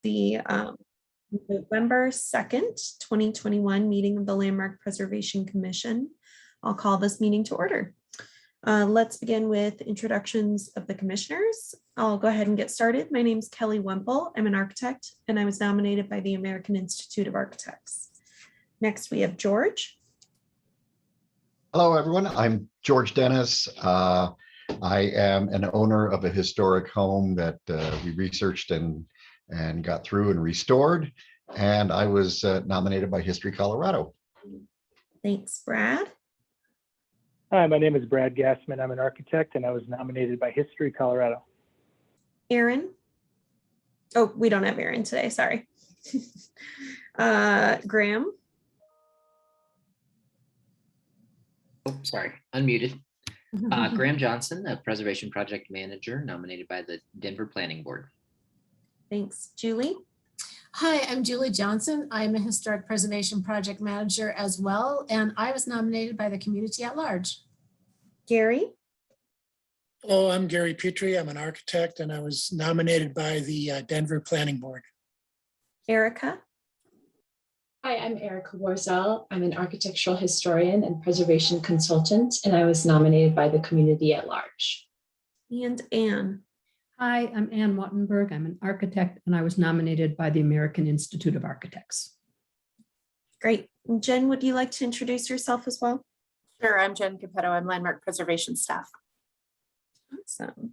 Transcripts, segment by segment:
the November 2nd, 2021 meeting of the Landmark Preservation Commission. I'll call this meeting to order. Let's begin with introductions of the commissioners. I'll go ahead and get started. My name is Kelly Wemple. I'm an architect, and I was nominated by the American Institute of Architects. Next, we have George. Hello, everyone. I'm George Dennis. I am an owner of a historic home that we researched and got through and restored. And I was nominated by History Colorado. Thanks, Brad. Hi, my name is Brad Gassman. I'm an architect, and I was nominated by History Colorado. Aaron. Oh, we don't have Aaron today. Sorry. Graham. Oh, sorry, unmuted. Graham Johnson, a preservation project manager nominated by the Denver Planning Board. Thanks. Julie. Hi, I'm Julie Johnson. I'm a historic preservation project manager as well, and I was nominated by the community at large. Gary. Hello, I'm Gary Petrie. I'm an architect, and I was nominated by the Denver Planning Board. Erica. Hi, I'm Erica Warzel. I'm an architectural historian and preservation consultant, and I was nominated by the community at large. And Anne. Hi, I'm Ann Wattenberg. I'm an architect, and I was nominated by the American Institute of Architects. Great. Jen, would you like to introduce yourself as well? Sure, I'm Jen Capetto. I'm landmark preservation staff. Awesome.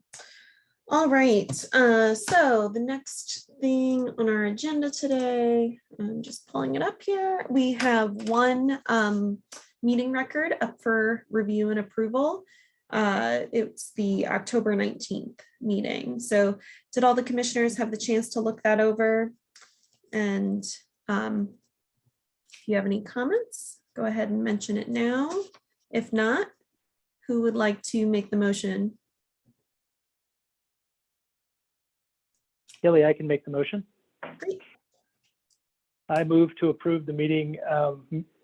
All right. So the next thing on our agenda today, I'm just pulling it up here. We have one meeting record up for review and approval. It's the October 19th meeting. So did all the commissioners have the chance to look that over? And if you have any comments, go ahead and mention it now. If not, who would like to make the motion? Kelly, I can make the motion. Great. I move to approve the meeting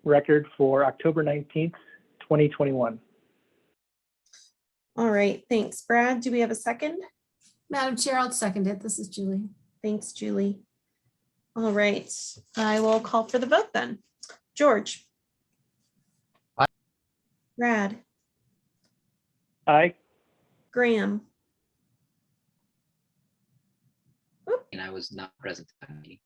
record for October 19th, 2021. All right, thanks. Brad, do we have a second? Madam Chair, I'll second it. This is Julie. Thanks, Julie. All right, I will call for the vote then. George. Aye. Brad. Aye. Graham. And I was not present at the meeting.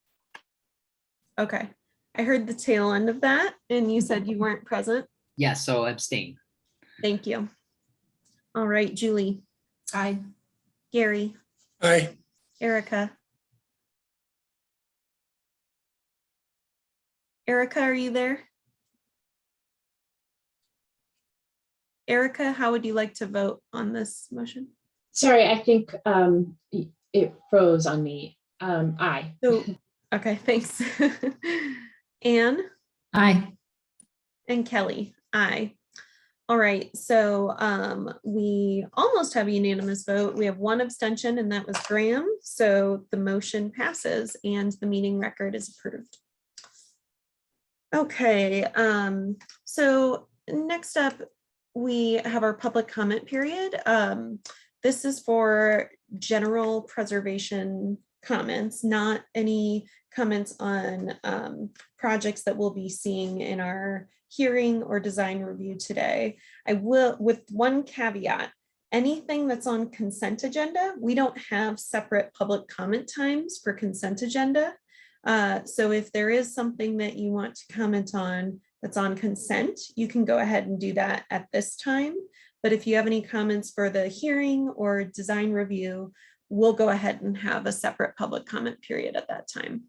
Okay, I heard the tail end of that and you said you weren't present. Yeah, so abstain. Thank you. All right, Julie. Aye. Gary. Aye. Erica. Erica, are you there? Erica, how would you like to vote on this motion? Sorry, I think it froze on me. Aye. So, okay, thanks. Anne. Aye. And Kelly. Aye. All right, so we almost have a unanimous vote. We have one abstention, and that was Graham. So the motion passes and the meeting record is approved. Okay, so next up, we have our public comment period. This is for general preservation comments, not any comments on projects that we'll be seeing in our hearing or design review today. I will, with one caveat, anything that's on consent agenda, we don't have separate public comment times for consent agenda. So if there is something that you want to comment on that's on consent, you can go ahead and do that at this time. But if you have any comments for the hearing or design review, we'll go ahead and have a separate public comment period at that time.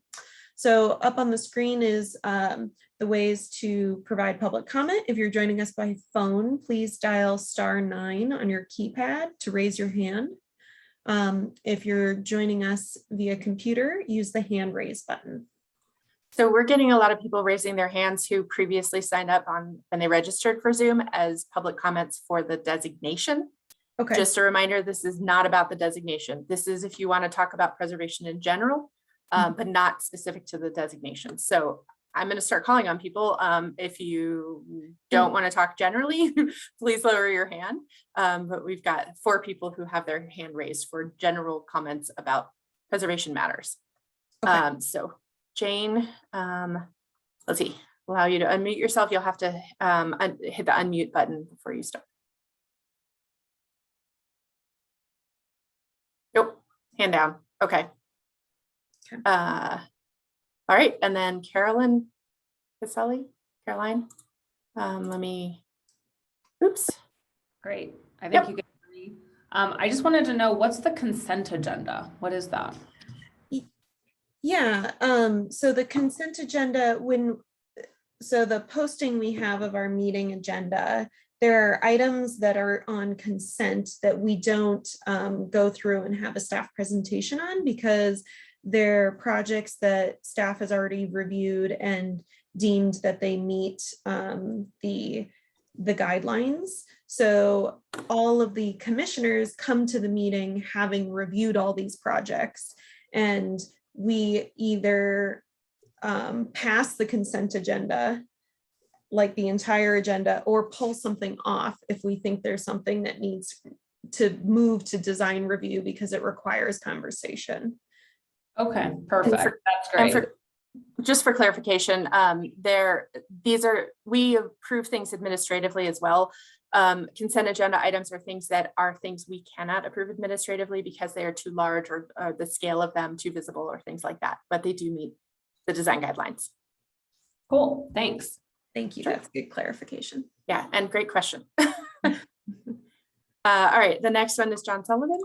So up on the screen is the ways to provide public comment. If you're joining us by phone, please dial *9 on your keypad to raise your hand. If you're joining us via computer, use the hand raise button. So we're getting a lot of people raising their hands who previously signed up on when they registered for Zoom as public comments for the designation. Okay. Just a reminder, this is not about the designation. This is if you want to talk about preservation in general, but not specific to the designation. So I'm going to start calling on people. If you don't want to talk generally, please lower your hand. But we've got 4 people who have their hand raised for general comments about preservation matters. Okay. So Jane, let's see, allow you to unmute yourself. You'll have to hit the unmute button before you start. Nope, hand down. Okay. Okay. All right, and then Caroline Caselli, Caroline. Let me, oops. Great. I think Yep. you can hear me. I just wanted to know, what's the consent agenda? What is that? Yeah, so the consent agenda, so the posting we have of our meeting agenda, there are items that are on consent that we don't go through and have a staff presentation on because they're projects that staff has already reviewed and deemed that they meet the guidelines. So all of the commissioners come to the meeting having reviewed all these projects, and we either pass the consent agenda, like the entire agenda, or pull something off if we think there's something that needs to move to design review because it requires conversation. Okay, perfect. That's great. Just for clarification, we approve things administratively as well. Consent agenda items are things we cannot approve administratively because they are too large or the scale of them too visible or things like that, but they do meet the design guidelines. Cool, thanks. Thank you, Sure. that's good clarification. Yeah, and great question. All right, the next one is John Sullivan.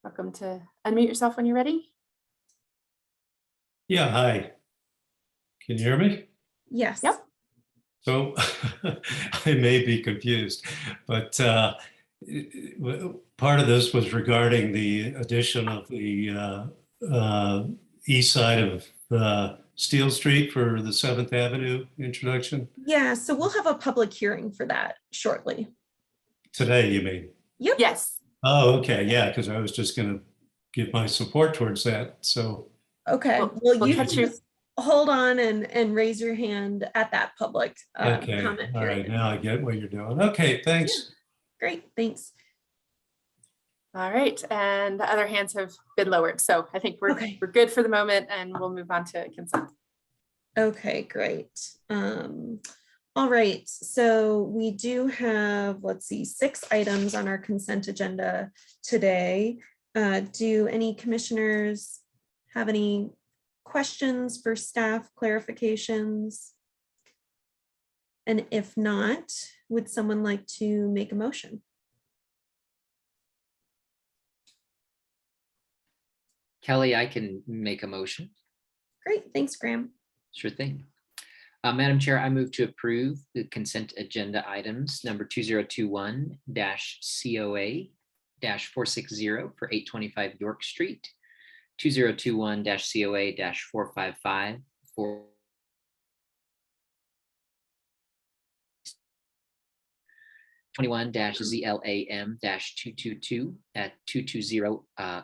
Welcome to unmute yourself when you're ready. Yeah, hi. Can you hear me? Yes. Yep. So I may be confused, but part of this was regarding the addition of the east side of Steel Street for the 7th Avenue introduction. Yeah, so we'll have a public hearing for that shortly. Today, you mean? Yep. Yes. Oh, okay, yeah, because I was just going to give my support towards that, so. Okay, We'll well, you catch can you. just hold on and raise your hand at that public Okay, comment all right, period. now I get what you're doing. Okay, thanks. Great, thanks. All right, and the other hands have been lowered, so I think we're good for the moment, and we'll move on to consent. Okay, great. All right, so we do have, let's see, 6 items on our consent agenda today. Do any commissioners have any questions for staff, clarifications? And if not, would someone like to make a motion? Kelly, I can make a motion. Great, thanks, Graham. Sure thing. Madam Chair, I move to approve the consent agenda items number 2021-COA-460 for 825 York Street, 2021-COA-455 for 21-ZLAM-222 at 220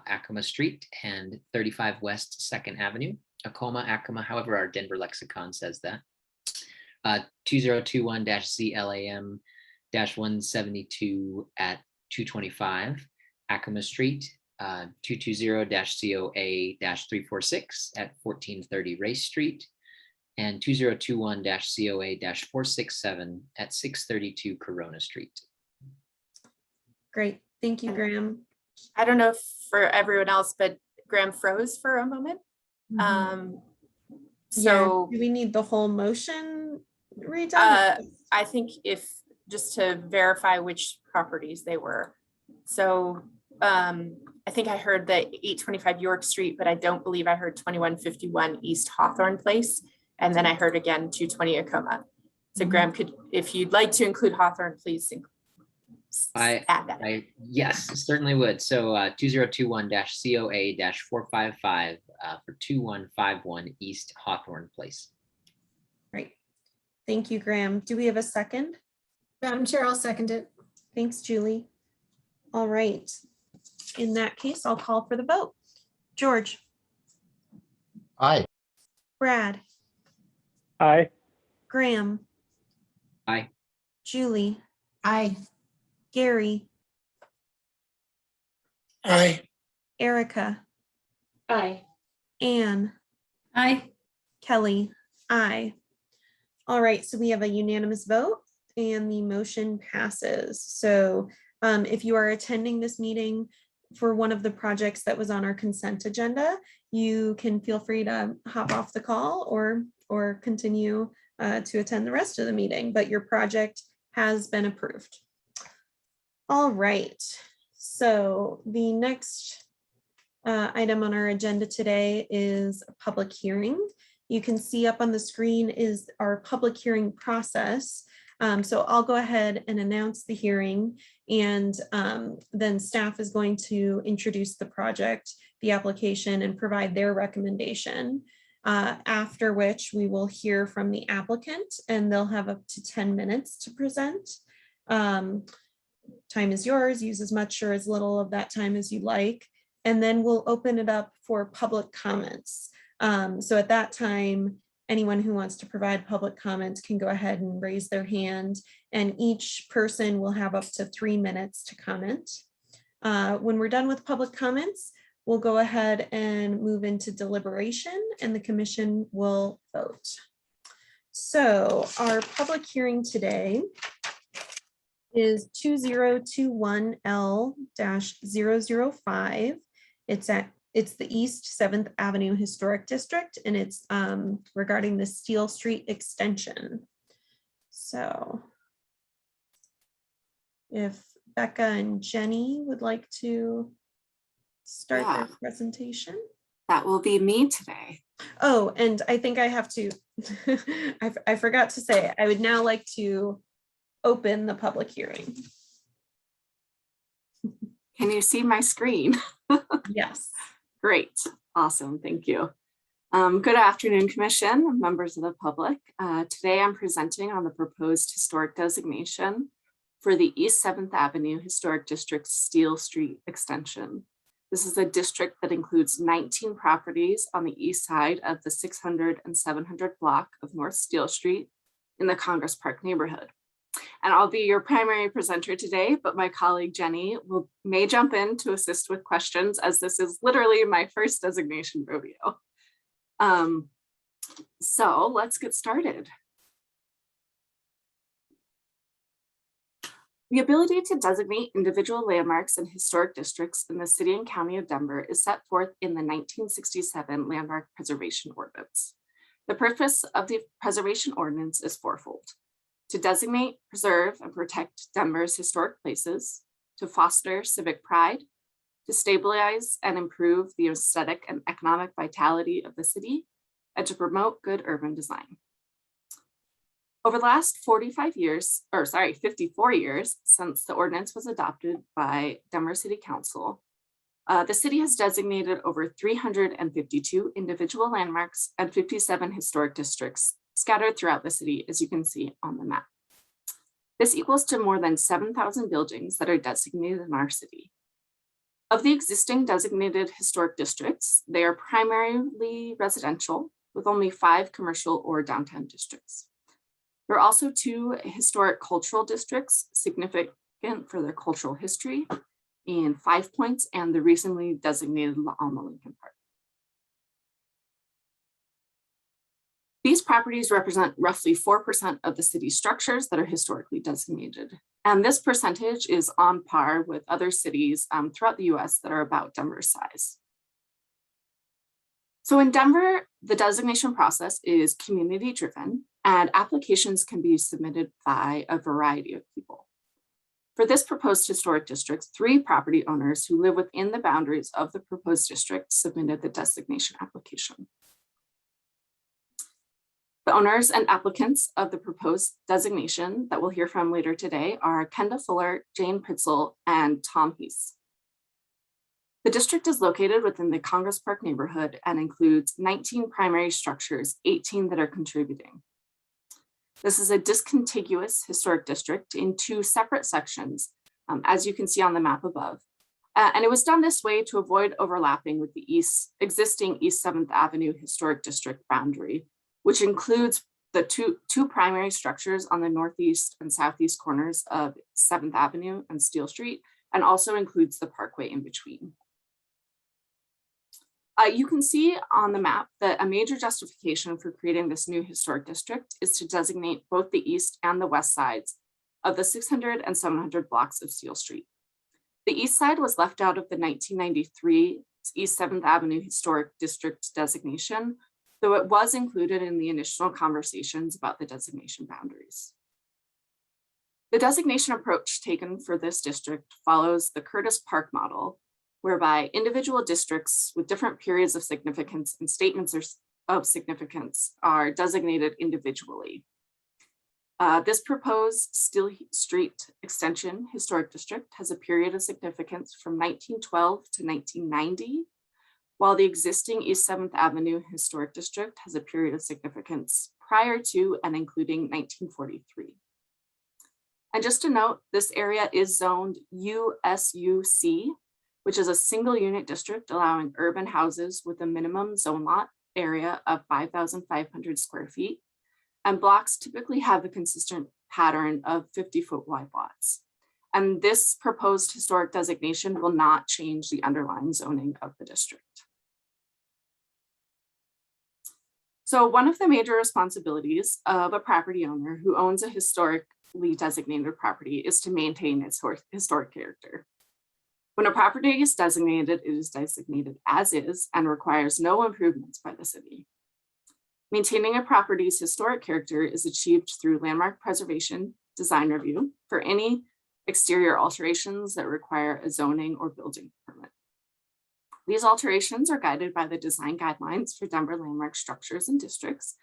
Acoma Street and 35 West 2nd Avenue, Acoma, however our Denver lexicon says that. 2021-ZLAM-172 at 225 Acoma Street, 220-COA-346 at 1430 Race Street, and 2021-COA-467 at 632 Corona Street. Great, thank you, Graham. I don't know if for everyone else, but Graham froze for a moment. So do we need the whole motion redone? I think if just to verify which properties they were. So I think I heard the 825 York Street, but I don't believe I heard 2151 East Hawthorne Place. And then I heard again 220 Acoma. So Graham, if you'd like to include Hawthorne, please add that. Yes, certainly would. So 2021-COA-455 for 2151 East Hawthorne Place. Great. Thank you, Graham. Do we have a second? Madam Chair, I'll second it. Thanks, Julie. All right. In that case, I'll call for the vote. George. Aye. Brad. Aye. Graham. Aye. Julie. Aye. Gary. Aye. Erica. Aye. Anne, Aye. Kelly, aye. All right, so we have a unanimous vote and the motion passes. So if you are attending this meeting for one of the projects that was on our consent agenda, you can feel free to hop off the call or continue to attend the rest of the meeting, but your project has been approved. All right, so the next item on our agenda today is a public hearing. You can see up on the screen is our public hearing process. So I'll go ahead and announce the hearing, and then staff is going to introduce the project, the application, and provide their recommendation. After which we will hear from the applicant, and they'll have up to 10 minutes to present. Time is yours. Use as much or as little of that time as you like. And then we'll open it up for public comments. So at that time, anyone who wants to provide public comments can go ahead and raise their hand, and each person will have up to 3 minutes to comment. When we're done with public comments, we'll go ahead and move into deliberation, and the commission will vote. So our public hearing today is 2021L-005. It's the East 7th Avenue Historic District, and it's regarding the Steel Street extension. So if Becca and Jenny would like to start their presentation. That will be me today. Oh, and I think I have to, I forgot to say, I would now like to open the public hearing. Can you see my screen? Yes. Great. Awesome. Thank you. Good afternoon, Commission, members of the public. Today I'm presenting on the proposed historic designation for the East 7th Avenue Historic District Steel Street Extension. This is a district that includes 19 properties on the east side of the 600 and 700 block of North Steel Street in the Congress Park neighborhood. And I'll be your primary presenter today, but my colleague Jenny may jump in to assist with questions, as this is literally my first designation rodeo. So let's get started. The ability to designate individual landmarks and historic districts in the city and county of Denver is set forth in the 1967 Landmark Preservation Ordinance. The purpose of the preservation ordinance is fourfold: to designate, preserve, and protect Denver's historic places, to foster civic pride, to stabilize and improve the aesthetic and economic vitality of the city, and to promote good urban design. Over the last 54 years since the ordinance was adopted by Denver City Council, the city has designated over 352 individual landmarks and 57 historic districts scattered throughout the city, as you can see on the map. This equals to more than 7,000 buildings that are designated in our city. Of the existing designated historic districts, they are primarily residential, with only 5 commercial or downtown districts. There are also 2 historic cultural districts significant for their cultural history in 5 Points and the recently designated La Alma Lincoln Park. These properties represent roughly 4% of the city's structures that are historically designated. And this percentage is on par with other cities throughout the US that are about Denver's size. So in Denver, the designation process is community driven, and applications can be submitted by a variety of people. For this proposed historic district, 3 property owners who live within the boundaries of the proposed district submitted the designation application. The owners and applicants of the proposed designation that we'll hear from later today are Kenda Fuller, Jane Pitzel, and Tom Heese. The district is located within the Congress Park neighborhood and includes 19 primary structures, 18 that are contributing. This is a discontiguous historic district in 2 separate sections, as you can see on the map above. And it was done this way to avoid overlapping with the existing East 7th Avenue Historic District boundary, which includes the two primary structures on the northeast and southeast corners of 7th Avenue and Steel Street, and also includes the parkway in between. You can see on the map that a major justification for creating this new historic district is to designate both the east and the west sides of the 600 and 700 blocks of Steel Street. The east side was left out of the 1993 East 7th Avenue Historic District designation, though it was included in the initial conversations about the designation boundaries. The designation approach taken for this district follows the Curtis Park model, whereby individual districts with different periods of significance and statements of significance are designated individually. This proposed Steel Street Extension Historic District has a period of significance from 1912 to 1990, while the existing East 7th Avenue Historic District has a period of significance prior to and including 1943. And just to note, this area is zoned USUC, which is a single unit district allowing urban houses with a minimum zone lot area of 5,500 square feet. And blocks typically have a consistent pattern of 50-foot wide lots. And this proposed historic designation will not change the underlying zoning of the district. So one of the major responsibilities of a property owner who owns a historically designated property is to maintain its historic character. When a property is designated, it is designated as is and requires no improvements by the city. Maintaining a property's historic character is achieved through landmark preservation design review for any exterior alterations that require a zoning or building permit. These alterations are guided by the design guidelines for Denver landmark structures and districts,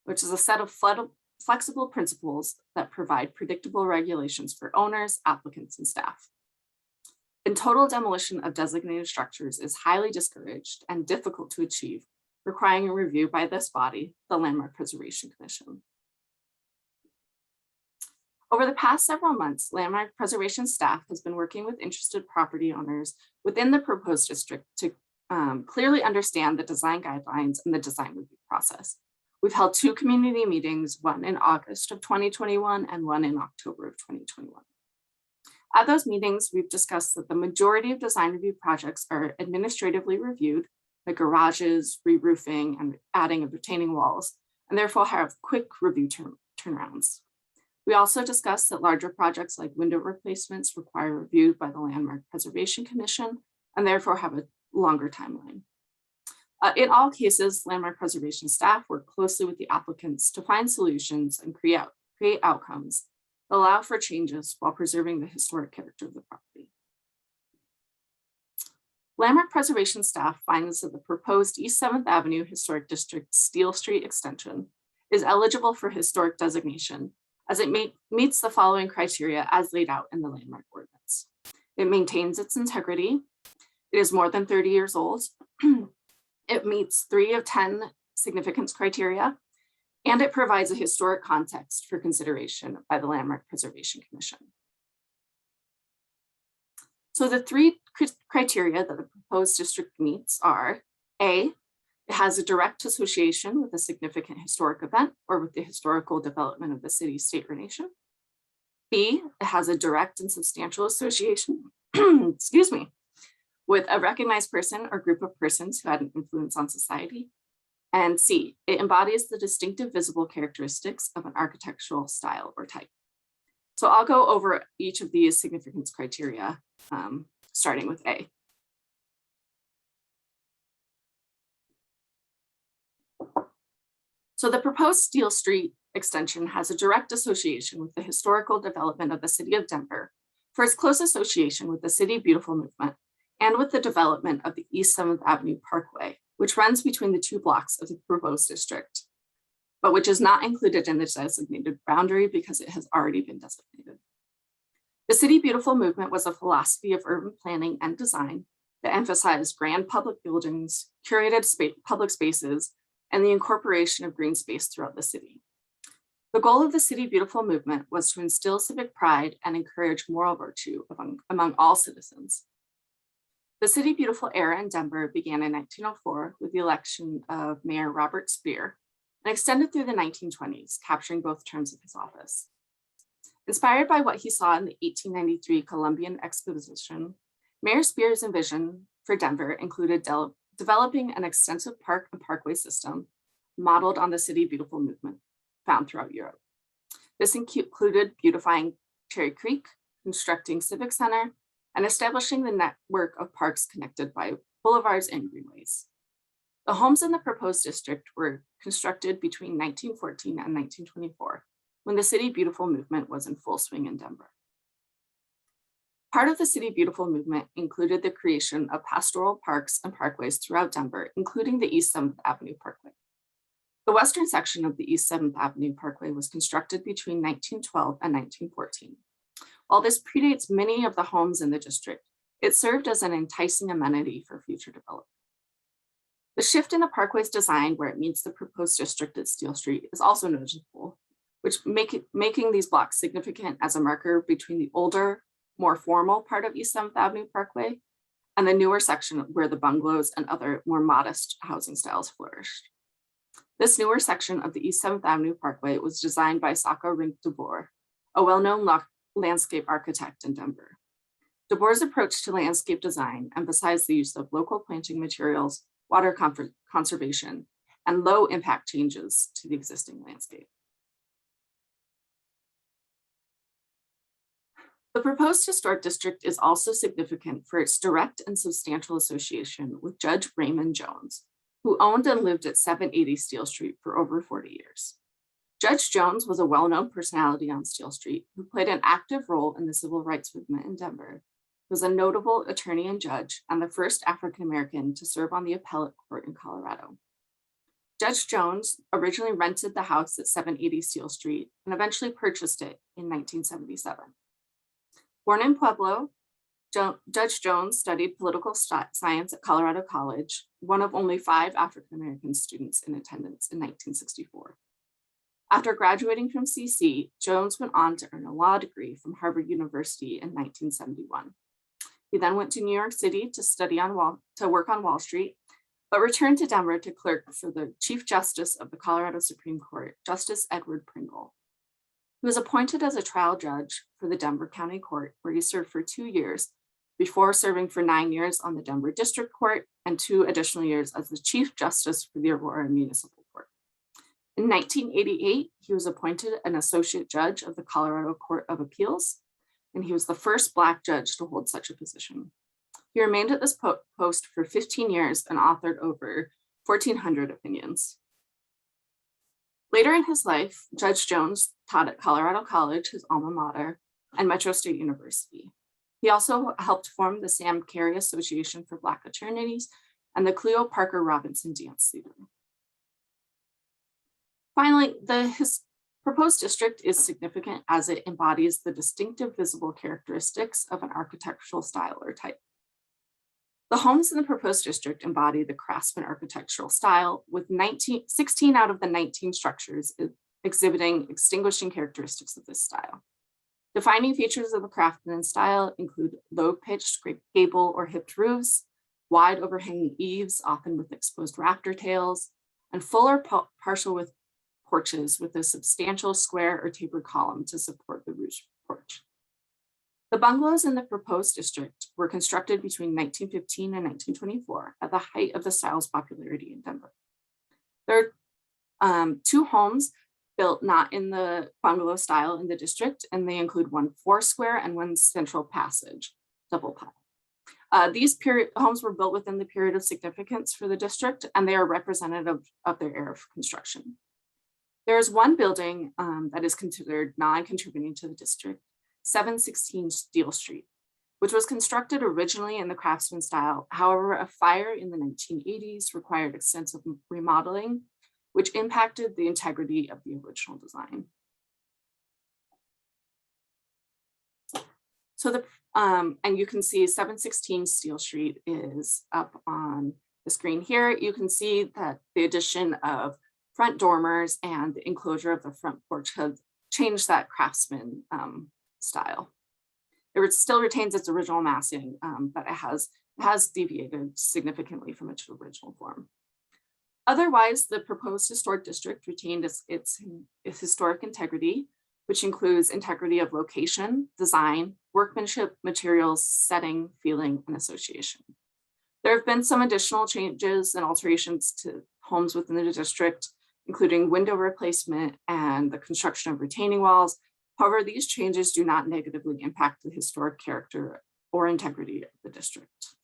which is a set of flexible principles that provide predictable regulations for owners, applicants, and staff. In total, demolition of designated structures is highly discouraged and difficult to achieve, requiring a review by this body, the Landmark Preservation Commission. Over the past several months, landmark preservation staff has been working with interested property owners within the proposed district to clearly understand the design guidelines and the design review process. We've held 2 community meetings, one in August of 2021 and one in October of 2021. At those meetings, we've discussed that the majority of design review projects are administratively reviewed, like garages, re-roofing, and adding of retaining walls, and therefore have quick review turnarounds. We also discussed that larger projects like window replacements require review by the Landmark Preservation Commission and therefore have a longer timeline. In all cases, landmark preservation staff work closely with the applicants to find solutions and create outcomes that allow for changes while preserving the historic character of the property. Landmark preservation staff finds that the proposed East 7th Avenue Historic District Steel Street Extension is eligible for historic designation as it meets the following criteria as laid out in the landmark ordinance. It maintains its integrity. It is more than 30 years old. It meets 3 of 10 significance criteria, and it provides a historic context for consideration by the Landmark Preservation Commission. So the 3 criteria that the proposed district meets are: A, it has a direct association with a significant historic event or with the historical development of the city, state, or nation. B, it has a direct and substantial association, excuse me, with a recognized person or group of persons who had an influence on society. And C, it embodies the distinctive visible characteristics of an architectural style or type. So I'll go over each of these significance criteria, starting with A. So the proposed Steel Street extension has a direct association with the historical development of the city of Denver for its close association with the City Beautiful movement and with the development of the East 7th Avenue Parkway, which runs between the 2 blocks of the proposed district, but which is not included in the designated boundary because it has already been designated. The City Beautiful movement was a philosophy of urban planning and design that emphasized grand public buildings, curated public spaces, and the incorporation of green space throughout the city. The goal of the City Beautiful movement was to instill civic pride and encourage moral virtue among all citizens. The City Beautiful era in Denver began in 1904 with the election of Mayor Robert Speer and extended through the 1920s, capturing both terms of his office. Inspired by what he saw in the 1893 Columbian Exposition, Mayor Speer's vision for Denver included developing an extensive park and parkway system modeled on the City Beautiful movement found throughout Europe. This included beautifying Cherry Creek, constructing Civic Center, and establishing the network of parks connected by boulevards and greenways. The homes in the proposed district were constructed between 1914 and 1924, when the City Beautiful movement was in full swing in Denver. Part of the City Beautiful movement included the creation of pastoral parks and parkways throughout Denver, including the East 7th Avenue Parkway. The western section of the East 7th Avenue Parkway was constructed between 1912 and 1914. While this predates many of the homes in the district, it served as an enticing amenity for future development. The shift in the parkway's design where it meets the proposed district at Steel Street is also noticeable, which making these blocks significant as a marker between the older, more formal part of East 7th Avenue Parkway and the newer section where the bungalows and other more modest housing styles flourished. This newer section of the East 7th Avenue Parkway was designed by Sacco Rink de Boer, a well-known landscape architect in Denver. De Boer's approach to landscape design emphasized the use of local planting materials, water conservation, and low impact changes to the existing landscape. The proposed historic district is also significant for its direct and substantial association with Judge Raymond Jones, who owned and lived at 780 Steel Street for over 40 years. Judge Jones was a well-known personality on Steel Street who played an active role in the civil rights movement in Denver, was a notable attorney and judge, and the first African-American to serve on the appellate court in Colorado. Judge Jones originally rented the house at 780 Steel Street and eventually purchased it in 1977. Born in Pueblo, Judge Jones studied political science at Colorado College, one of only 5 African-American students in attendance in 1964. After graduating from CC, Jones went on to earn a law degree from Harvard University in 1971. He then went to New York City to work on Wall Street, but returned to Denver to clerk for the Chief Justice of the Colorado Supreme Court, Justice Edward Pringle. He was appointed as a trial judge for the Denver County Court, where he served for 2 years before serving for 9 years on the Denver District Court and 2 additional years as the Chief Justice for the Aurora Municipal Court. In 1988, he was appointed an associate judge of the Colorado Court of Appeals, and he was the first Black judge to hold such a position. He remained at this post for 15 years and authored over 1,400 opinions. Later in his life, Judge Jones taught at Colorado College, his alma mater, and Metro State University. He also helped form the Sam Carey Association for Black Attorneys and the Cleo Parker Robinson Dance Theater. Finally, his proposed district is significant as it embodies the distinctive visible characteristics of an architectural style or type. The homes in the proposed district embody the craftsman architectural style, with 16 out of the 19 structures exhibiting distinguishing characteristics of this style. Defining features of the craftsman style include low-pitched gable or hipped roofs, wide overhanging eaves, often with exposed rafter tails, and full or partial with porches with a substantial square or tapered column to support the roof porch. The bungalows in the proposed district were constructed between 1915 and 1924 at the height of the style's popularity in Denver. There are 2 homes built not in the bungalow style in the district, and they include 1 4-square and 1 central passage, double pile. These homes were built within the period of significance for the district, and they are representative of their era of construction. There is 1 building that is considered non-contributing to the district, 716 Steel Street, which was constructed originally in the craftsman style. However, a fire in the 1980s required extensive remodeling, which impacted the integrity of the original design. So and you can see 716 Steel Street is up on the screen here. You can see that the addition of front dormers and the enclosure of the front porch have changed that craftsman style. It still retains its original massing, but it has deviated significantly from its original form. Otherwise, the proposed historic district retained its historic integrity, which includes integrity of location, design, workmanship, materials, setting, feeling, and association. There have been some additional changes and alterations to homes within the district, including window replacement and the construction of retaining walls. However, these changes do not negatively impact the historic character or integrity of the district.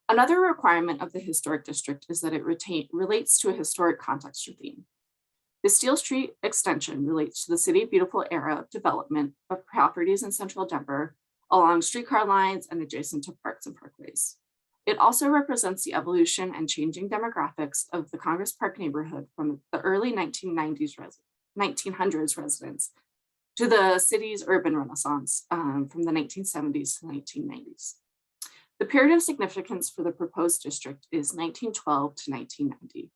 Another requirement of the historic district is that it relates to a historic context or theme. The Steel Street extension relates to the City Beautiful era of development of properties in central Denver along streetcar lines and adjacent to parks and parkways. It also represents the evolution and changing demographics of the Congress Park neighborhood from the early 1900s residents to the city's urban renaissance from the 1970s to 1990s. The period of significance for the proposed district is 1912 to 1990.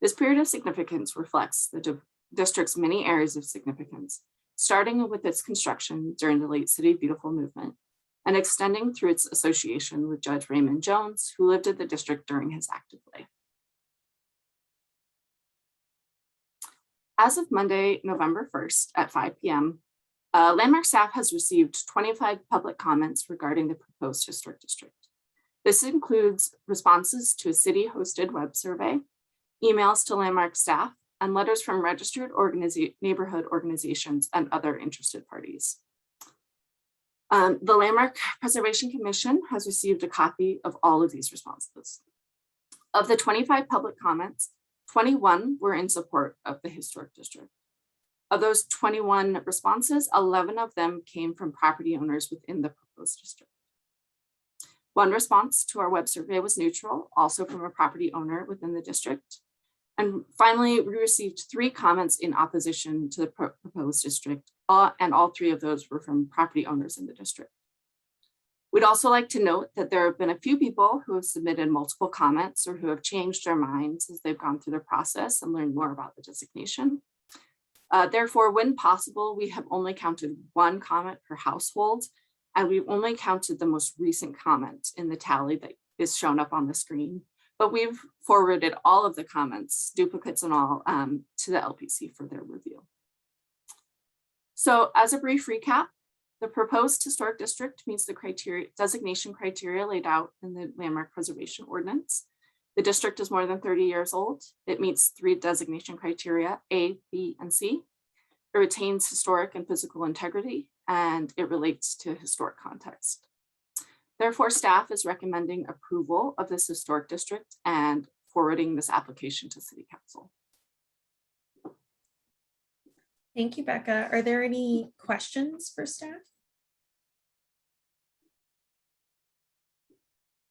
This period of significance reflects the district's many areas of significance, starting with its construction during the late City Beautiful movement and extending through its association with Judge Raymond Jones, who lived in the district during his active life. As of Monday, November 1st at 5 p.m., Landmark staff has received 25 public comments regarding the proposed historic district. This includes responses to a city-hosted web survey, emails to Landmark staff, and letters from registered neighborhood organizations and other interested parties. The Landmark Preservation Commission has received a copy of all of these responses. Of the 25 public comments, 21 were in support of the historic district. Of those 21 responses, 11 of them came from property owners within the proposed district. One response to our web survey was neutral, also from a property owner within the district. And finally, we received 3 comments in opposition to the proposed district, and all 3 of those were from property owners in the district. We'd also like to note that there have been a few people who have submitted multiple comments or who have changed their minds as they've gone through the process and learned more about the designation. Therefore, when possible, we have only counted 1 comment per household, and we've only counted the most recent comment in the tally that is shown up on the screen. But we've forwarded all of the comments, duplicates and all, to the LPC for their review. So as a brief recap, the proposed historic district meets the designation criteria laid out in the Landmark Preservation Ordinance. The district is more than 30 years old. It meets 3 designation criteria, A, B, and C. It retains historic and physical integrity, and it relates to historic context. Therefore, staff is recommending approval of this historic district and forwarding this application to City Council. Thank you, Becca. Are there any questions for staff?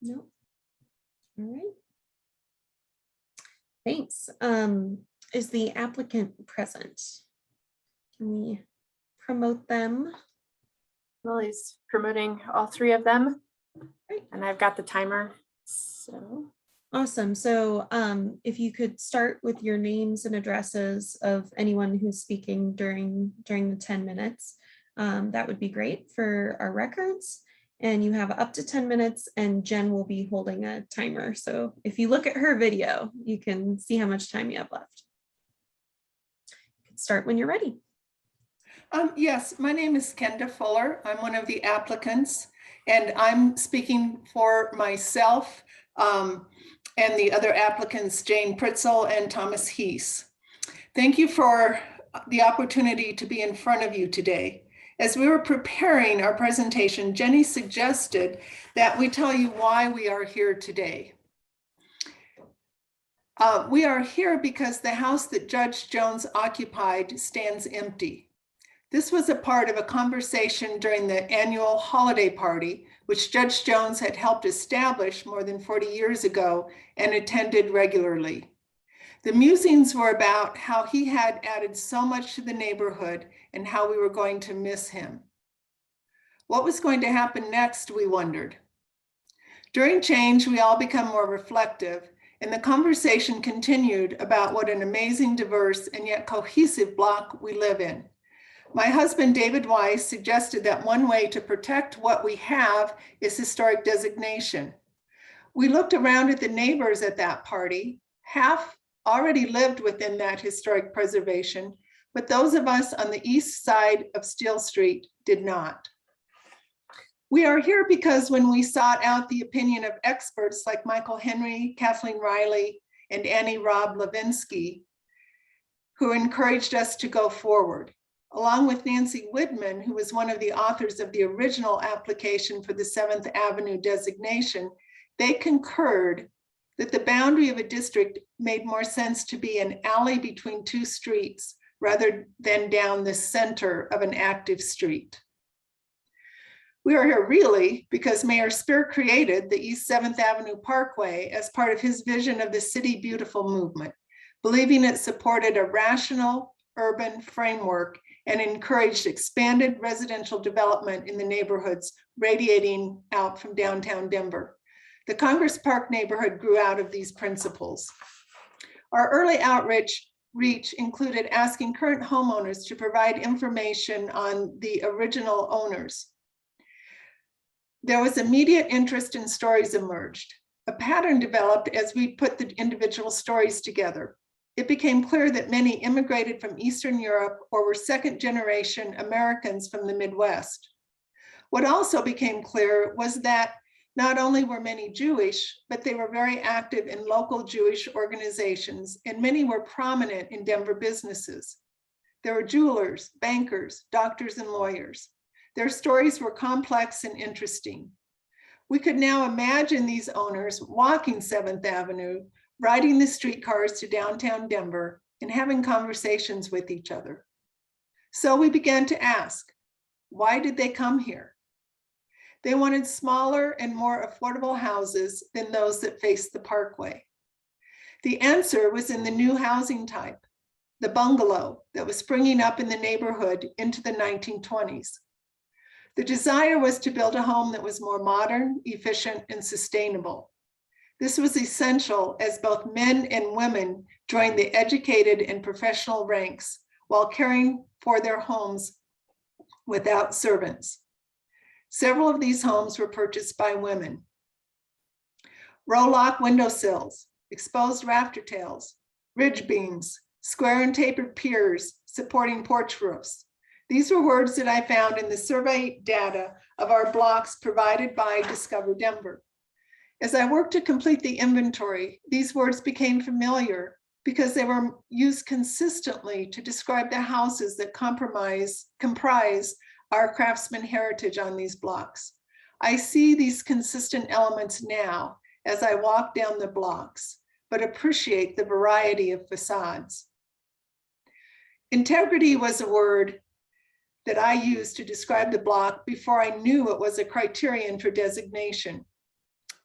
No. All right. Thanks. Is the applicant present? Can we promote them? Lily's promoting all 3 of them. Great. And I've got the timer. So Awesome. So if you could start with your names and addresses of anyone who's speaking during the 10 minutes, that would be great for our records. And you have up to 10 minutes, and Jen will be holding a timer. So if you look at her video, you can see how much time you have left. You can start when you're ready. Yes, my name is Kenda Fuller. I'm one of the applicants, and I'm speaking for myself and the other applicants, Jane Pritzel and Thomas Heese. Thank you for the opportunity to be in front of you today. As we were preparing our presentation, Jenny suggested that we tell you why we are here today. We are here because the house that Judge Jones occupied stands empty. This was a part of a conversation during the annual holiday party, which Judge Jones had helped establish more than 40 years ago and attended regularly. The musings were about how he had added so much to the neighborhood and how we were going to miss him. What was going to happen next, we wondered. During change, we all become more reflective, and the conversation continued about what an amazing, diverse, and yet cohesive block we live in. My husband, David Weiss, suggested that one way to protect what we have is historic designation. We looked around at the neighbors at that party. Half already lived within that historic preservation, but those of us on the east side of Steel Street did not. We are here because when we sought out the opinion of experts like Michael Henry, Kathleen Riley, and Annie Robb Levinsky, who encouraged us to go forward, along with Nancy Widman, who was one of the authors of the original application for the 7th Avenue designation, they concurred that the boundary of a district made more sense to be an alley between two streets rather than down the center of an active street. We are here really because Mayor Spear created the East 7th Avenue Parkway as part of his vision of the City Beautiful movement, believing it supported a rational urban framework and encouraged expanded residential development in the neighborhoods radiating out from downtown Denver. The Congress Park neighborhood grew out of these principles. Our early outreach included asking current homeowners to provide information on the original owners. There was immediate interest and stories emerged. A pattern developed as we put the individual stories together. It became clear that many immigrated from Eastern Europe or were second-generation Americans from the Midwest. What also became clear was that not only were many Jewish, but they were very active in local Jewish organizations, and many were prominent in Denver businesses. There were jewelers, bankers, doctors, and lawyers. Their stories were complex and interesting. We could now imagine these owners walking 7th Avenue, riding the streetcars to downtown Denver, and having conversations with each other. So we began to ask, why did they come here? They wanted smaller and more affordable houses than those that faced the parkway. The answer was in the new housing type, the bungalow that was springing up in the neighborhood into the 1920s. The desire was to build a home that was more modern, efficient, and sustainable. This was essential as both men and women joined the educated and professional ranks while caring for their homes without servants. Several of these homes were purchased by women. Row-lock windowsills, exposed rafter tails, ridge beams, square and tapered piers supporting porch roofs. These were words that I found in the survey data of our blocks provided by Discover Denver. As I worked to complete the inventory, these words became familiar because they were used consistently to describe the houses that comprise our craftsman heritage on these blocks. I see these consistent elements now as I walk down the blocks, but appreciate the variety of facades. Integrity was a word that I used to describe the block before I knew it was a criterion for designation.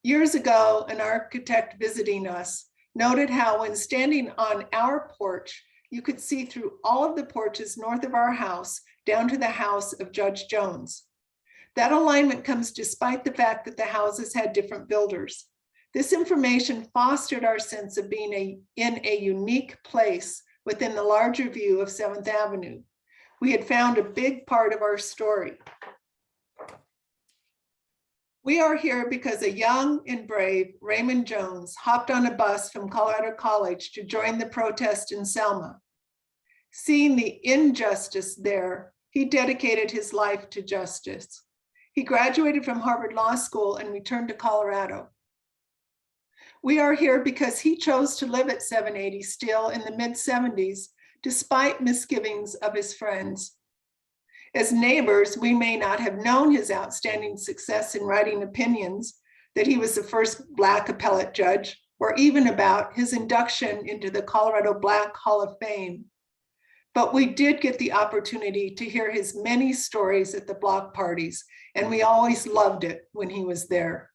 Years ago, an architect visiting us noted how when standing on our porch, you could see through all of the porches north of our house down to the house of Judge Jones. That alignment comes despite the fact that the houses had different builders. This information fostered our sense of being in a unique place within the larger view of 7th Avenue. We had found a big part of our story. We are here because a young and brave Raymond Jones hopped on a bus from Colorado College to join the protest in Selma. Seeing the injustice there, he dedicated his life to justice. He graduated from Harvard Law School and returned to Colorado. We are here because he chose to live at 780 Steele in the mid-70s, despite misgivings of his friends. As neighbors, we may not have known his outstanding success in writing opinions, that he was the first Black appellate judge, or even about his induction into the Colorado Black Hall of Fame. But we did get the opportunity to hear his many stories at the block parties, and we always loved it when he was there.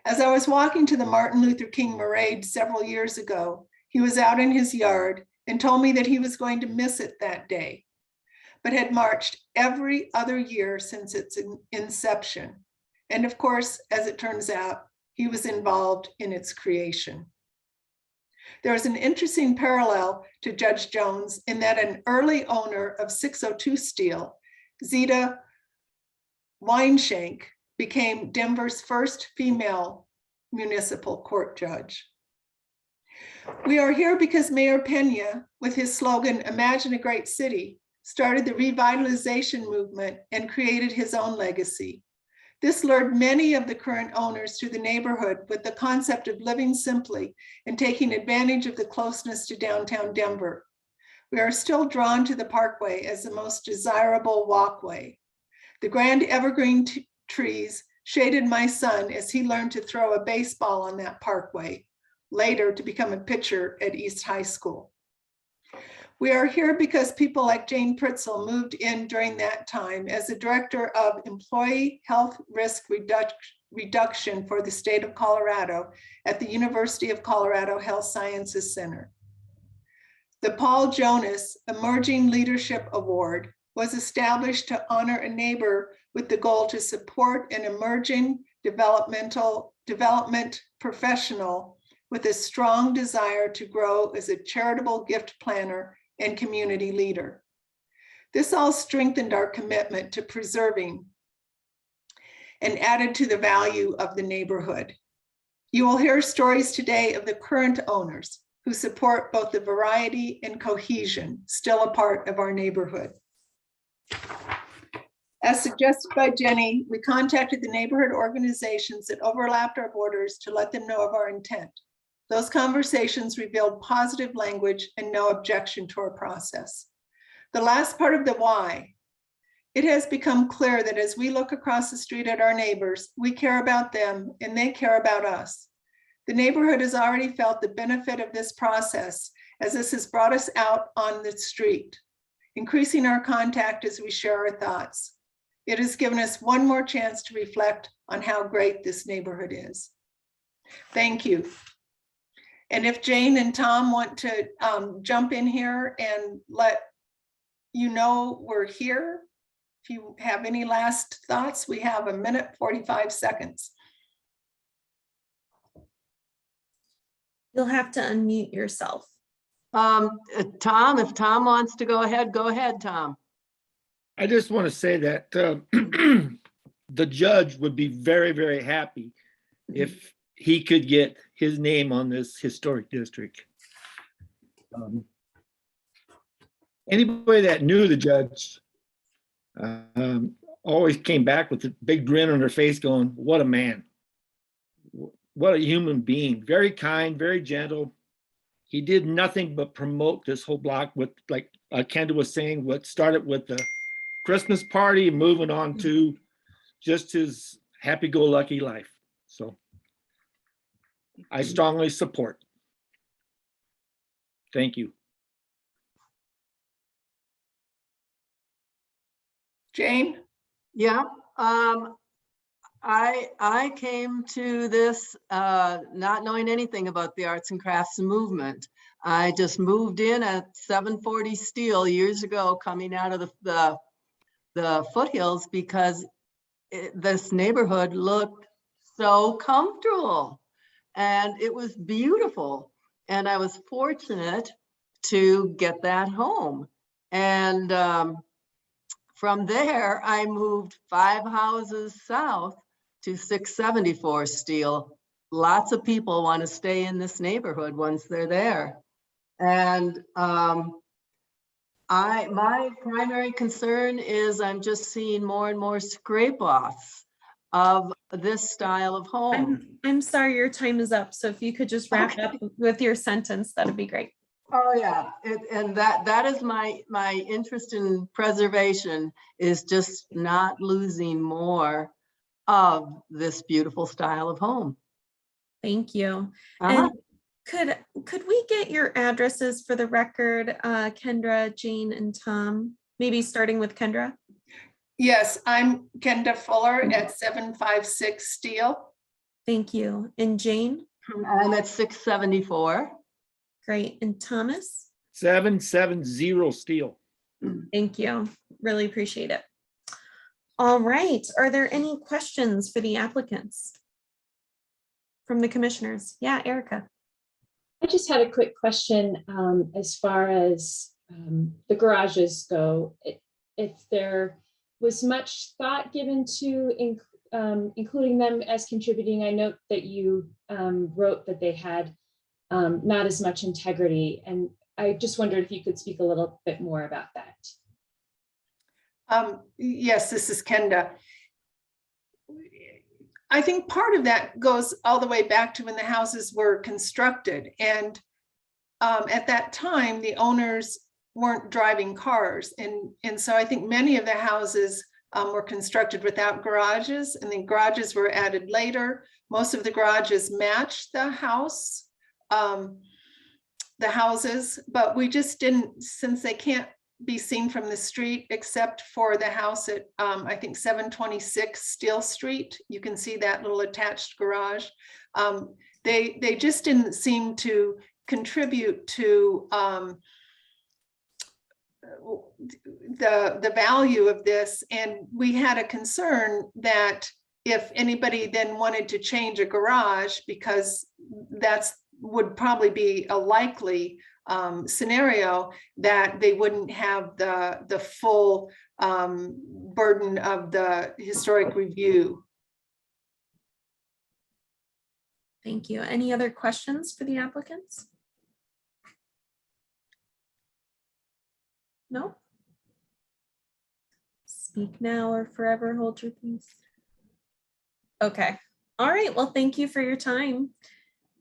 As I was walking to the Martin Luther King Parade several years ago, he was out in his yard and told me that he was going to miss it that day, but had marched every other year since its inception. And of course, as it turns out, he was involved in its creation. There is an interesting parallel to Judge Jones in that an early owner of 602 Steele, Zita Weinshank, became Denver's first female municipal court judge. We are here because Mayor Pena, with his slogan, "Imagine a Great City," started the revitalization movement, and created his own legacy. This lured many of the current owners to the neighborhood with the concept of living simply and taking advantage of the closeness to downtown Denver. We are still drawn to the Parkway as the most desirable walkway. The grand evergreen trees shaded my son as he learned to throw a baseball on that parkway, later to become a pitcher at East High School. We are here because people like Jane Pritzel moved in during that time as the director of Employee Health Risk Reduction for the state of Colorado at the University of Colorado Health Sciences Center. The Paul Jonas Emerging Leadership Award was established to honor a neighbor with the goal to support an emerging development professional with a strong desire to grow as a charitable gift planner and community leader. This all strengthened our commitment to preserving and added to the value of the neighborhood. You will hear stories today of the current owners who support both the variety and cohesion still a part of our neighborhood. As suggested by Jenny, we contacted the neighborhood organizations that overlapped our borders to let them know of our intent. Those conversations revealed positive language and no objection to our process. The last part of the why. It has become clear that as we look across the street at our neighbors, we care about them and they care about us. The neighborhood has already felt the benefit of this process as this has brought us out on the street, increasing our contact as we share our thoughts. It has given us one more chance to reflect on how great this neighborhood is. Thank you. And if Jane and Tom want to jump in here and let you know we're here, if you have any last thoughts, we have 1:45. You'll have to unmute yourself. Tom, if Tom wants to go ahead, Tom. I just want to say that the judge would be very, very happy if he could get his name on this historic district. Anybody that knew the judge always came back with a big grin on their face going, what a man. What a human being. Very kind, very gentle. He did nothing but promote this whole block with, like Kendra was saying, what started with the Christmas party and moving on to just his happy-go-lucky life. So I strongly support. Thank you. Jane? Yeah, I came to this not knowing anything about the arts and crafts movement. I just moved in at 740 Steel years ago, coming out of the foothills because this neighborhood looked so comfortable and it was beautiful. And I was fortunate to get that home. And from there, I moved 5 houses south to 674 Steel. Lots of people want to stay in this neighborhood once they're there. And my primary concern is I'm just seeing more and more scrape-offs of this style of home. I'm sorry, your time is up. So if you could just wrap up with your sentence, that'd be great. Oh yeah, and that is my interest in preservation, is just not losing more of this beautiful style of home. Thank you. And could we get your addresses for the record, Kendra, Jane, and Tom? Maybe starting with Kendra. Yes, I'm Kendra Fuller at 756 Steel. Thank you. And Jane? I'm at 674. Great. And Thomas? 770 Steel. Thank you. Really appreciate it. All right. Are there any questions for the applicants from the commissioners? Yeah, Erica. I just had a quick question as far as the garages go. If there was much thought given to including them as contributing, I note that you wrote that they had not as much integrity, and I just wondered if you could speak a little bit more about that. Yes, this is Kenda. I think part of that goes all the way back to when the houses were constructed. And at that time, the owners weren't driving cars. And so I think many of the houses were constructed without garages, and the garages were added later. Most of the garages matched the houses, but we just didn't, since they can't be seen from the street except for the house at I think 726 Steel Street. You can see that little attached garage. They just didn't seem to contribute to the value of this. And we had a concern that if anybody then wanted to change a garage, because would probably be a likely scenario, that they wouldn't have the full burden of the historic review. Thank you. Any other questions for the applicants? No? Speak now or forever hold your peace. Okay. All right. Well, thank you for your time.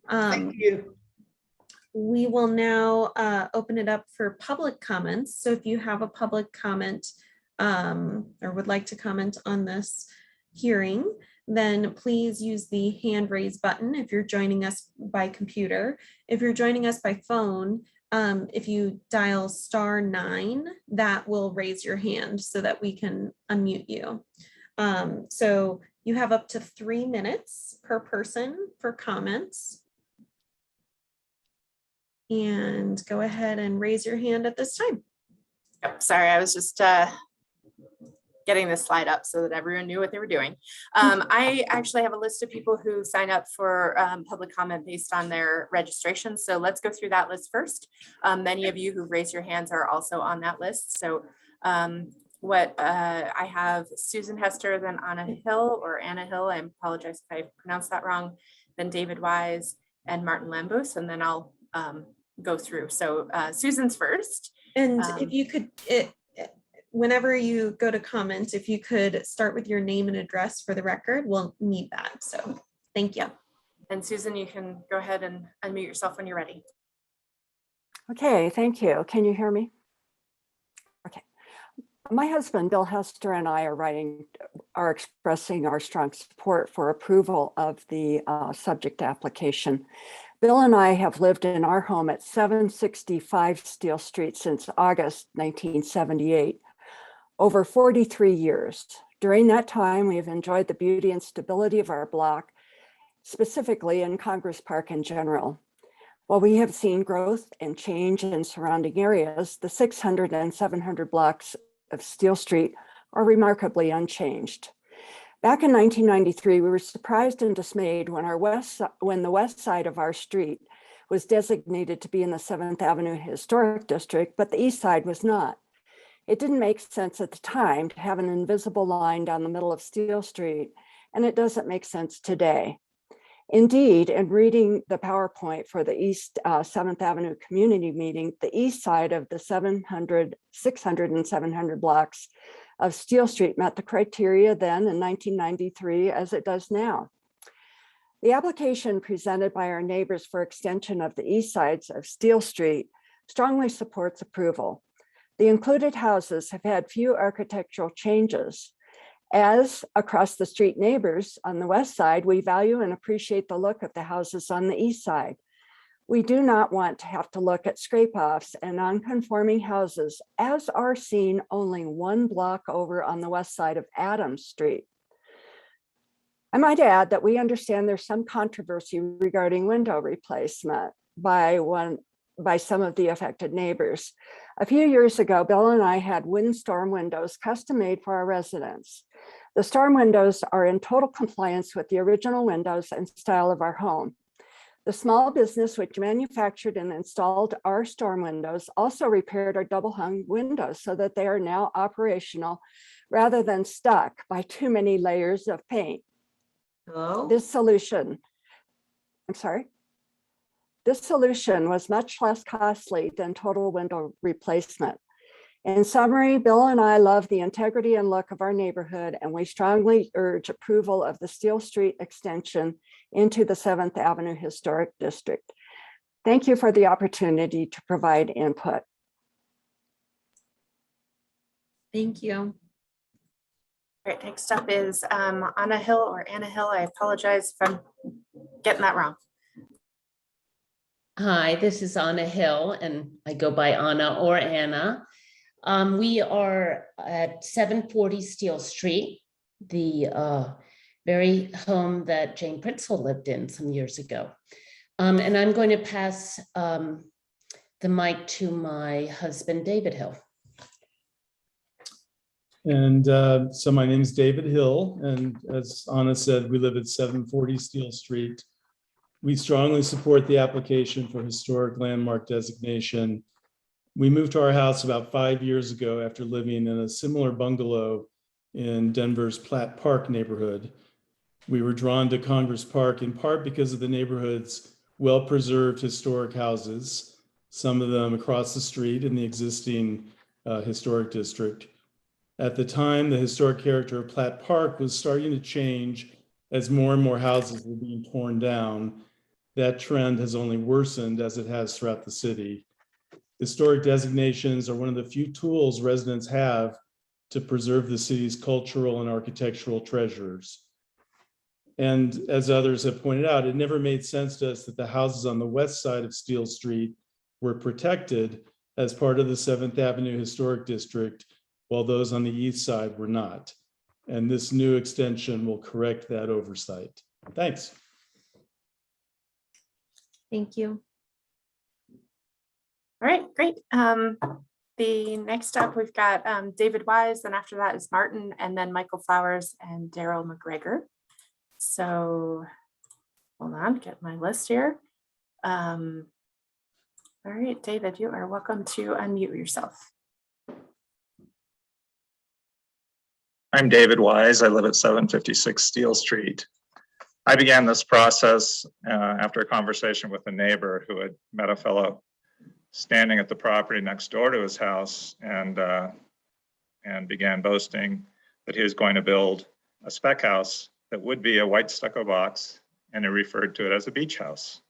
Thank you. We will now open it up for public comments. So if you have a public comment or would like to comment on this hearing, then please use the hand raise button if you're joining us by computer. If you're joining us by phone, if you dial *9, that will raise your hand so that we can unmute you. So you have up to 3 minutes per person for comments. And go ahead and raise your hand at this time. Yep, sorry, I was just getting this slide up so that everyone knew what they were doing. I actually have a list of people who sign up for public comment based on their registration. So let's go through that list first. Many of you who raised your hands are also on that list. So I have Susan Hester, then Anna Hill, I apologize if I pronounced that wrong, then David Wise and Martin Lambeth, and then I'll go through. So Susan's first. And if you could, whenever you go to comment, if you could start with your name and address for the record, we'll need that. So thank you. And Susan, you can go ahead and unmute yourself when you're ready. Okay, thank you. Can you hear me? Okay. My husband, Bill Hester, and I are expressing our strong support for approval of the subject application. Bill and I have lived in our home at 765 Steel Street since August 1978, over 43 years. During that time, we have enjoyed the beauty and stability of our block, specifically in Congress Park in general. While we have seen growth and change in surrounding areas, the 600 and 700 blocks of Steel Street are remarkably unchanged. Back in 1993, we were surprised and dismayed when the west side of our street was designated to be in the 7th Avenue Historic District, but the east side was not. It didn't make sense at the time to have an invisible line down the middle of Steel Street, and it doesn't make sense today. Indeed, in reading the PowerPoint for the East 7th Avenue community meeting, the east side of the 600 and 700 blocks of Steel Street met the criteria then in 1993 as it does now. The application presented by our neighbors for extension of the east sides of Steel Street strongly supports approval. The included houses have had few architectural changes. As across the street neighbors on the west side, we value and appreciate the look of the houses on the east side. We do not want to have to look at scrape-offs and non-conforming houses, as are seen only 1 block over on the west side of Adams Street. I might add that we understand there's some controversy regarding window replacement by some of the affected neighbors. A few years ago, Bill and I had windstorm windows custom made for our residents. The storm windows are in total compliance with the original windows and style of our home. The small business which manufactured and installed our storm windows also repaired our double hung windows so that they are now operational rather than stuck by too many layers of paint. Hello? This solution was much less costly than total window replacement. In summary, Bill and I love the integrity and look of our neighborhood, and we strongly urge approval of the Steel Street extension into the 7th Avenue Historic District. Thank you for the opportunity to provide input. Thank you. All right, next up is Anna Hill or Anna Hill. I apologize if I'm getting that wrong. Hi, this is Anna Hill, and I go by Anna or Anna. We are at 740 Steel Street, the very home that Jane Pritzel lived in some years ago. And I'm going to pass the mic to my husband, David Hill. And so my name is David Hill, and as Anna said, we live at 740 Steel Street. We strongly support the application for historic landmark designation. We moved to our house about 5 years ago after living in a similar bungalow in Denver's Platt Park neighborhood. We were drawn to Congress Park in part because of the neighborhood's well-preserved historic houses, some of them across the street in the existing historic district. At the time, the historic character of Platt Park was starting to change as more and more houses were being torn down. That trend has only worsened as it has throughout the city. Historic designations are one of the few tools residents have to preserve the city's cultural and architectural treasures. And as others have pointed out, it never made sense to us that the houses on the west side of Steel Street were protected as part of the 7th Avenue Historic District, while those on the east side were not. And this new extension will correct that oversight. Thanks. Thank you. All right, great. The next up, we've got David Wise, then after that is Martin, and then Michael Flowers and Daryl McGregor. So hold on, get my list here. All right, David, you are welcome to unmute yourself. I'm David Wise. I live at 756 Steel Street. I began this process after a conversation with a neighbor who had met a fellow standing at the property next door to his house and began boasting that he was going to build a spec house that would be a white stucco box, and he referred to it as a beach house.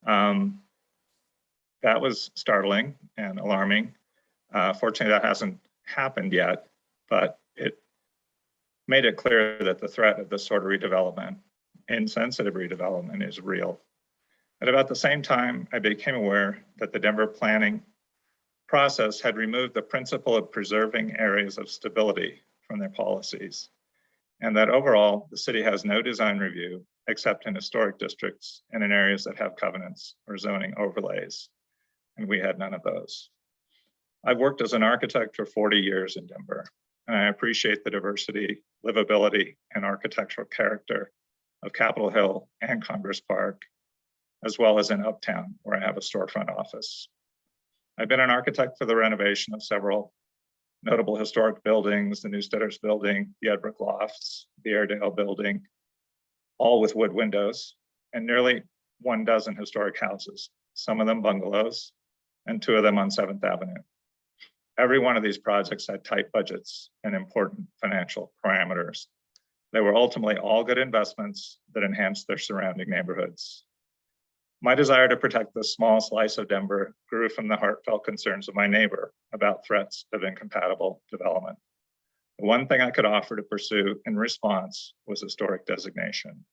That was startling and alarming. Fortunately, that hasn't happened yet, but it made it clear that the threat of this sort of redevelopment, insensitive redevelopment, is real. At about the same time, I became aware that the Denver planning process had removed the principle of preserving areas of stability from their policies, and that overall, the city has no design review except in historic districts and in areas that have covenants or zoning overlays, and we had none of those. I've worked as an architect for 40 years in Denver, and I appreciate the diversity, livability, and architectural character of Capitol Hill and Congress Park, as well as in Uptown, where I have a storefront office. I've been an architect for the renovation of several notable historic buildings, the Newsteaders Building, the Edbrick Lofts, the Airedale Building, all with wood windows, and nearly 12 historic houses, some of them bungalows, and 2 of them on 7th Avenue. Every one of these projects had tight budgets and important financial parameters. They were ultimately all good investments that enhanced their surrounding neighborhoods. My desire to protect this small slice of Denver grew from the heartfelt concerns of my neighbor about threats of incompatible development. The one thing I could offer to pursue in response was historic designation.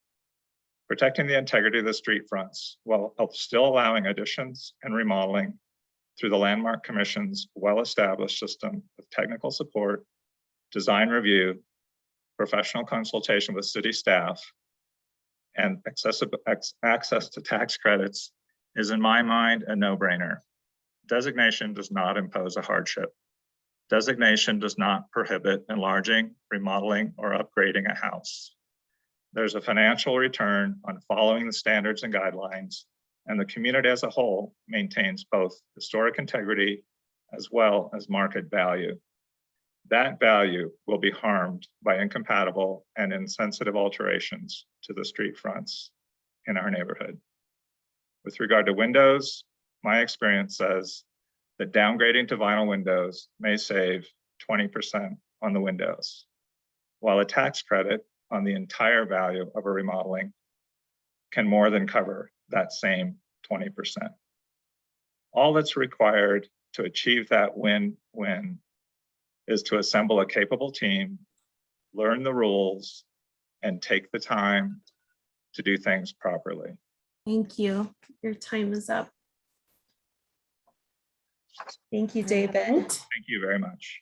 Protecting the integrity of the street fronts while still allowing additions and remodeling through the Landmark Commission's well-established system of technical support, design review, professional consultation with city staff, and access to tax credits is, in my mind, a no-brainer. Designation does not impose a hardship. Designation does not prohibit enlarging, remodeling, or upgrading a house. There's a financial return on following the standards and guidelines, and the community as a whole maintains both historic integrity as well as market value. That value will be harmed by incompatible and insensitive alterations to the street fronts in our neighborhood. With regard to windows, my experience says that downgrading to vinyl windows may save 20% on the windows, while a tax credit on the entire value of a remodeling can more than cover that same 20%. All that's required to achieve that win-win is to assemble a capable team, learn the rules, and take the time to do things properly. Thank you. Your time is up. Thank you, David. Thank you very much.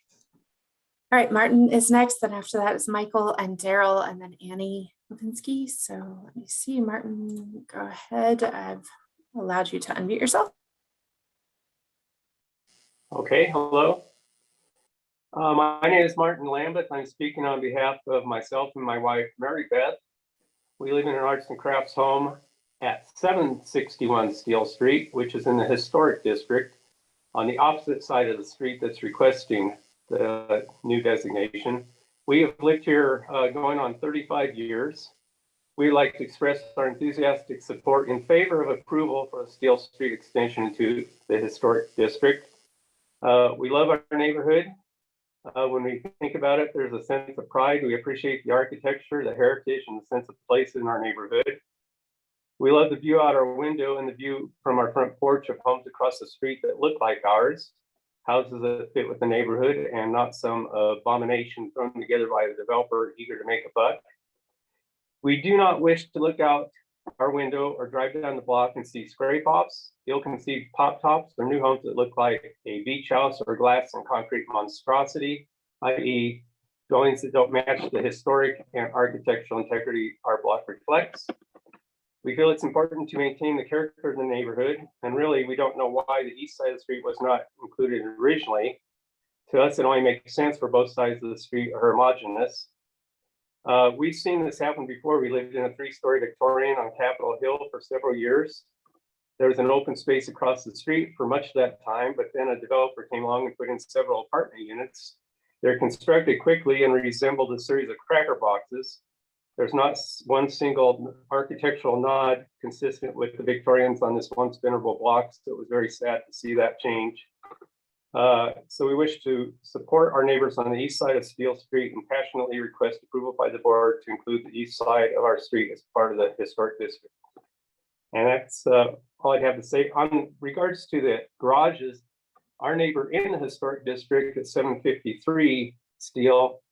All right, Martin is next. Then after that is Michael and Daryl and then Annie Levinsky. So let me see, Martin, go ahead. I've allowed you to unmute yourself. Okay, hello. My name is Martin Lambeth. I'm speaking on behalf of myself and my wife, Mary Beth. We live in an arts and crafts home at 761 Steel Street, which is in the historic district on the opposite side of the street that's requesting the new designation. We have lived here going on 35 years. We'd like to express our enthusiastic support in favor of approval for the Steel Street extension to the historic district. We love our neighborhood. When we think about it, there's a sense of pride. We appreciate the architecture, the heritage, and the sense of place in our neighborhood. We love the view out our window and the view from our front porch of homes across the street that look like ours, houses that fit with the neighborhood and not some abomination thrown together by a developer eager to make a buck. We do not wish to look out our window or drive down the block and see scrape-offs, ill-conceived pop-tops, or new homes that look like a beach house or glass and concrete monstrosity, i.e. dwellings that don't match the historic and architectural integrity our block reflects. We feel it's important to maintain the character of the neighborhood, and really we don't know why the east side of the street was not included originally. To us, it only makes sense for both sides of the street are homogeneous. We've seen this happen before. We lived in a 3-story Victorian on Capitol Hill for several years. There was an open space across the street for much of that time, but then a developer came along and put in several apartment units. They're constructed quickly and resembled a series of cracker boxes. There's not one single architectural nod consistent with the Victorians on this once venerable block, so it was very sad to see that change. So we wish to support our neighbors on the east side of Steel Street and passionately request approval by the board to include the east side of our street as part of the historic district. And that's all I have to say. On regards to the garages, our neighbor in the historic district at 753 Steel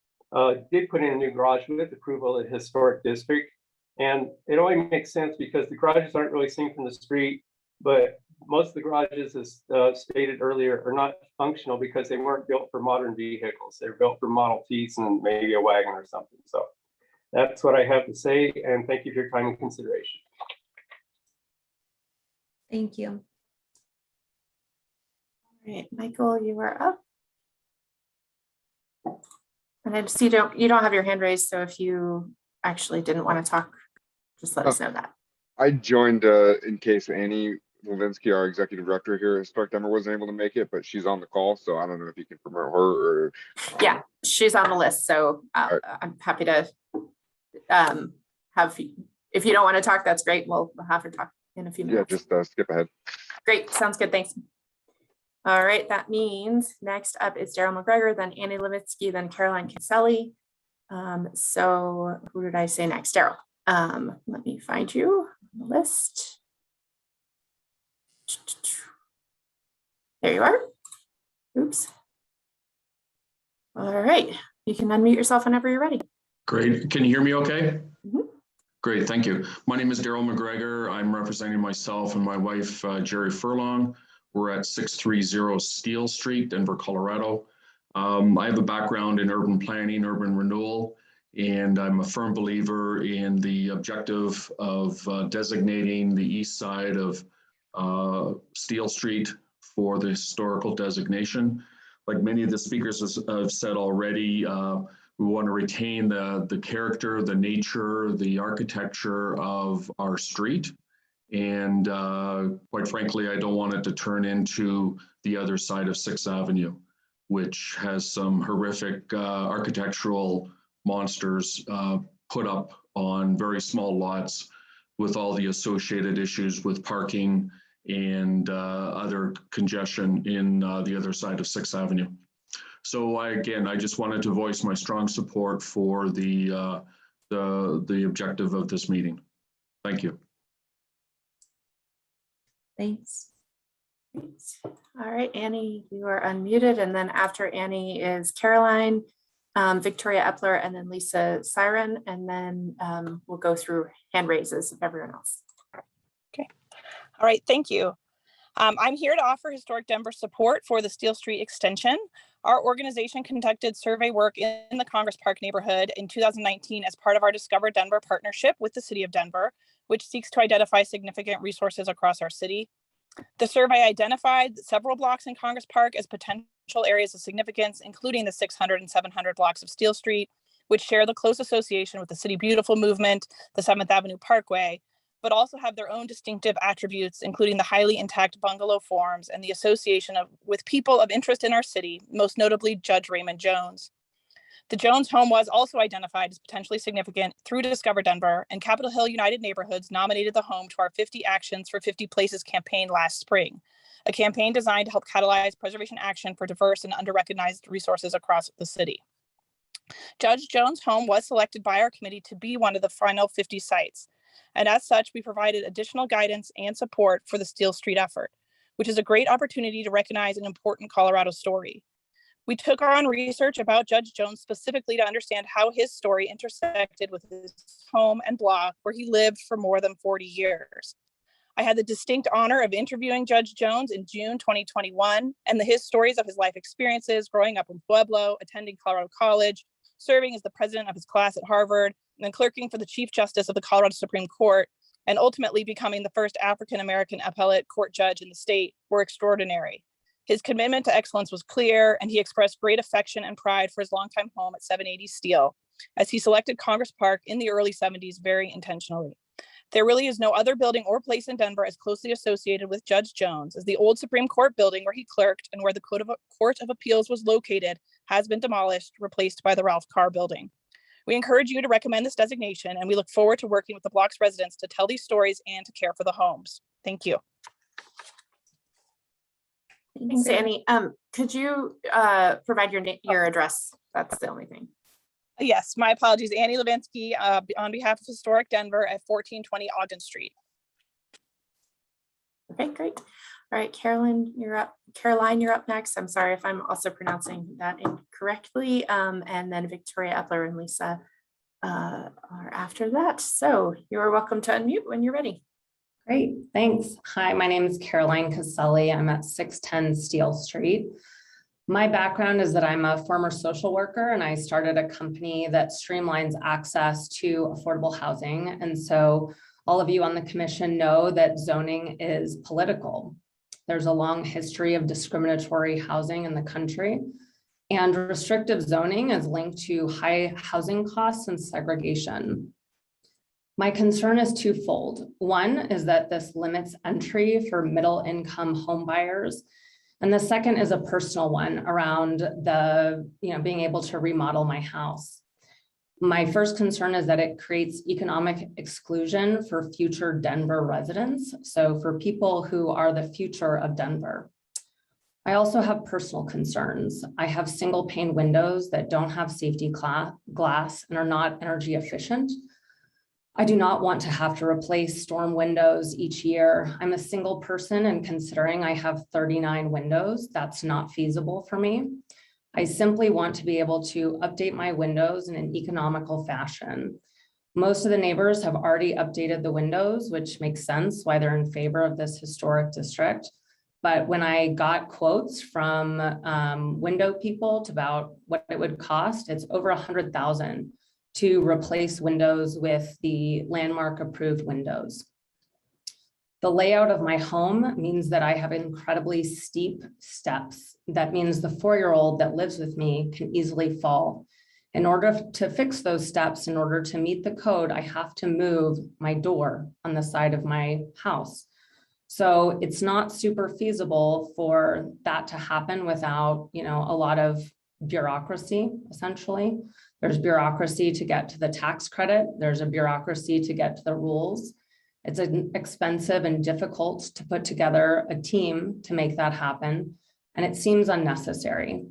did put in a new garage with approval of the historic district. And it only makes sense because the garages aren't really seen from the street, but most of the garages, as stated earlier, are not functional because they weren't built for modern vehicles. They're built for Model Ts and maybe a wagon or something. So that's what I have to say. And thank you for your time and consideration. Thank you. All right, Michael, you are up. And I see you don't have your hand raised, so if you actually didn't want to talk, just let us know that. I joined in case Annie Levinsky, our executive director here at Historic Denver, wasn't able to make it, but she's on the call, so I don't know if you can promote her or. Yeah, she's on the list, so I'm happy to have, if you don't want to talk, that's great. We'll have her talk in a few minutes. Yeah, just skip ahead. Great, sounds good, thanks. All right, that means next up is Daryl McGregor, then Annie Levinsky, then Caroline Caselli. So who did I say next? Daryl. Let me find you on the list. There you are. Oops. All right, you can unmute yourself whenever you're ready. Great. Can you hear me okay? Great, thank you. My name is Daryl McGregor. I'm representing myself and my wife, Jerry Furlong. We're at 630 Steel Street, Denver, Colorado. I have a background in urban planning, urban renewal, and I'm a firm believer in the objective of designating the east side of Steel Street for the historical designation. Like many of the speakers have said already, we want to retain the character, the nature, the architecture of our street. And quite frankly, I don't want it to turn into the other side of 6th Avenue, which has some horrific architectural monsters put up on very small lots with all the associated issues with parking and other congestion in the other side of 6th Avenue. So I just wanted to voice my strong support for the objective of this meeting. Thank you. Thanks. All right, Annie, you are unmuted. And then after Annie is Caroline, Victoria Epler, and then Lisa Siren. And then we'll go through hand raises of everyone else. Okay. All right. Thank you. I'm here to offer Historic Denver support for the Steel Street extension. Our organization conducted survey work in the Congress Park neighborhood in 2019 as part of our Discover Denver partnership with the City of Denver, which seeks to identify significant resources across our city. The survey identified several blocks in Congress Park as potential areas of significance, including the 600 and 700 blocks of Steel Street, which share the close association with the City Beautiful movement, the 7th Avenue Parkway, but also have their own distinctive attributes, including the highly intact bungalow forms and the association with people of interest in our city, most notably Judge Raymond Jones. The Jones home was also identified as potentially significant through Discover Denver, and Capitol Hill United Neighborhoods nominated the home to our 50 Actions for 50 Places campaign last spring, a campaign designed to help catalyze preservation action for diverse and under-recognized resources across the city. Judge Jones' home was selected by our committee to be one of the final 50 sites, and as such, we provided additional guidance and support for the Steel Street effort, which is a great opportunity to recognize an important Colorado story. We took on research about Judge Jones specifically to understand how his story intersected with his home and block where he lived for more than 40 years. I had the distinct honor of interviewing Judge Jones in June 2021, and his stories of his life experiences growing up in Pueblo, attending Colorado College, serving as the president of his class at Harvard, and then clerking for the Chief Justice of the Colorado Supreme Court, and ultimately becoming the first African-American appellate court judge in the state, were extraordinary. His commitment to excellence was clear, and he expressed great affection and pride for his longtime home at 780 Steel, as he selected Congress Park in the early 70s very intentionally. There really is no other building or place in Denver as closely associated with Judge Jones as the old Supreme Court building where he clerked and where the Court of Appeals was located has been demolished, replaced by the Ralph Carr building. We encourage you to recommend this designation, and we look forward to working with the block's residents to tell these stories and to care for the homes. Thank you. Thanks, Annie. Could you provide your address? That's the only thing. Yes, my apologies. Annie Levinsky on behalf of Historic Denver at 1420 Ogden Street. Okay, great. All right, Caroline, you're up. Caroline, you're up next. I'm sorry if I'm also pronouncing that incorrectly. And then Victoria Epler and Lisa are after that. So you're welcome to unmute when you're ready. Great, thanks. Hi, my name is Caroline Caselli. I'm at 610 Steel Street. My background is that I'm a former social worker, and I started a company that streamlines access to affordable housing. And so all of you on the commission know that zoning is political. There's a long history of discriminatory housing in the country, and restrictive zoning is linked to high housing costs and segregation. My concern is twofold. One is that this limits entry for middle income home buyers. And the second is a personal one around being able to remodel my house. My first concern is that it creates economic exclusion for future Denver residents. So for people who are the future of Denver. I also have personal concerns. I have single pane windows that don't have safety glass and are not energy efficient. I do not want to have to replace storm windows each year. I'm a single person, and considering I have 39 windows, that's not feasible for me. I simply want to be able to update my windows in an economical fashion. Most of the neighbors have already updated the windows, which makes sense why they're in favor of this historic district. But when I got quotes from window people about what it would cost, it's over $100,000 to replace windows with the landmark approved windows. The layout of my home means that I have incredibly steep steps. That means the 4-year-old that lives with me can easily fall. In order to fix those steps, in order to meet the code, I have to move my door on the side of my house. So it's not super feasible for that to happen without, a lot of bureaucracy, essentially. There's bureaucracy to get to the tax credit. There's a bureaucracy to get to the rules. It's expensive and difficult to put together a team to make that happen, and it seems unnecessary.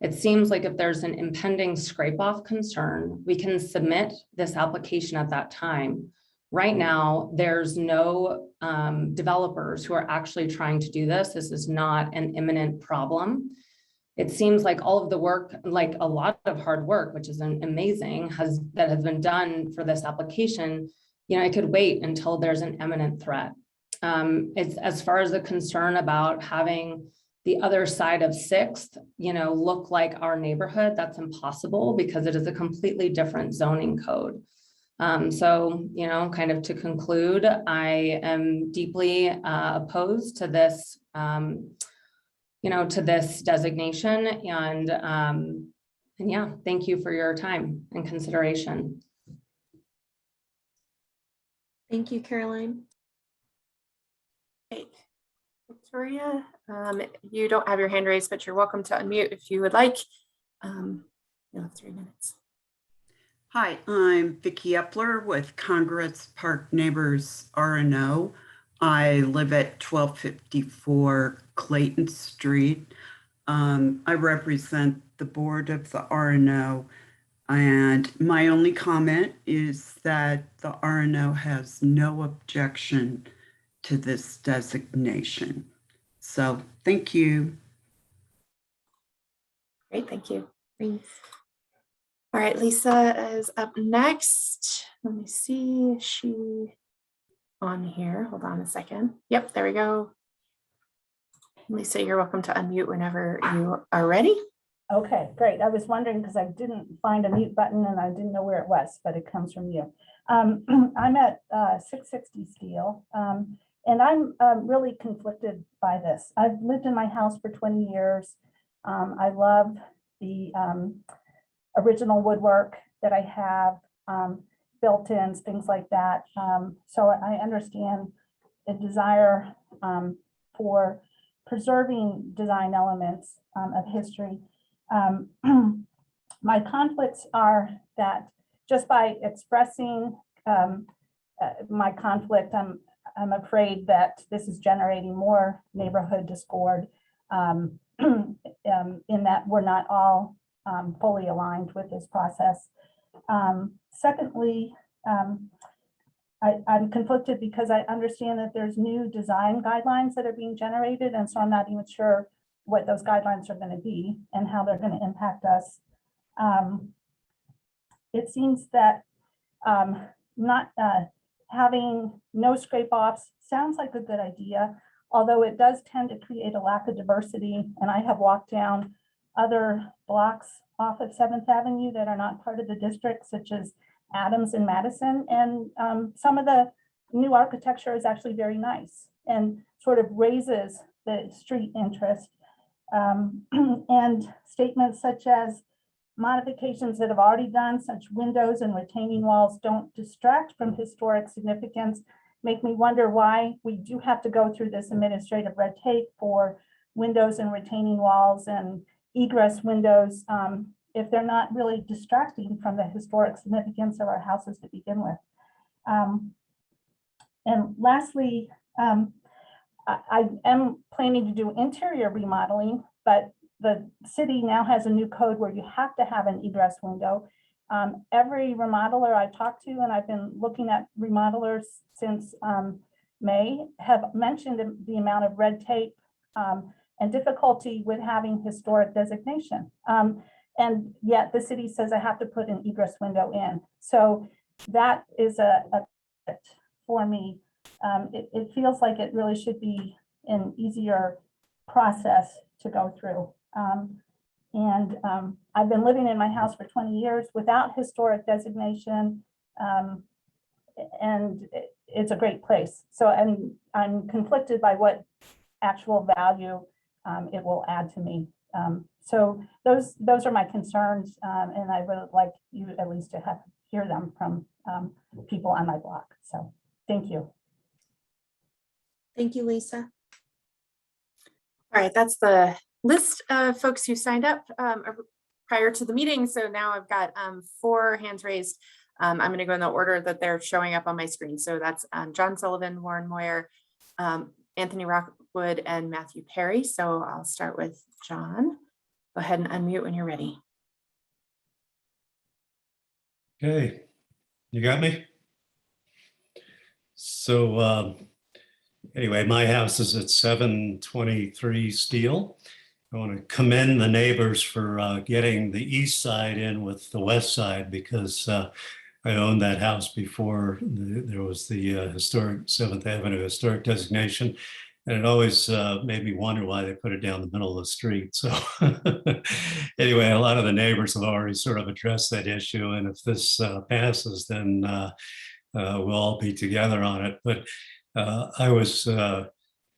It seems like if there's an impending scrape-off concern, we can submit this application at that time. Right now, there's no developers who are actually trying to do this. This is not an imminent problem. It seems like all of the work, like a lot of hard work, which is amazing, that has been done for this application, it could wait until there's an imminent threat. It's as far as the concern about having the other side of 6th, look like our neighborhood, that's impossible because it is a completely different zoning code. So, kind of to conclude, I am deeply opposed to this, to this designation, and yeah, thank you for your time and consideration. Thank you, Caroline. Okay. Victoria, you don't have your hand raised, but you're welcome to unmute if you would like. You have 3 minutes. Hi, I'm Vicki Epler with Congress Park Neighbors RNO. I live at 1254 Clayton Street. I represent the board of the RNO, and my only comment is that the RNO has no objection to this designation. So thank you. Great, thank you. Thanks. All right, Lisa is up next. Let me see, is she on here? Hold on a second. Yep, there we go. Lisa, you're welcome to unmute whenever you are ready. Okay, great. I was wondering because I didn't find a mute button and I didn't know where it was, but it comes from you. I'm at 660 Steel, and I'm really conflicted by this. I've lived in my house for 20 years. I love the original woodwork that I have, built-ins, things like that. So I understand the desire for preserving design elements of history. My conflicts are that just by expressing my conflict, I'm afraid that this is generating more neighborhood discord, in that we're not all fully aligned with this process. Secondly, I'm conflicted because I understand that there's new design guidelines that are being generated, and so I'm not even sure what those guidelines are going to be and how they're going to impact us. It seems that not having no scrape-offs sounds like a good idea, although it does tend to create a lack of diversity. And I have walked down other blocks off of 7th Avenue that are not part of the district, such as Adams and Madison. And some of the new architecture is actually very nice and sort of raises the street interest. And statements such as modifications that have already done, such windows and retaining walls, don't distract from historic significance, make me wonder why we do have to go through this administrative red tape for windows and retaining walls and egress windows if they're not really distracting from the historic significance of our houses to begin with. And lastly, I am planning to do interior remodeling, but the city now has a new code where you have to have an egress window. Every remodeler I talked to, and I've been looking at remodelers since May, have mentioned the amount of red tape and difficulty with having historic designation. And yet the city says I have to put an egress window in. So that is a for me. It feels like it really should be an easier process to go through. I've been living in my house for 20 years without historic designation, and it's a great place. So I'm conflicted by what actual value it will add to me. So those are my concerns, and I would like you at least to hear them from people on my block. So thank you. Thank you, Lisa. All right, that's the list of folks who signed up prior to the meeting. So now I've got 4 hands raised. I'm going to go in the order that they're showing up on my screen. So that's John Sullivan, Warren Moyer, Anthony Rockwood, and Matthew Perry. So I'll start with John. Go ahead and unmute when you're ready. Okay, you got me? So anyway, my house is at 723 Steel. I want to commend the neighbors for getting the east side in with the west side, because I owned that house before there was the historic 7th Avenue historic designation. And it always made me wonder why they put it down the middle of the street. So anyway, a lot of the neighbors have already sort of addressed that issue. And if this passes, then we'll all be together on it. But I was, at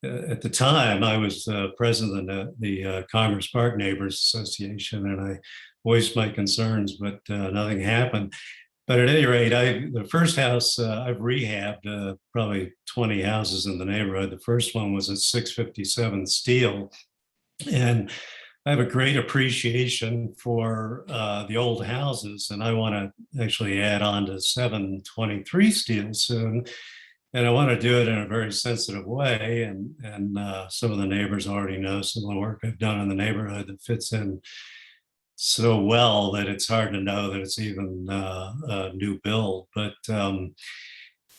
the time, I was president of the Congress Park Neighbors Association, and I voiced my concerns, but nothing happened. But at any rate, the first house, I've rehabbed probably 20 houses in the neighborhood. The first one was at 657 Steel. And I have a great appreciation for the old houses, and I want to actually add on to 723 Steel soon. And I want to do it in a very sensitive way. And some of the neighbors already know some of the work I've done in the neighborhood that fits in so well that it's hard to know that it's even a new build. But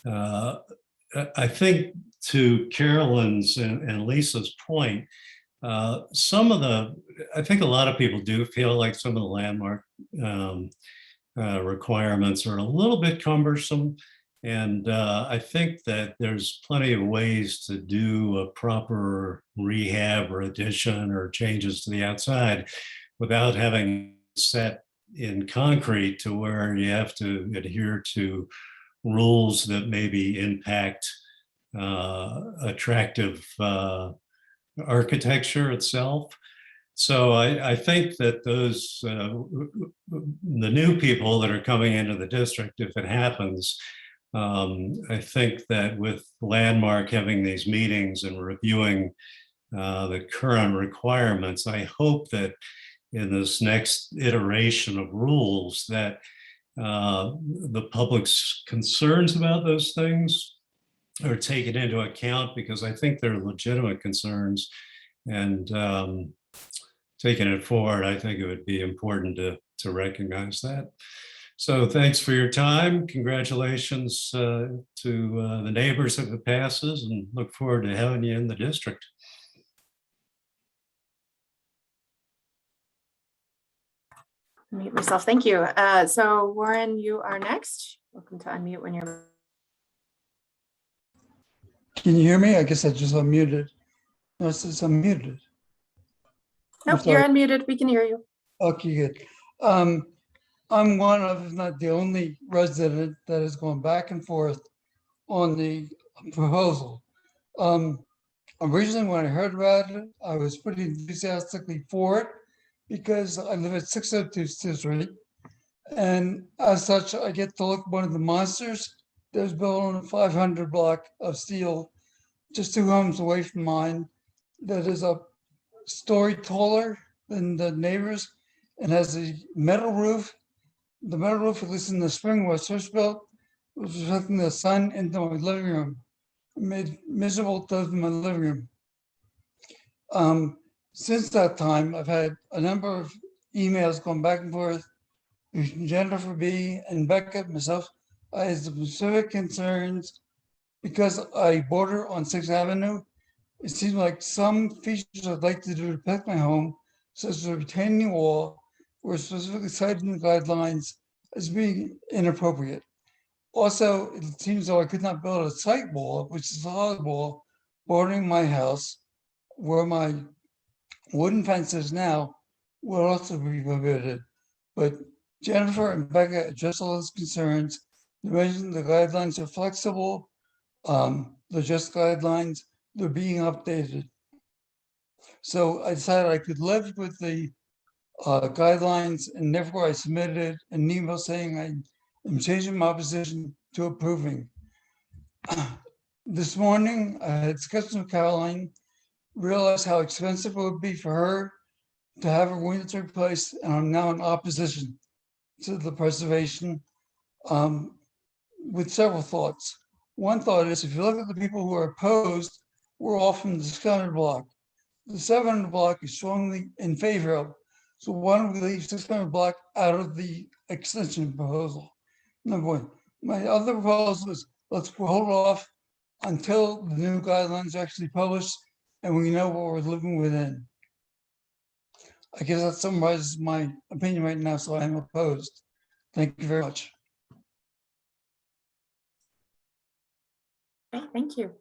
I think, to Carolyn's and Lisa's point, I think a lot of people do feel like some of the landmark requirements are a little bit cumbersome. And I think that there's plenty of ways to do a proper rehab or addition or changes to the outside without having set in concrete to where you have to adhere to rules that maybe impact attractive architecture itself. So I think that those, the new people that are coming into the district, if it happens, I think that with Landmark having these meetings and reviewing the current requirements, I hope that in this next iteration of rules that the public's concerns about those things are taken into account, because I think they're legitimate concerns. And taking it forward, I think it would be important to recognize that. So thanks for your time. Congratulations to the neighbors if it passes, and look forward to having you in the district. Unmute myself. Thank you. So Warren, you are next. Welcome to unmute when you're. Can you hear me? I guess I just unmuted. No, it says unmuted. Nope, you're unmuted. We can hear you. Okay, good. I'm one of, if not the only resident that is going back and forth on the proposal. Originally, when I heard about it, I was pretty enthusiastically for it because I live at 602 Steel Street. And as such, I get to look at one of the monsters that was built on a 500 block of steel, just 2 homes away from mine, that is a story taller than the neighbors and has a metal roof. The metal roof, at least in the spring was first built, was reflecting the sun into my living room. It made miserable times in my living room. Since that time, I've had a number of emails going back and forth between Jennifer B. and Becca, myself. I had specific concerns because I border on 6th Avenue. It seems like some features I'd like to do to protect my home, such as a retaining wall, were specifically cited in the guidelines as being inappropriate. Also, it seems though I could not build a site wall, which is a solid wall, bordering my house, where my wooden fence is now, will also be prohibited. But Jennifer and Becca addressed all those concerns. They mentioned the guidelines are flexible, they're just guidelines, they're being updated. So I decided I could live with the guidelines, and therefore I submitted an email saying I am changing my position to approving. This morning, I had discussion with Caroline, realized how expensive it would be for her to have her windows replaced, and I'm now in opposition to the preservation. with several thoughts. One thought is, if you look at the people who are opposed, we're all from the 600 block. The 700 block is strongly in favor of. So why don't we leave 600 block out of the extension proposal? Number one. My other proposal is, let's hold off until the new guidelines are actually published and we know what we're living within. I guess that summarizes my opinion right now, so I am opposed. Thank you very much. Okay, thank you.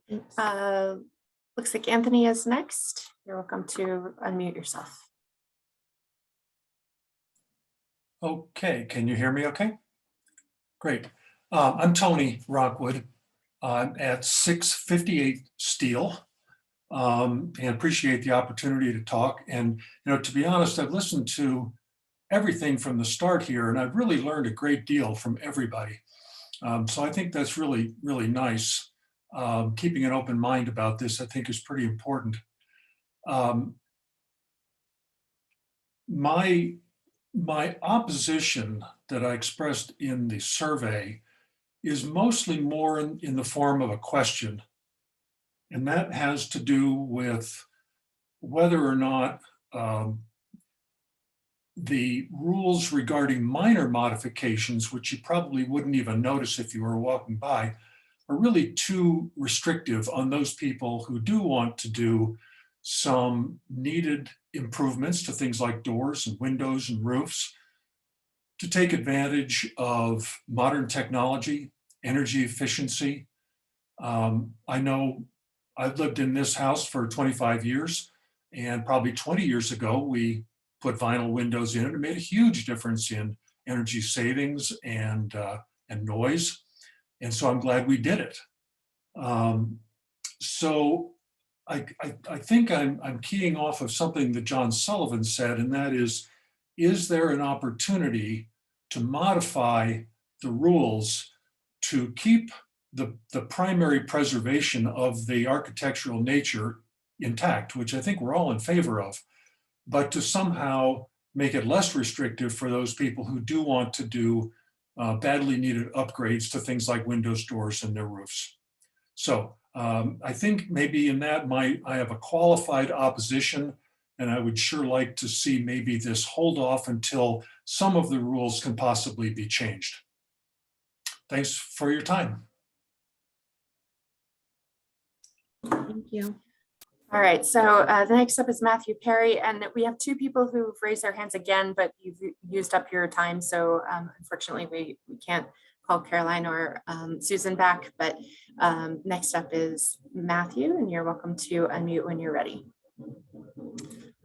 Looks like Anthony is next. You're welcome to unmute yourself. Okay, can you hear me okay? Great. I'm Tony Rockwood. I'm at 658 Steel and appreciate the opportunity to talk. And, to be honest, I've listened to everything from the start here, and I've really learned a great deal from everybody. So I think that's really, really nice. Keeping an open mind about this, I think, is pretty important. My opposition that I expressed in the survey is mostly more in the form of a question. And that has to do with whether or not the rules regarding minor modifications, which you probably wouldn't even notice if you were walking by, are really too restrictive on those people who do want to do some needed improvements to things like doors and windows and roofs, to take advantage of modern technology, energy efficiency. I know I've lived in this house for 25 years, and probably 20 years ago, we put vinyl windows in. It made a huge difference in energy savings and noise. And so I'm glad we did it. So I think I'm keying off of something that John Sullivan said, and that is there an opportunity to modify the rules to keep the primary preservation of the architectural nature intact, which I think we're all in favor of, but to somehow make it less restrictive for those people who do want to do badly needed upgrades to things like windows, doors, and their roofs. So I think maybe in that I have a qualified opposition, and I would sure like to see maybe this hold off until some of the rules can possibly be changed. Thanks for your time. Thank you. All right, so the next up is Matthew Perry, and we have two people who've raised their hands again, but you've used up your time. So unfortunately, we can't call Caroline or Susan back, but next up is Matthew, and you're welcome to unmute when you're ready.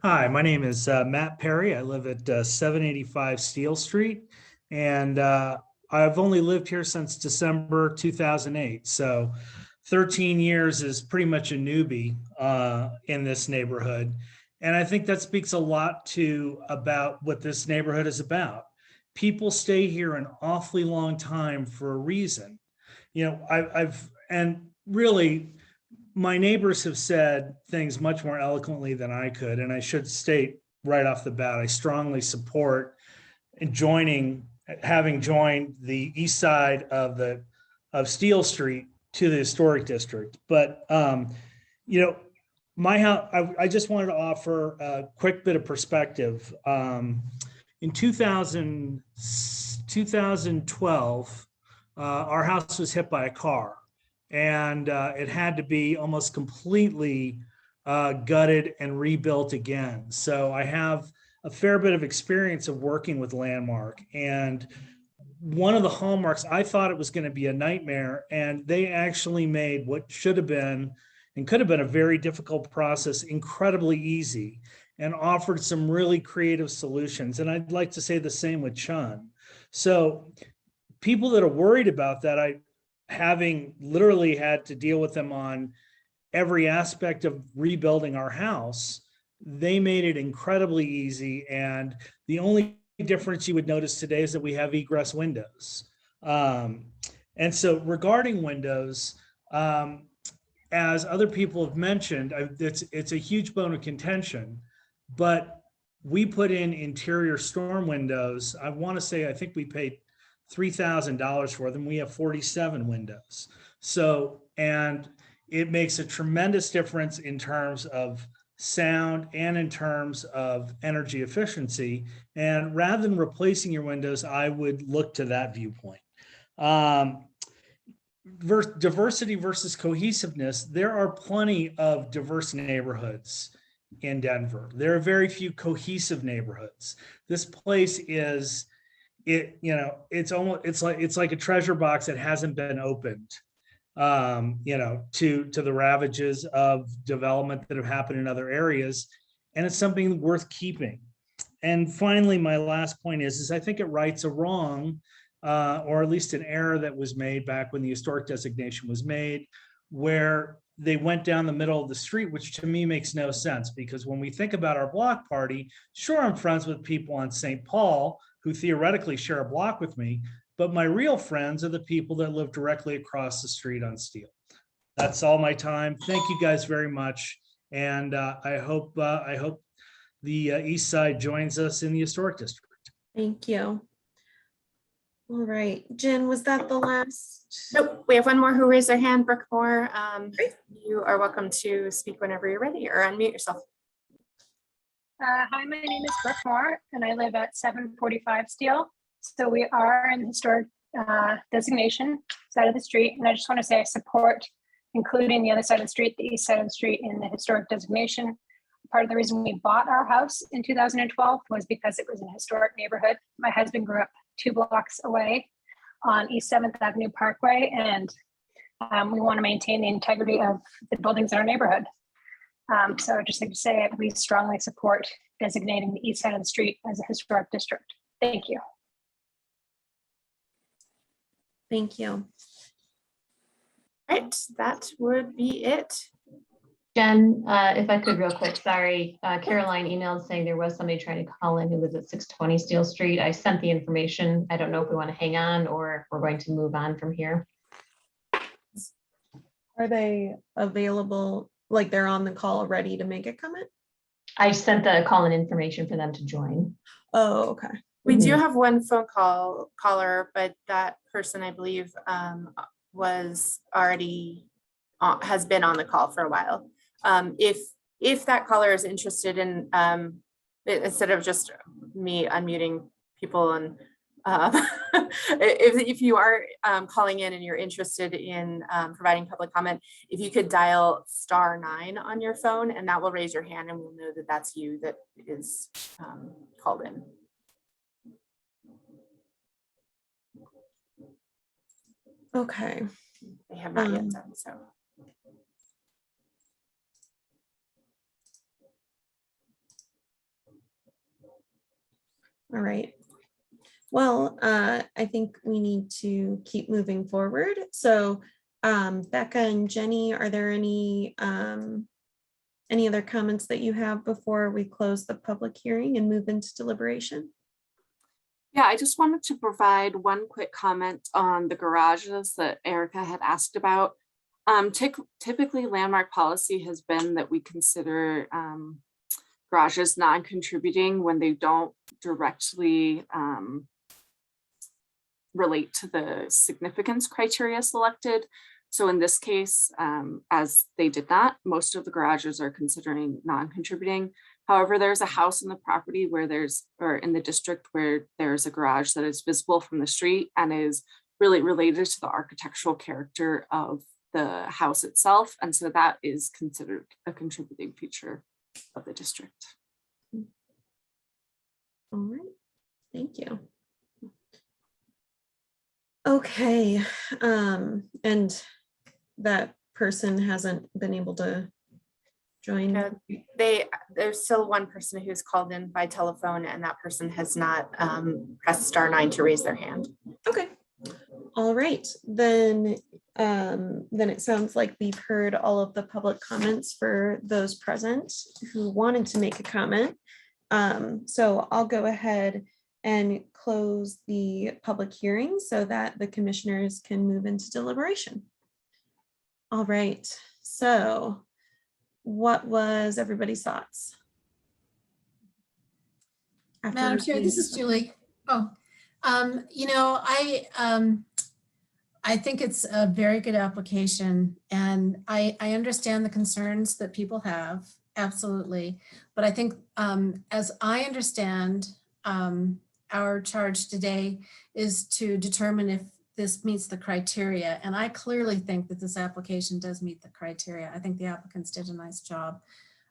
Hi, my name is Matt Perry. I live at 785 Steel Street, and I've only lived here since December 2008. So 13 years is pretty much a newbie in this neighborhood. And I think that speaks a lot about what this neighborhood is about. People stay here an awfully long time for a reason. And really, my neighbors have said things much more eloquently than I could. And I should state right off the bat, I strongly support having joined the east side of Steel Street to the historic district. But, my house, I just wanted to offer a quick bit of perspective. In 2012, our house was hit by a car, and it had to be almost completely gutted and rebuilt again. So I have a fair bit of experience of working with Landmark, and one of the hallmarks, I thought it was going to be a nightmare, and they actually made what should have been and could have been a very difficult process incredibly easy, and offered some really creative solutions. And I'd like to say the same with Chun. So people that are worried about that, having literally had to deal with them on every aspect of rebuilding our house, they made it incredibly easy. And the only difference you would notice today is that we have egress windows. And so regarding windows, as other people have mentioned, it's a huge bone of contention, but we put in interior storm windows. I want to say, I think we paid $3,000 for them. We have 47 windows. So, and it makes a tremendous difference in terms of sound and in terms of energy efficiency. And rather than replacing your windows, I would look to that viewpoint. Diversity versus cohesiveness. There are plenty of diverse neighborhoods in Denver. There are very few cohesive neighborhoods. This place is, it's like a treasure box that hasn't been opened, to the ravages of development that have happened in other areas. And it's something worth keeping. And finally, my last point is I think it rights a wrong, or at least an error that was made back when the historic designation was made, where they went down the middle of the street, which to me makes no sense, because when we think about our block party, sure, I'm friends with people on St. Paul who theoretically share a block with me, but my real friends are the people that live directly across the street on Steele. That's all my time. Thank you guys very much. And I hope the East Side joins us in the historic district. Thank you. All right, Jen, was that the last? Nope, we have one more who raised their hand, Brooke Moore. You are welcome to speak whenever you're ready, or unmute yourself. Hi, my name is Brooke Moore, and I live at 745 Steele. So we are in the historic designation side of the street, and I just want to say I support including the other side of the street, the east side of the street, in the historic designation. Part of the reason we bought our house in 2012 was because it was an historic neighborhood. My husband grew up 2 blocks away on East 7th Avenue Parkway, and we want to maintain the integrity of the buildings in our neighborhood. So I'd just like to say we strongly support designating the east side of the street as a historic district. Thank you. Thank you. All right, that would be it. Jen, if I could real quick, sorry. Caroline emailed saying there was somebody trying to call in who was at 620 Steele Street. I sent the information. I don't know if we want to hang on or if we're going to move on from here. Are they available, like they're on the call ready to make a comment? I sent the call-in information for them to join. Oh, okay. We do have one phone caller, but that person, I believe, was already has been on the call for a while. If that caller is interested in, instead of just me unmuting people, and if you are calling in and you're interested in providing public comment, if you could dial *9 on your phone, and that will raise your hand and we'll know that that's you that is called in. Okay. They have not yet done so. All right. Well, I think we need to keep moving forward. So Becca and Jenny, are there any other comments that you have before we close the public hearing and move into deliberation? Yeah, I just wanted to provide one quick comment on the garages that Erica had asked about. Typically, landmark policy has been that we consider garages non-contributing when they don't directly relate to the significance criteria selected. So in this case, as they did not, most of the garages are considering non-contributing. However, there's a house in the property where or in the district where there's a garage that is visible from the street and is really related to the architectural character of the house itself. And so that is considered a contributing feature of the district. All right, thank you. Okay, and that person hasn't been able to join? There's still one person who's called in by telephone, and that person has not pressed *9 to raise their hand. Okay. All right, then it sounds like we've heard all of the public comments for those present who wanted to make a comment. So I'll go ahead and close the public hearing so that the commissioners can move into deliberation. All right, so what was everybody's thoughts? Madam Chair, this is Julie. I think it's a very good application, and I understand the concerns that people have, absolutely. But I think, as I understand, our charge today is to determine if this meets the criteria. And I clearly think that this application does meet the criteria. I think the applicants did a nice job.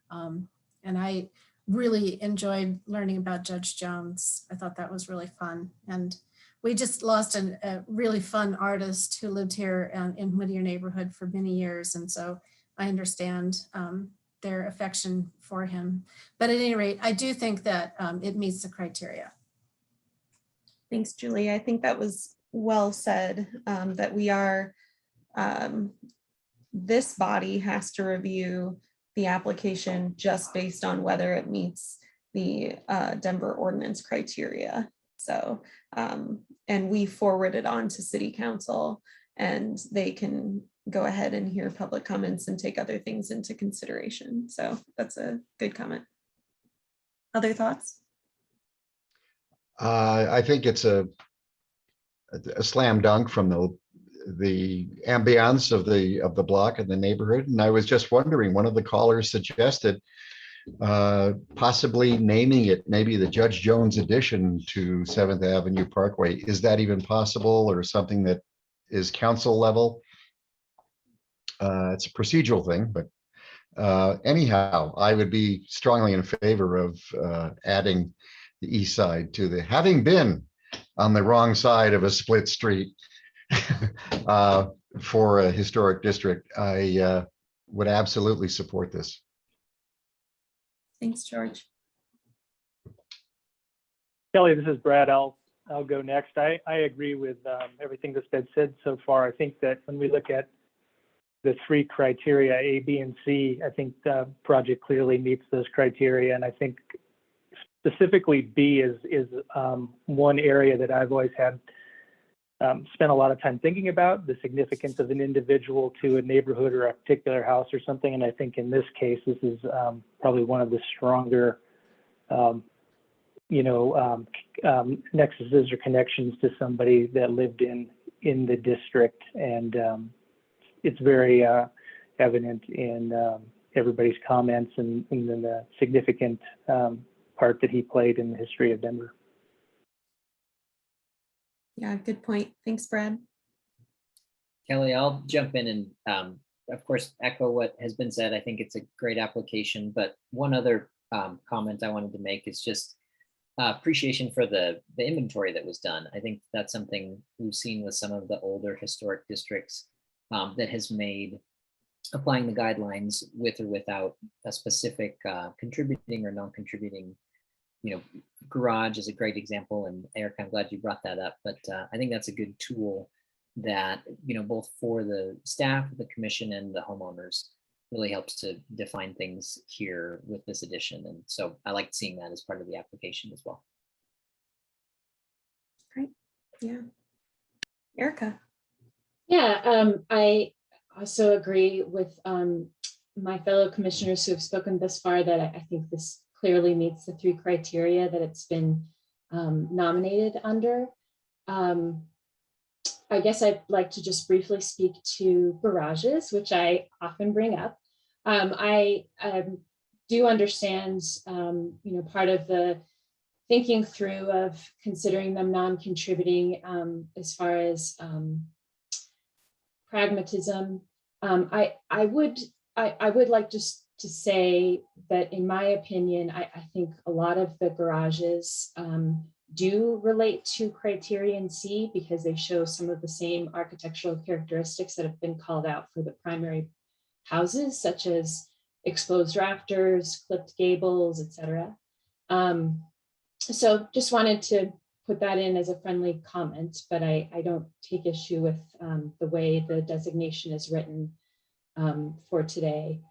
And I really enjoyed learning about Judge Jones. I thought that was really fun. And we just lost a really fun artist who lived here in Whittier neighborhood for many years. And so I understand their affection for him. But at any rate, I do think that it meets the criteria. Thanks, Julie. I think that was well said, that we are, this body has to review the application just based on whether it meets the Denver ordinance criteria. So, and we forward it on to City Council, and they can go ahead and hear public comments and take other things into consideration. So that's a good comment. Other thoughts? I think it's a slam dunk from the ambiance of the block and the neighborhood. And I was just wondering, one of the callers suggested possibly naming it maybe the Judge Jones addition to 7th Avenue Parkway. Is that even possible, or something that is council level? It's a procedural thing, but anyhow, I would be strongly in favor of adding the east side to the, having been on the wrong side of a split street for a historic district. I would absolutely support this. Thanks, George. Kelly, this is Brad. I'll go next. I agree with everything that's been said so far. I think that when we look at the 3 criteria, A, B, and C, I think the project clearly meets those criteria. And I think specifically B is one area that I've always had spent a lot of time thinking about, the significance of an individual to a neighborhood or a particular house or something. And I think in this case, this is probably one of the stronger, nexuses or connections to somebody that lived in the district. And it's very evident in everybody's comments and in the significant part that he played in the history of Denver. Yeah, good point. Thanks, Brad. Kelly, I'll jump in and of course echo what has been said. I think it's a great application, but one other comment I wanted to make is just appreciation for the inventory that was done. I think that's something we've seen with some of the older historic districts that has made applying the guidelines with or without a specific contributing or non-contributing, garage is a great example. And Eric, I'm glad you brought that up, but I think that's a good tool that, both for the staff, the commission, and the homeowners really helps to define things here with this addition. And so I like seeing that as part of the application as well. Great. Yeah. Erica. Yeah, I also agree with my fellow commissioners who have spoken thus far that I think this clearly meets the 3 criteria that it's been nominated under. I guess I'd like to just briefly speak to garages, which I often bring up. I do understand, part of the thinking through of considering them non-contributing as far as pragmatism. I would like just to say that in my opinion, I think a lot of the garages do relate to criterion C because they show some of the same architectural characteristics that have been called out for the primary houses, such as exposed rafters, clipped gables, etc. So just wanted to put that in as a friendly comment, but I don't take issue with the way the designation is written for today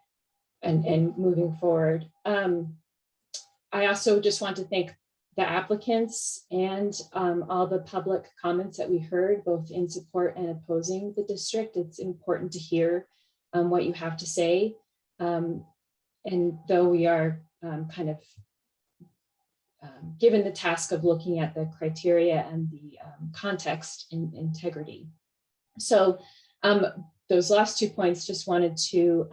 and moving forward. I also just want to thank the applicants and all the public comments that we heard, both in support and opposing the district. It's important to hear what you have to say. And though we are kind of given the task of looking at the criteria and the context in integrity. So those last 2 points, just wanted to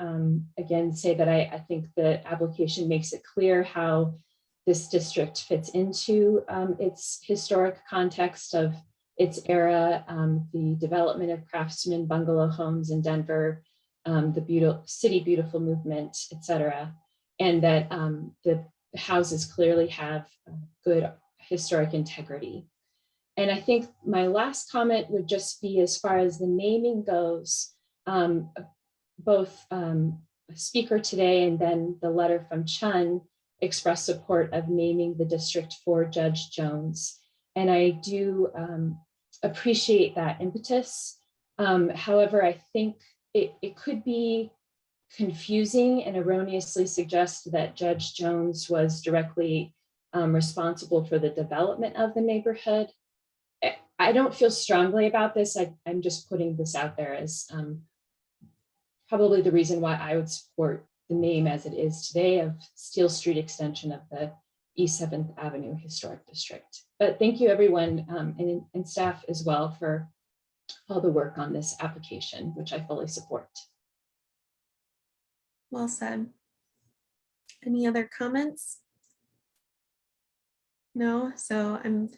again say that I think the application makes it clear how this district fits into its historic context of its era, the development of craftsman bungalow homes in Denver, the City Beautiful movement, et cetera, and that the houses clearly have good historic integrity. And I think my last comment would just be as far as the naming goes, both a speaker today and then the letter from Chun expressed support of naming the district for Judge Jones. And I do appreciate that impetus. However, I think it could be confusing and erroneously suggest that Judge Jones was directly responsible for the development of the neighborhood. I don't feel strongly about this. I'm just putting this out there as probably the reason why I would support the name as it is today of Steel Street Extension of the East 7th Avenue Historic District. But thank you everyone and staff as well for all the work on this application, which I fully support. Well said. Any other comments? No, so I'm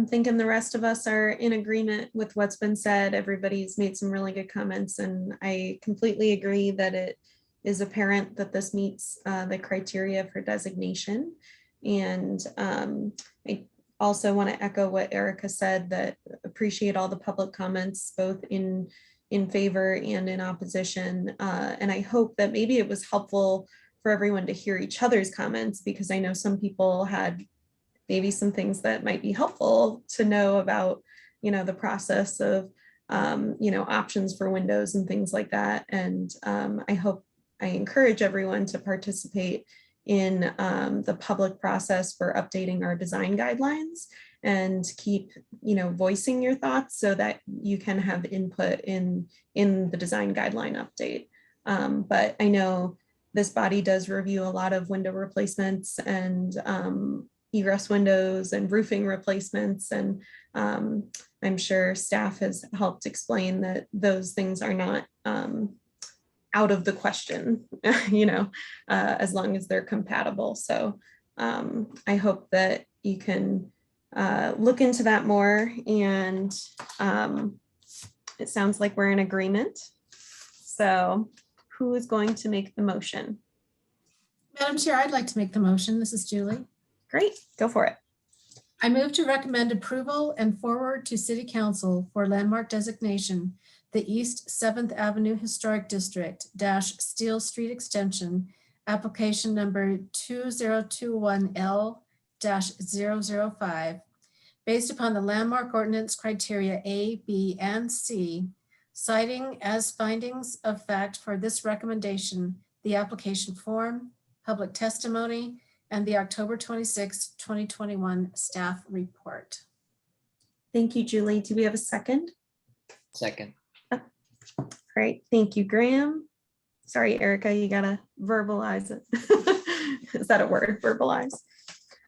thinking the rest of us are in agreement with what's been said. Everybody's made some really good comments, and I completely agree that it is apparent that this meets the criteria for designation. And I also want to echo what Erica said, that appreciate all the public comments, both in favor and in opposition. And I hope that maybe it was helpful for everyone to hear each other's comments, because I know some people had maybe some things that might be helpful to know about, the process of, options for windows and things like that. And I encourage everyone to participate in the public process for updating our design guidelines, and keep, voicing your thoughts so that you can have input in the design guideline update. But I know this body does review a lot of window replacements and egress windows and roofing replacements. And I'm sure staff has helped explain that those things are not out of the question, as long as they're compatible. So I hope that you can look into that more. And it sounds like we're in agreement. So who is going to make the motion? Madam Chair, I'd like to make the motion. This is Julie. Great, go for it. I move to recommend approval and forward to City Council for landmark designation, the East 7th Avenue Historic District - Steel Street Extension, application number 2021L-005, based upon the landmark ordinance criteria A, B, and C, citing as findings of fact for this recommendation, the application form, public testimony, and the October 26, 2021 staff report. Thank you, Julie. Do we have a second? Second. Great, thank you, Graham. Sorry, Erica, you gotta verbalize it. Is that a word, verbalize?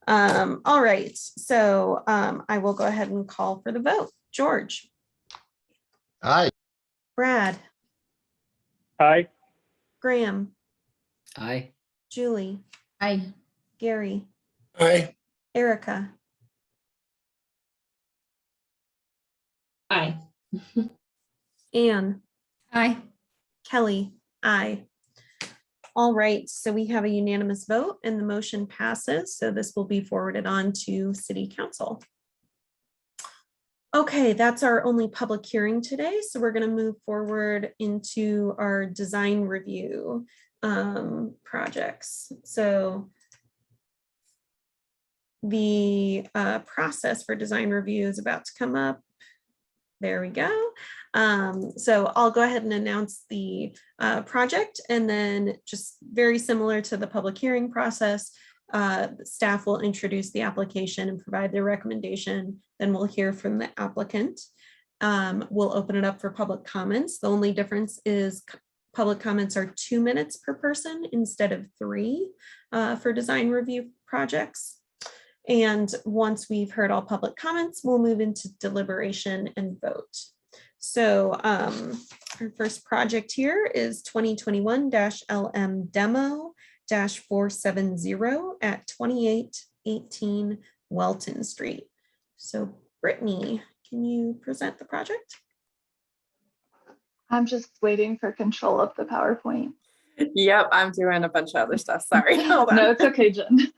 All right, so I will go ahead and call for the vote. George. Aye. Brad. Aye. Graham. Aye. Julie. Aye. Gary. Aye. Erica. Aye. Anne. Aye. Kelly. Aye. All right, so we have a unanimous vote and the motion passes. So this will be forwarded on to City Council. Okay, that's our only public hearing today. So we're going to move forward into our design review projects. So the process for design review is about to come up. There we go. So I'll go ahead and announce the project, and then just very similar to the public hearing process, staff will introduce the application and provide their recommendation. Then we'll hear from the applicant. We'll open it up for public comments. The only difference is public comments are 2 minutes per person instead of 3 for design review projects. And once we've heard all public comments, we'll move into deliberation and vote. So our first project here is 2021-LM Demo-470 at 2818 Welton Street. So Brittany, can you present the project? I'm just waiting for control of the PowerPoint. Yep, I'm doing a bunch of other stuff. Sorry. Hold on. No, it's okay, Jen.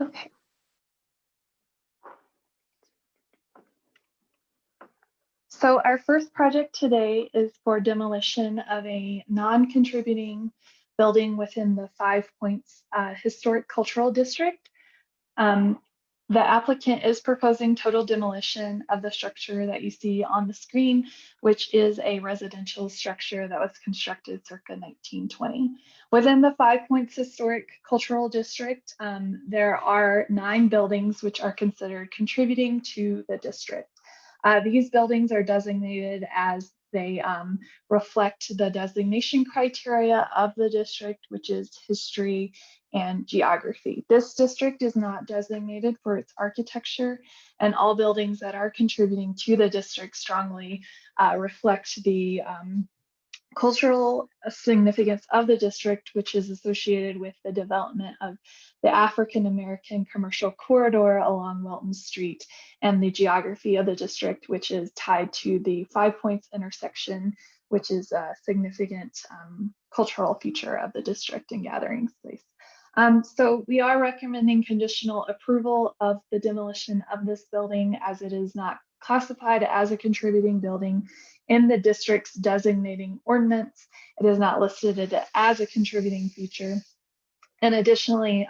Okay. So our first project today is for demolition of a non-contributing building within the 5 Points Historic Cultural District. The applicant is proposing total demolition of the structure that you see on the screen, which is a residential structure that was constructed circa 1920. Within the 5 Points Historic Cultural District, there are 9 buildings which are considered contributing to the district. These buildings are designated as they reflect the designation criteria of the district, which is history and geography. This district is not designated for its architecture, and all buildings that are contributing to the district strongly reflect the cultural significance of the district, which is associated with the development of the African American commercial corridor along Welton Street, and the geography of the district, which is tied to the 5 Points intersection, which is a significant cultural feature of the district and gathering space. So we are recommending conditional approval of the demolition of this building, as it is not classified as a contributing building in the district's designating ordinance. It is not listed as a contributing feature. And additionally,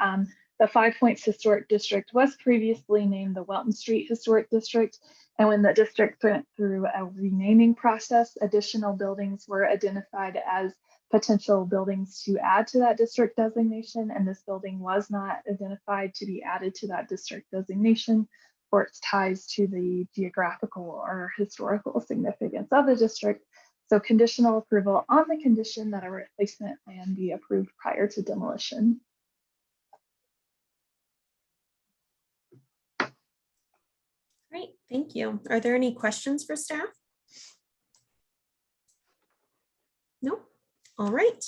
the 5 Points Historic District was previously named the Welton Street Historic District. And when the district went through a renaming process, additional buildings were identified as potential buildings to add to that district designation. And this building was not identified to be added to that district designation for its ties to the geographical or historical significance of the district. So conditional approval on the condition that a replacement plan be approved prior to demolition. Great, thank you. Are there any questions for staff? No? All right.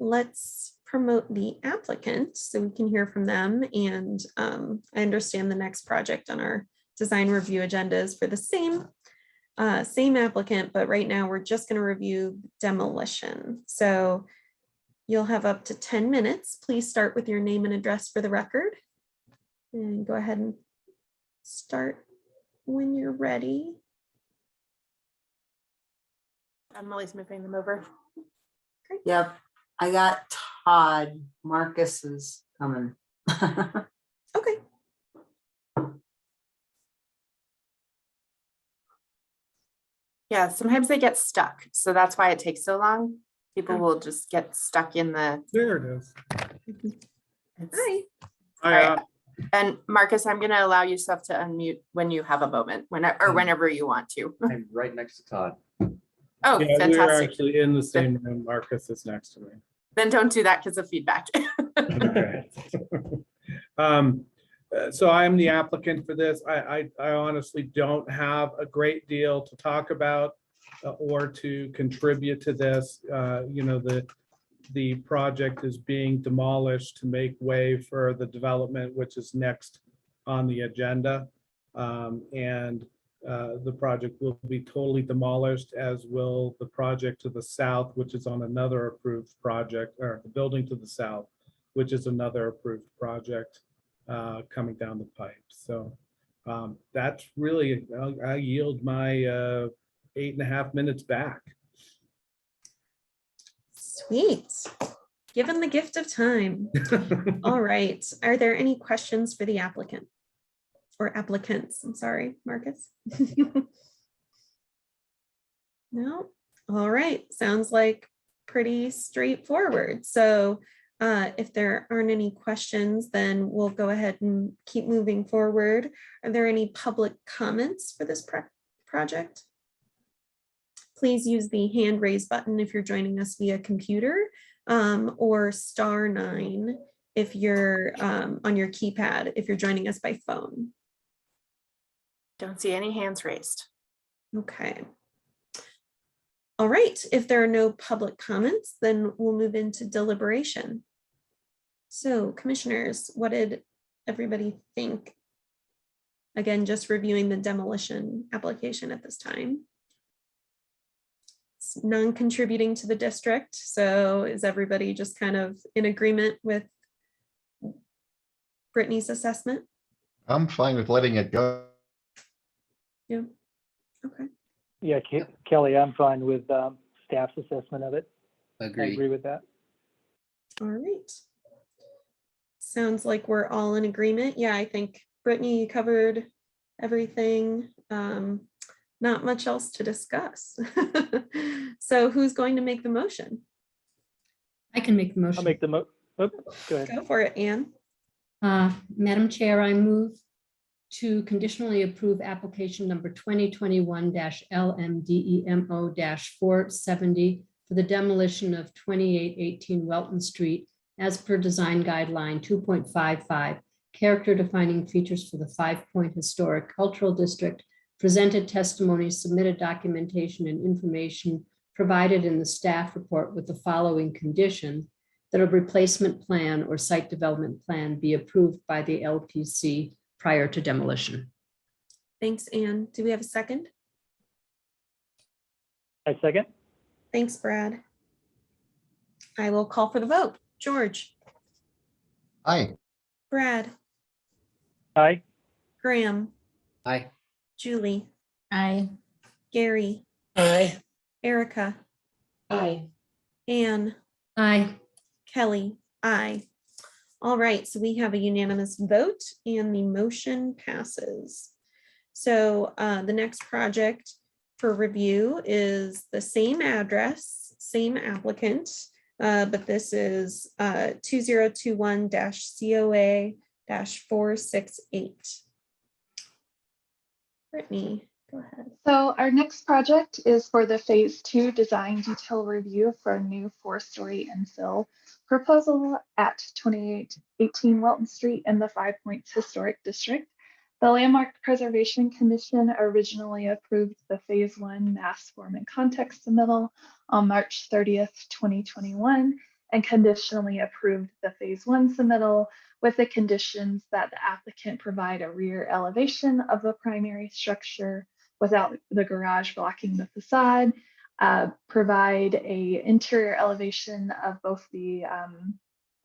Let's promote the applicant so we can hear from them. And I understand the next project on our design review agenda is for the same applicant, but right now we're just going to review demolition. So you'll have up to 10 minutes. Please start with your name and address for the record. And go ahead and start when you're ready. Emily's moving them over. Great. Yep, I got Todd. Marcus is coming. Okay. Yeah, sometimes they get stuck. So that's why it takes so long. People will just get stuck in the. There it is. Hi. All right. And Marcus, I'm going to allow yourself to unmute when you have a moment, whenever you want to. I'm right next to Todd. Oh, yeah, fantastic. we're actually in the same room. Marcus is next to me. Then don't do that because of feedback. Okay. So I'm the applicant for this. I honestly don't have a great deal to talk about or to contribute to this. You know, the project is being demolished to make way for the development, which is next on the agenda. The project will be totally demolished, as will the project to the south, which is on another approved project, or the building to the south, which is another approved project coming down the pipe. So that's really, I yield my 8.5 minutes back. Sweet. Given the gift of time. All right. Are there any questions for the applicant? Or applicants? I'm sorry, Marcus. No? All right. Sounds like pretty straightforward. So if there aren't any questions, then we'll go ahead and keep moving forward. Are there any public comments for this project? please use the hand raise button if you're joining us via computer, or *9 if you're on your keypad, if you're joining us by phone. Don't see any hands raised. Okay. All right, if there are no public comments, then we'll move into deliberation. So commissioners, what did everybody think? Again, just reviewing the demolition application at this time. It's non-contributing to the district. So is everybody just kind of in agreement with Brittany's assessment? I'm fine with letting it go. Yeah, okay. Yeah, Kelly, I'm fine with staff's assessment of it. I Agree. agree with that. All right. Sounds like we're all in agreement. Yeah, I think Brittany, you covered everything. Not much else to discuss. So who's going to make the motion? I can make the motion. I'll make the go ahead. Go for it, Anne. Madam Chair, I move to conditionally approve application number 2021-LMDEMO-470 for the demolition of 2818 Welton Street as per design guideline 2.55, character defining features for the 5 Point Historic Cultural District, presented testimony, submitted documentation, and information provided in the staff report with the following condition: that a replacement plan or site development plan be approved by the LPC prior to demolition. Thanks, Anne. Do we have a second? I second. Thanks, Brad. I will call for the vote. George. Aye. Brad. Aye. Graham. Aye. Julie. Aye. Gary. Aye. Erica. Aye. Anne. Aye. Kelly. Aye. All right, so we have a unanimous vote and the motion passes. So the next project for review is the same address, same applicant, but this is 2021-COA-468. Brittany, go ahead. So our next project is for the Phase 2 design detail review for a new 4-story infill proposal at 2818 Welton Street in the 5 Points Historic District. The Landmark Preservation Commission originally approved the Phase 1 mass form and context submittal on March 30th, 2021, and conditionally approved the Phase 1 submittal with the conditions that the applicant provide a rear elevation of the primary structure without the garage blocking the facade, provide a interior elevation of both the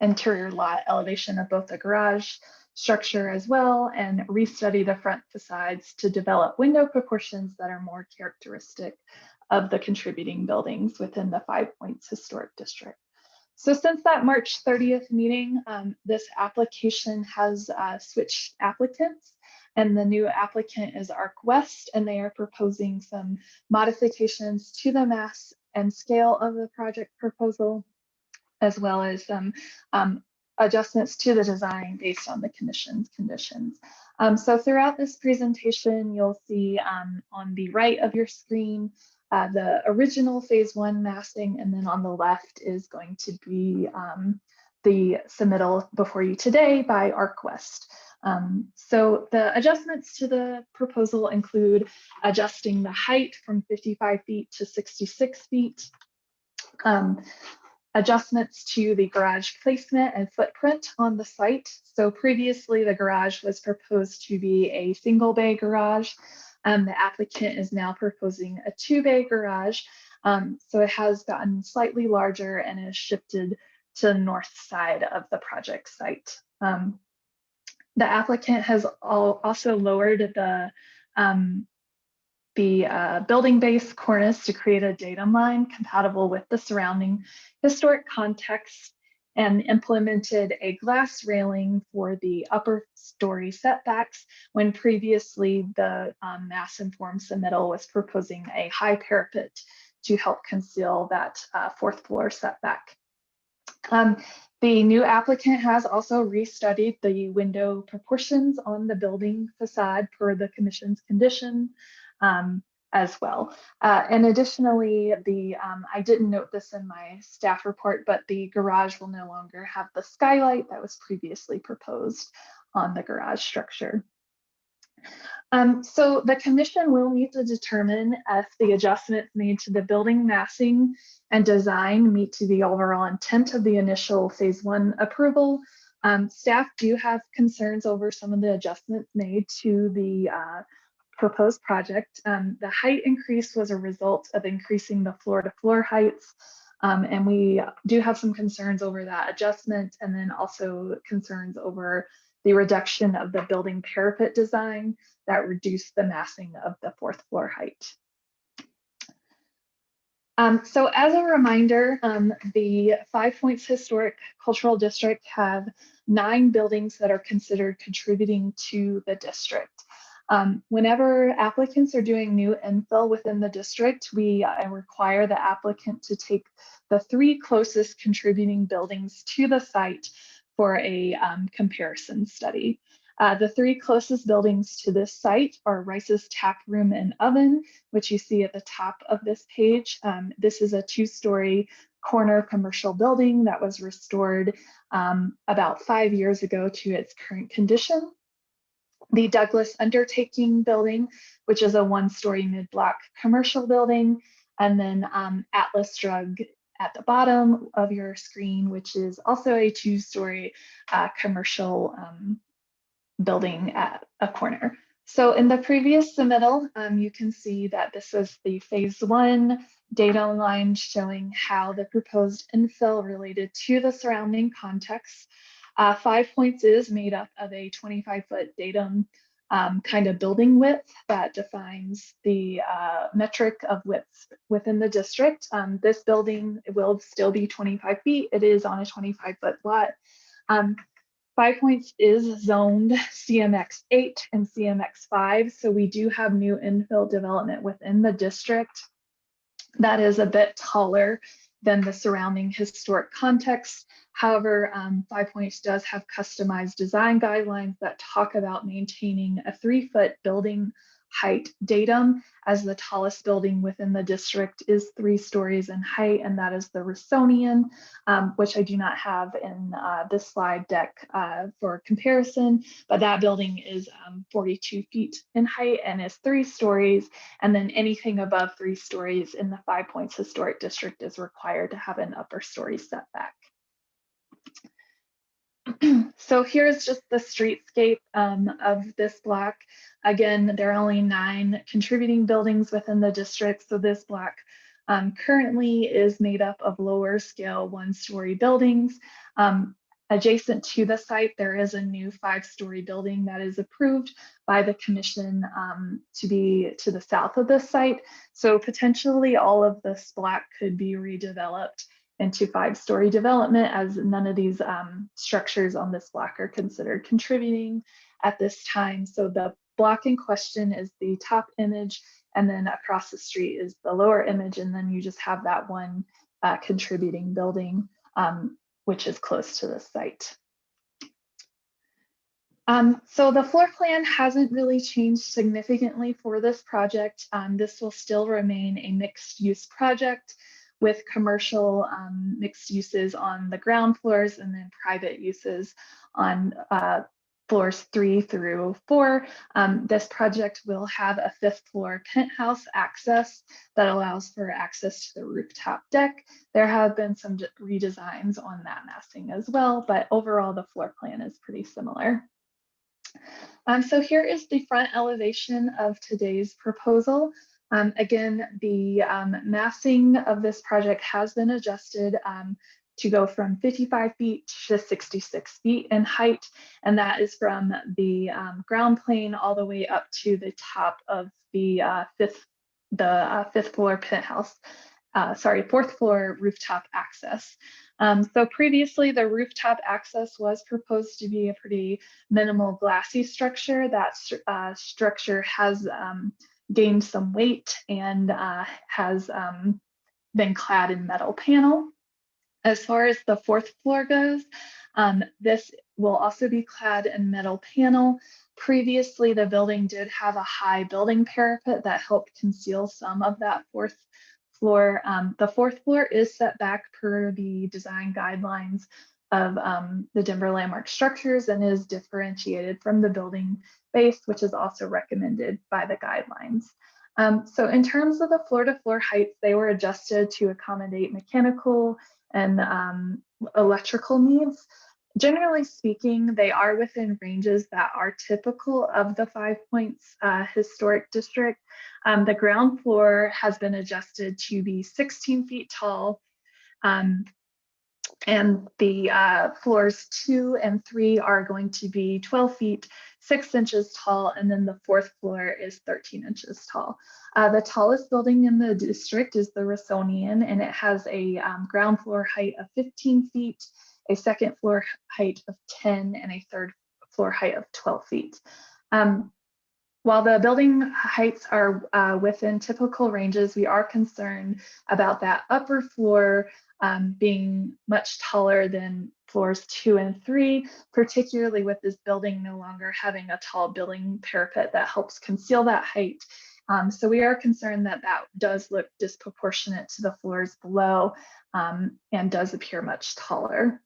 interior lot elevation of both the garage structure as well, and restudy the front facades to develop window proportions that are more characteristic of the contributing buildings within the 5 Points Historic District. So since that March 30th meeting, this application has switched applicants, and the new applicant is Arc West, and they are proposing some modifications to the mass and scale of the project proposal, as well as some adjustments to the design based on the commission's conditions. So throughout this presentation, you'll see on the right of your screen, the original Phase 1 massing, and then on the left is going to be the submittal before you today by Arc West. So the adjustments to the proposal include adjusting the height from 55 feet to 66 feet, adjustments to the garage placement and footprint on the site. So previously the garage was proposed to be a single bay garage. The applicant is now proposing a 2-bay garage. So it has gotten slightly larger and is shifted to the north side of the project site. The applicant has also lowered the building base cornice to create a datum line compatible with the surrounding historic context, and implemented a glass railing for the upper story setbacks when previously the mass informed submittal was proposing a high parapet to help conceal that 4th floor setback. The new applicant has also restudied the window proportions on the building facade per the commission's condition. as well. And additionally, I didn't note this in my staff report, but the garage will no longer have the skylight that was previously proposed on the garage structure. So the commission will need to determine if the adjustments made to the building massing and design meet to the overall intent of the initial phase 1 approval. Staff do have concerns over some of the adjustments made to the proposed project. The height increase was a result of increasing the floor-to-floor heights. And we do have some concerns over that adjustment, and then also concerns over the reduction of the building parapet design that reduced the massing of the 4th floor height. So as a reminder, the 5 Points Historic Cultural District have 9 buildings that are considered contributing to the district. Whenever applicants are doing new infill within the district, we require the applicant to take the 3 closest contributing buildings to the site for a comparison study. The 3 closest buildings to this site are Rice's Tap Room and Oven, which you see at the top of this page. This is a 2-story corner commercial building that was restored about 5 years ago to its current condition. The Douglas Undertaking Building, which is a 1-story mid-block commercial building, and then Atlas Drug at the bottom of your screen, which is also a 2-story commercial building at a corner. So in the previous submittal, you can see that this is the phase 1 data line showing how the proposed infill related to the surrounding context. 5 Points is made up of a 25-foot datum kind of building width that defines the metric of width within the district. This building will still be 25 feet. It is on a 25-foot lot. 5 Points is zoned CMX 8 and CMX 5, so we do have new infill development within the district that is a bit taller than the surrounding historic context. However, 5 Points does have customized design guidelines that talk about maintaining a 3-foot building height datum, as the tallest building within the district is 3 stories in height, and that is the Rossonian, which I do not have in this slide deck for comparison, but that building is 42 feet in height and is 3 stories, and then anything above 3 stories in the 5 Points Historic District is required to have an upper story setback. So here's just the streetscape of this block. Again, there are only 9 contributing buildings within the district. So this block currently is made up of lower scale 1-story buildings. Adjacent to the site, there is a new 5-story building that is approved by the commission to be to the south of this site. So potentially all of this block could be redeveloped into 5-story development, as none of these structures on this block are considered contributing at this time. So the block in question is the top image, and then across the street is the lower image, and then you just have that one contributing building, which is close to the site. So the floor plan hasn't really changed significantly for this project. This will still remain a mixed use project with commercial mixed uses on the ground floors and then private uses on floors 3 through 4. This project will have a 5th floor penthouse access that allows for access to the rooftop deck. There have been some redesigns on that massing as well, but overall the floor plan is pretty similar. So here is the front elevation of today's proposal. Again, the massing of this project has been adjusted to go from 55 feet to 66 feet in height, and that is from the ground plane all the way up to the top of the 5th floor penthouse. Sorry, 4th floor rooftop access. So previously the rooftop access was proposed to be a pretty minimal glassy structure. That structure has gained some weight and has been clad in metal panel. As far as the 4th floor goes, this will also be clad in metal panel. Previously, the building did have a high building parapet that helped conceal some of that fourth floor. The fourth floor is set back per the design guidelines of the Denver Landmark Structures and is differentiated from the building base, which is also recommended by the guidelines. So in terms of the floor-to-floor heights, they were adjusted to accommodate mechanical and electrical needs. Generally speaking, they are within ranges that are typical of the 5 Points Historic District. The ground floor has been adjusted to be 16 feet tall, and the floors 2 and 3 are going to be 12 feet, 6 inches tall, and then the fourth floor is 13 inches tall. The tallest building in the district is the Rossonian, and it has a ground floor height of 15 feet, a second floor height of 10, and a third floor height of 12 feet. While the building heights are within typical ranges, we are concerned about that upper floor being much taller than floors 2 and 3, particularly with this building no longer having a tall building parapet that helps conceal that height. So we are concerned that that does look disproportionate to the floors below and does appear much taller.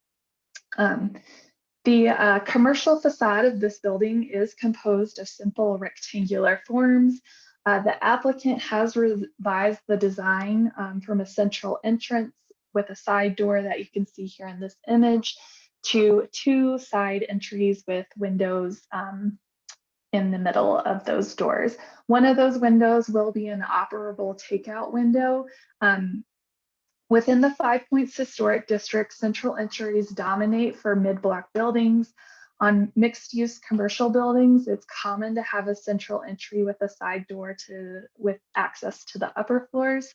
The commercial facade of this building is composed of simple rectangular forms. The applicant has revised the design from a central entrance with a side door that you can see here in this image to 2 side entries with windows in the middle of those doors. One of those windows will be an operable takeout window. Within the 5 Points Historic District, central entries dominate for mid-block buildings. On mixed-use commercial buildings, it's common to have a central entry with a side door with access to the upper floors.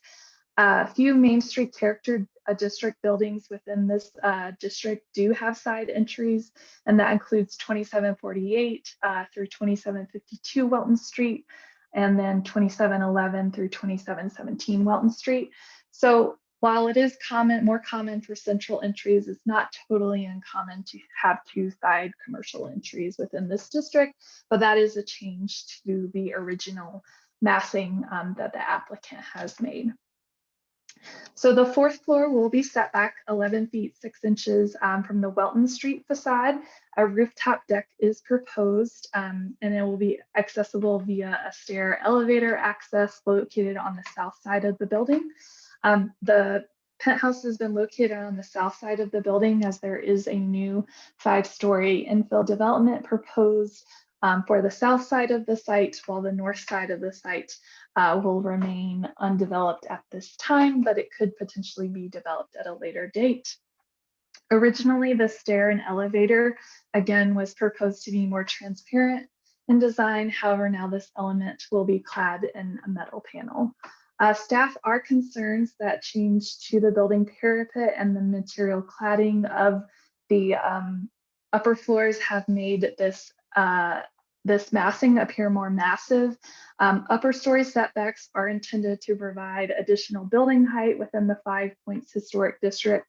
A few Main Street character district buildings within this district do have side entries, and that includes 2748 through 2752 Welton Street, and then 2711 through 2717 Welton Street. So while it is more common for central entries, it's not totally uncommon to have 2 side commercial entries within this district, but that is a change to the original massing that the applicant has made. So the fourth floor will be set back 11 feet 6 inches from the Welton Street facade. A rooftop deck is proposed, and it will be accessible via a stair elevator access located on the south side of the building. The penthouse has been located on the south side of the building as there is a new 5-story infill development proposed for the south side of the site, while the north side of the site will remain undeveloped at this time, but it could potentially be developed at a later date. Originally, the stair and elevator, again, was proposed to be more transparent in design. However, now this element will be clad in a metal panel. Staff are concerned that change to the building parapet and the material cladding of the upper floors have made this massing appear more massive. Upper story setbacks are intended to provide additional building height within the 5 Points Historic District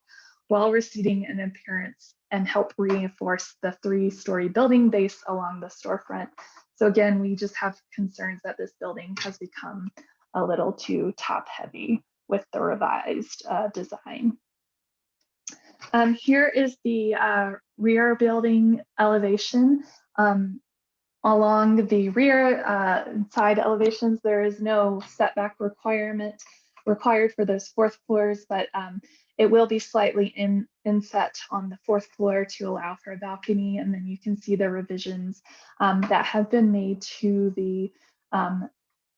while receding in appearance and help reinforce the 3-story building base along the storefront. So again, we just have concerns that this building has become a little too top heavy with the revised design. Here is the rear building elevation. Along the rear side elevations, there is no setback requirement required for those fourth floors, but it will be slightly inset on the fourth floor to allow for a balcony. And then you can see the revisions that have been made to the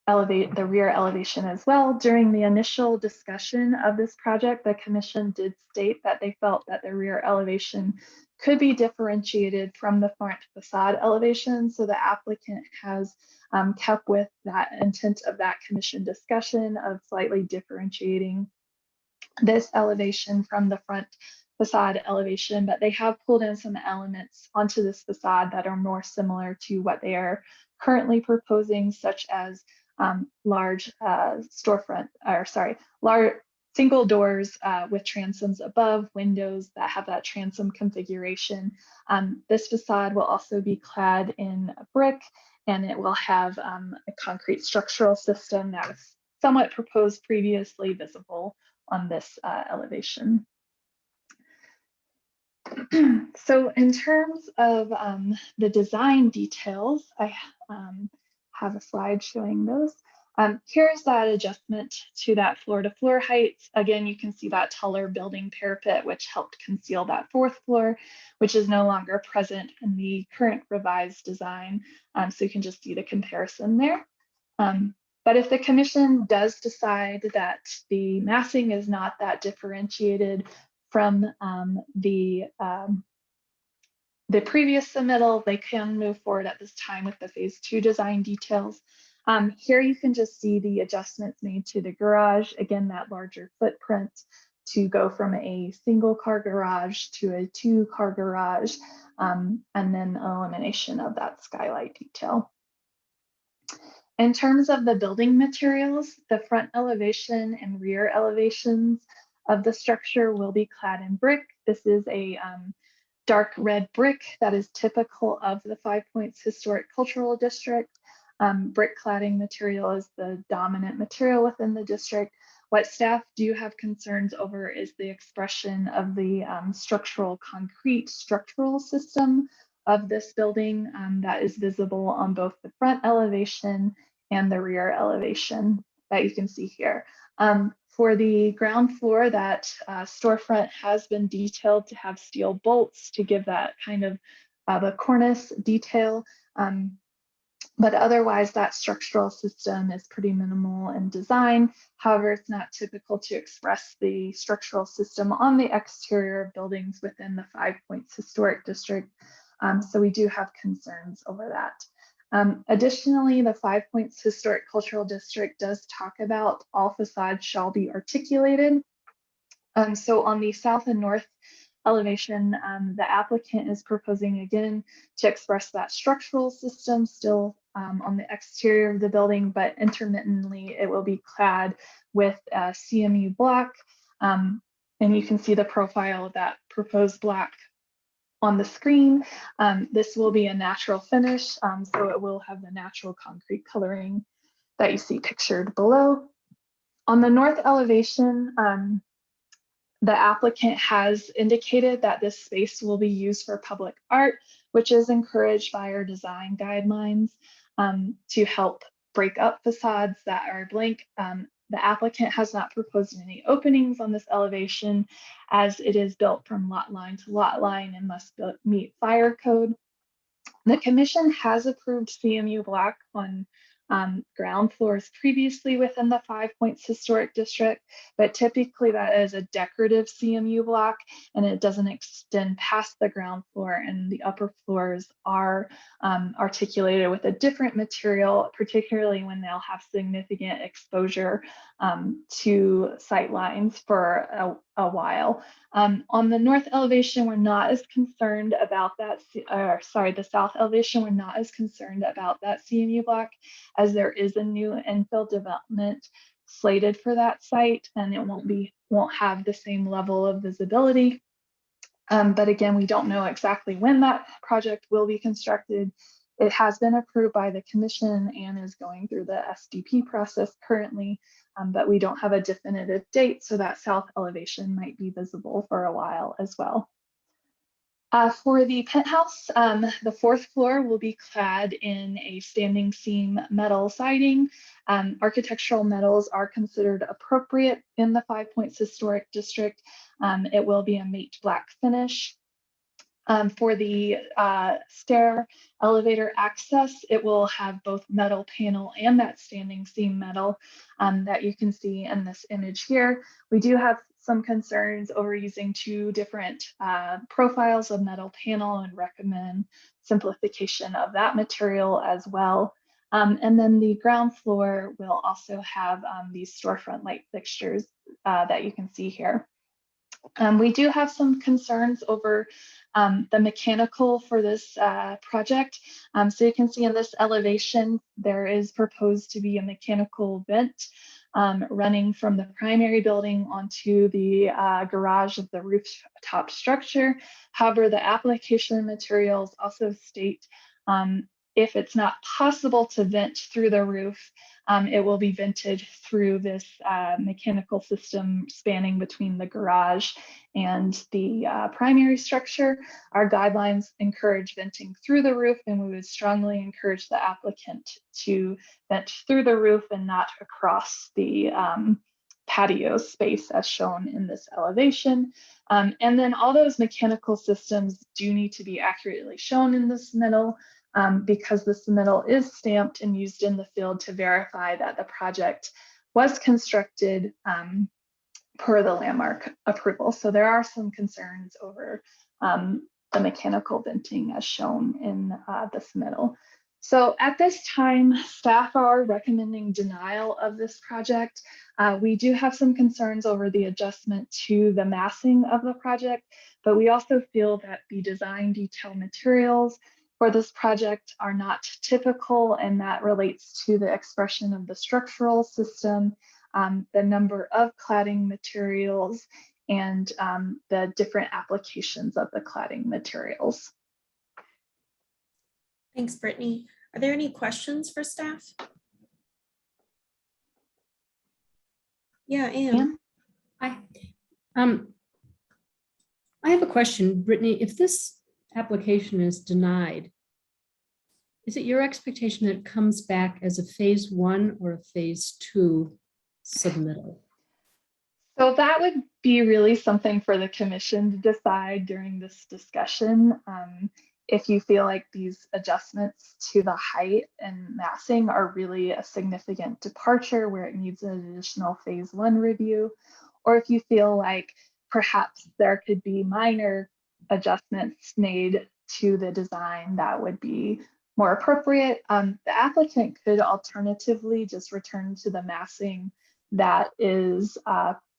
rear elevation as well. During the initial discussion of this project, the commission did state that they felt that the rear elevation could be differentiated from the front facade elevation. So the applicant has kept with that intent of that commission discussion of slightly differentiating this elevation from the front facade elevation, but they have pulled in some elements onto this facade that are more similar to what they are currently proposing, such as large single doors with transoms above, windows that have that transom configuration. This facade will also be clad in brick, and it will have a concrete structural system that was somewhat proposed previously visible on this elevation. So in terms of the design details, I have a slide showing those. Here's that adjustment to that floor-to-floor height. Again, you can see that taller building parapet, which helped conceal that fourth floor, which is no longer present in the current revised design. So you can just see the comparison there. But if the commission does decide that the massing is not that differentiated from the previous submittal, they can move forward at this time with the phase 2 design details. Here you can just see the adjustments made to the garage. Again, that larger footprint to go from a single car garage to a 2-car garage, and then elimination of that skylight detail. In terms of the building materials, the front elevation and rear elevations of the structure will be clad in brick. This is a dark red brick that is typical of the 5 Points Historic Cultural District. Brick cladding material is the dominant material within the district. What staff do have concerns over is the expression of the structural concrete structural system of this building that is visible on both the front elevation and the rear elevation that you can see here. For the ground floor, that storefront has been detailed to have steel bolts to give that kind of a cornice detail. But otherwise, that structural system is pretty minimal in design. However, it's not typical to express the structural system on the exterior of buildings within the 5 Points Historic District. So we do have concerns over that. Additionally, the 5 Points Historic Cultural District does talk about all facades shall be articulated. So on the south and north elevation, the applicant is proposing again to express that structural system still on the exterior of the building, but intermittently it will be clad with CMU block. And you can see the profile of that proposed block on the screen. This will be a natural finish, so it will have the natural concrete coloring that you see pictured below. On the north elevation, the applicant has indicated that this space will be used for public art, which is encouraged by our design guidelines to help break up facades that are blank. The applicant has not proposed any openings on this elevation as it is built from lot line to lot line and must meet fire code. The commission has approved CMU block on ground floors previously within the 5 Points Historic District, but typically that is a decorative CMU block and it doesn't extend past the ground floor, and the upper floors are articulated with a different material, particularly when they'll have significant exposure to sight lines for a while. On the north elevation, we're not as concerned about that, the south elevation, we're not as concerned about that CMU block, as there is a new infill development slated for that site, and it won't have the same level of visibility. But again, we don't know exactly when that project will be constructed. It has been approved by the commission and is going through the SDP process currently, but we don't have a definitive date, so that south elevation might be visible for a while as well. For the penthouse, the fourth floor will be clad in a standing seam metal siding. Architectural metals are considered appropriate in the 5 Points Historic District. It will be a matte black finish. For the stair elevator access, it will have both metal panel and that standing seam metal that you can see in this image here. We do have some concerns over using two different profiles of metal panel and recommend simplification of that material as well. And then the ground floor will also have these storefront light fixtures that you can see here. We do have some concerns over the mechanical for this project. So you can see in this elevation, there is proposed to be a mechanical vent running from the primary building onto the garage of the rooftop structure. However, the application materials also state if it's not possible to vent through the roof, it will be vented through this mechanical system spanning between the garage and the primary structure. Our guidelines encourage venting through the roof, and we would strongly encourage the applicant to vent through the roof and not across the patio space as shown in this elevation. And then all those mechanical systems do need to be accurately shown in the submittal, because the submittal is stamped and used in the field to verify that the project was constructed per the landmark approval. So there are some concerns over the mechanical venting as shown in the submittal. So at this time, staff are recommending denial of this project. We do have some concerns over the adjustment to the massing of the project, but we also feel that the design detail materials for this project are not typical, and that relates to the expression of the structural system, the number of cladding materials, and the different applications of the cladding materials. Thanks, Brittany. Are there any questions for staff? Yeah, Anne. Hi. I have a question, Brittany. If this application is denied, is it your expectation that it comes back as a phase 1 or a phase 2 submittal? So that would be really something for the commission to decide during this discussion. If you feel like these adjustments to the height and massing are really a significant departure where it needs an additional phase 1 review, or if you feel like perhaps there could be minor adjustments made to the design that would be more appropriate. The applicant could alternatively just return to the massing that is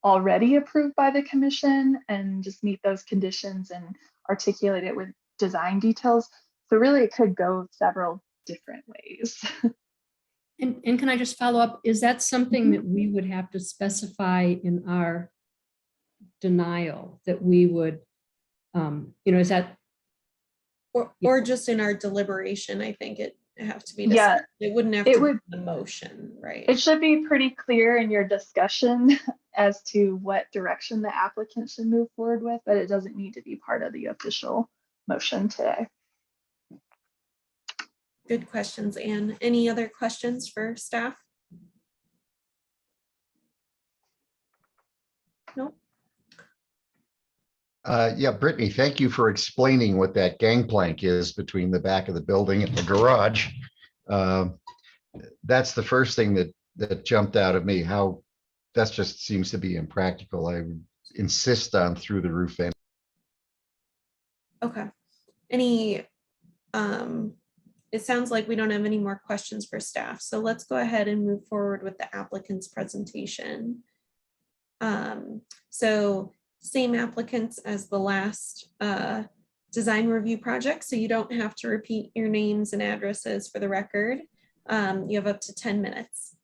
already approved by the commission and just meet those conditions and articulate it with design details. So really it could go several different ways. And can I just follow up? Is that something that we would have to specify in our denial, that we would, is that? Or just in our deliberation, I think it have to be. Yeah, it wouldn't have to be the motion, right? It should be pretty clear in your discussion as to what direction the applicant should move forward with, but it doesn't need to be part of the official motion today. Good questions, Anne. Any other questions for staff? No. Yeah, Brittany, thank you for explaining what that gangplank is between the back of the building and the garage. That's the first thing that jumped out at me, how that just seems to be impractical. I would insist on through the roof vent. Okay. It sounds like we don't have any more questions for staff. So let's go ahead and move forward with the applicant's presentation. So same applicants as the last design review project. So you don't have to repeat your names and addresses for the record. You have up to 10 minutes.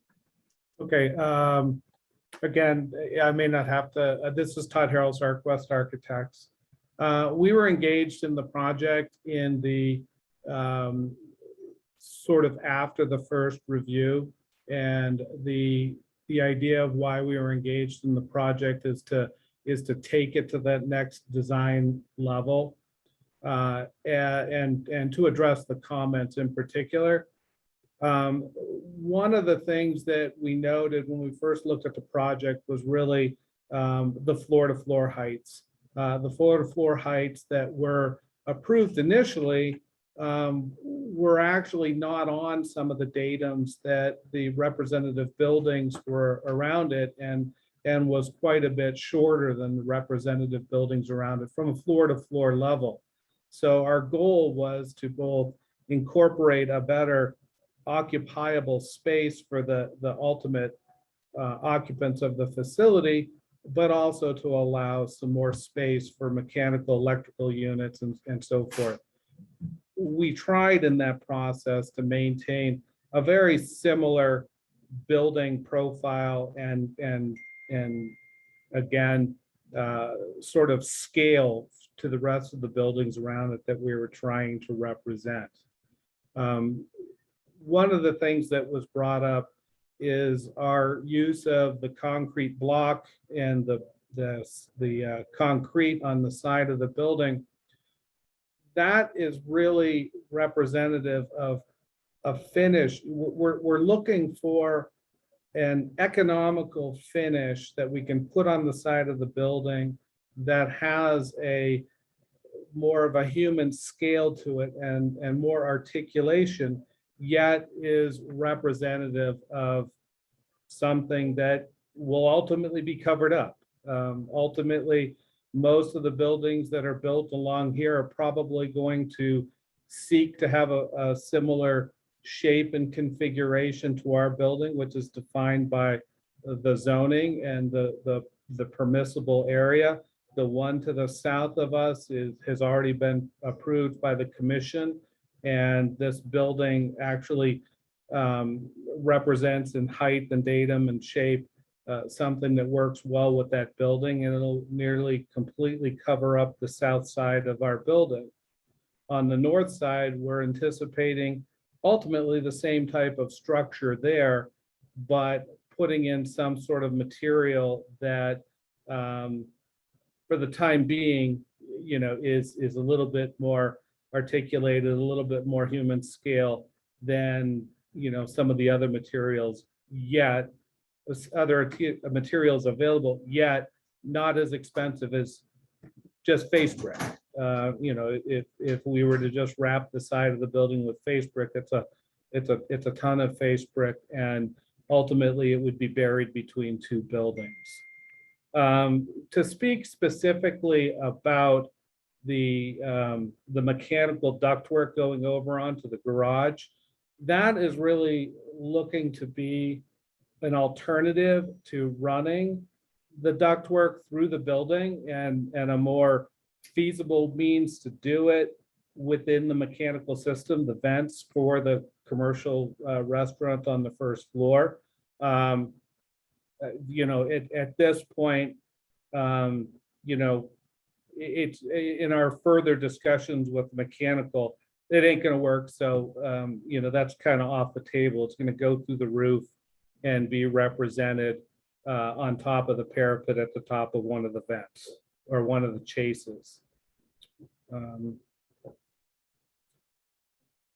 Okay. Again, I may not have to, this is Todd Harrells, West Architects. We were engaged in the project in the sort of after the first review, and the idea of why we were engaged in the project is to take it to that next design level, and to address the comments in particular. One of the things that we noted when we first looked at the project was really the floor-to-floor heights. The floor-to-floor heights that were approved initially were actually not on some of the datums that the representative buildings were around it, and was quite a bit shorter than the representative buildings around it from a floor-to-floor level. So our goal was to both incorporate a better occupiable space for the ultimate occupants of the facility, but also to allow some more space for mechanical, electrical units and so forth. We tried in that process to maintain a very similar building profile and again, sort of scale to the rest of the buildings around it that we were trying to represent. One of the things that was brought up is our use of the concrete block and the concrete on the side of the building. That is really representative of a finish. We're looking for an economical finish that we can put on the side of the building that has a more of a human scale to it and more articulation, yet is representative of something that will ultimately be covered up. Ultimately, most of the buildings that are built along here are probably going to seek to have a similar shape and configuration to our building, which is defined by the zoning and the permissible area. The one to the south of us has already been approved by the commission, and this building actually represents in height and datum and shape something that works well with that building, and it'll nearly completely cover up the south side of our building. On the north side, we're anticipating ultimately the same type of structure there, but putting in some sort of material that for the time being, you know, is a little bit more articulated, a little bit more human scale than, you know, some of the other materials, yet other materials available, yet not as expensive as just face brick. You know, if we were to just wrap the side of the building with face brick, it's a ton of face brick, and ultimately it would be buried between two buildings. To speak specifically about the mechanical ductwork going over onto the garage, that is really looking to be an alternative to running the ductwork through the building, and a more feasible means to do it within the mechanical system, the vents for the commercial restaurant on the first floor. You know, at this point, you know, it's in our further discussions with mechanical, it ain't going to work. So, you know, that's kind of off the table. It's going to go through the roof and be represented on top of the parapet at the top of one of the vents or one of the chases.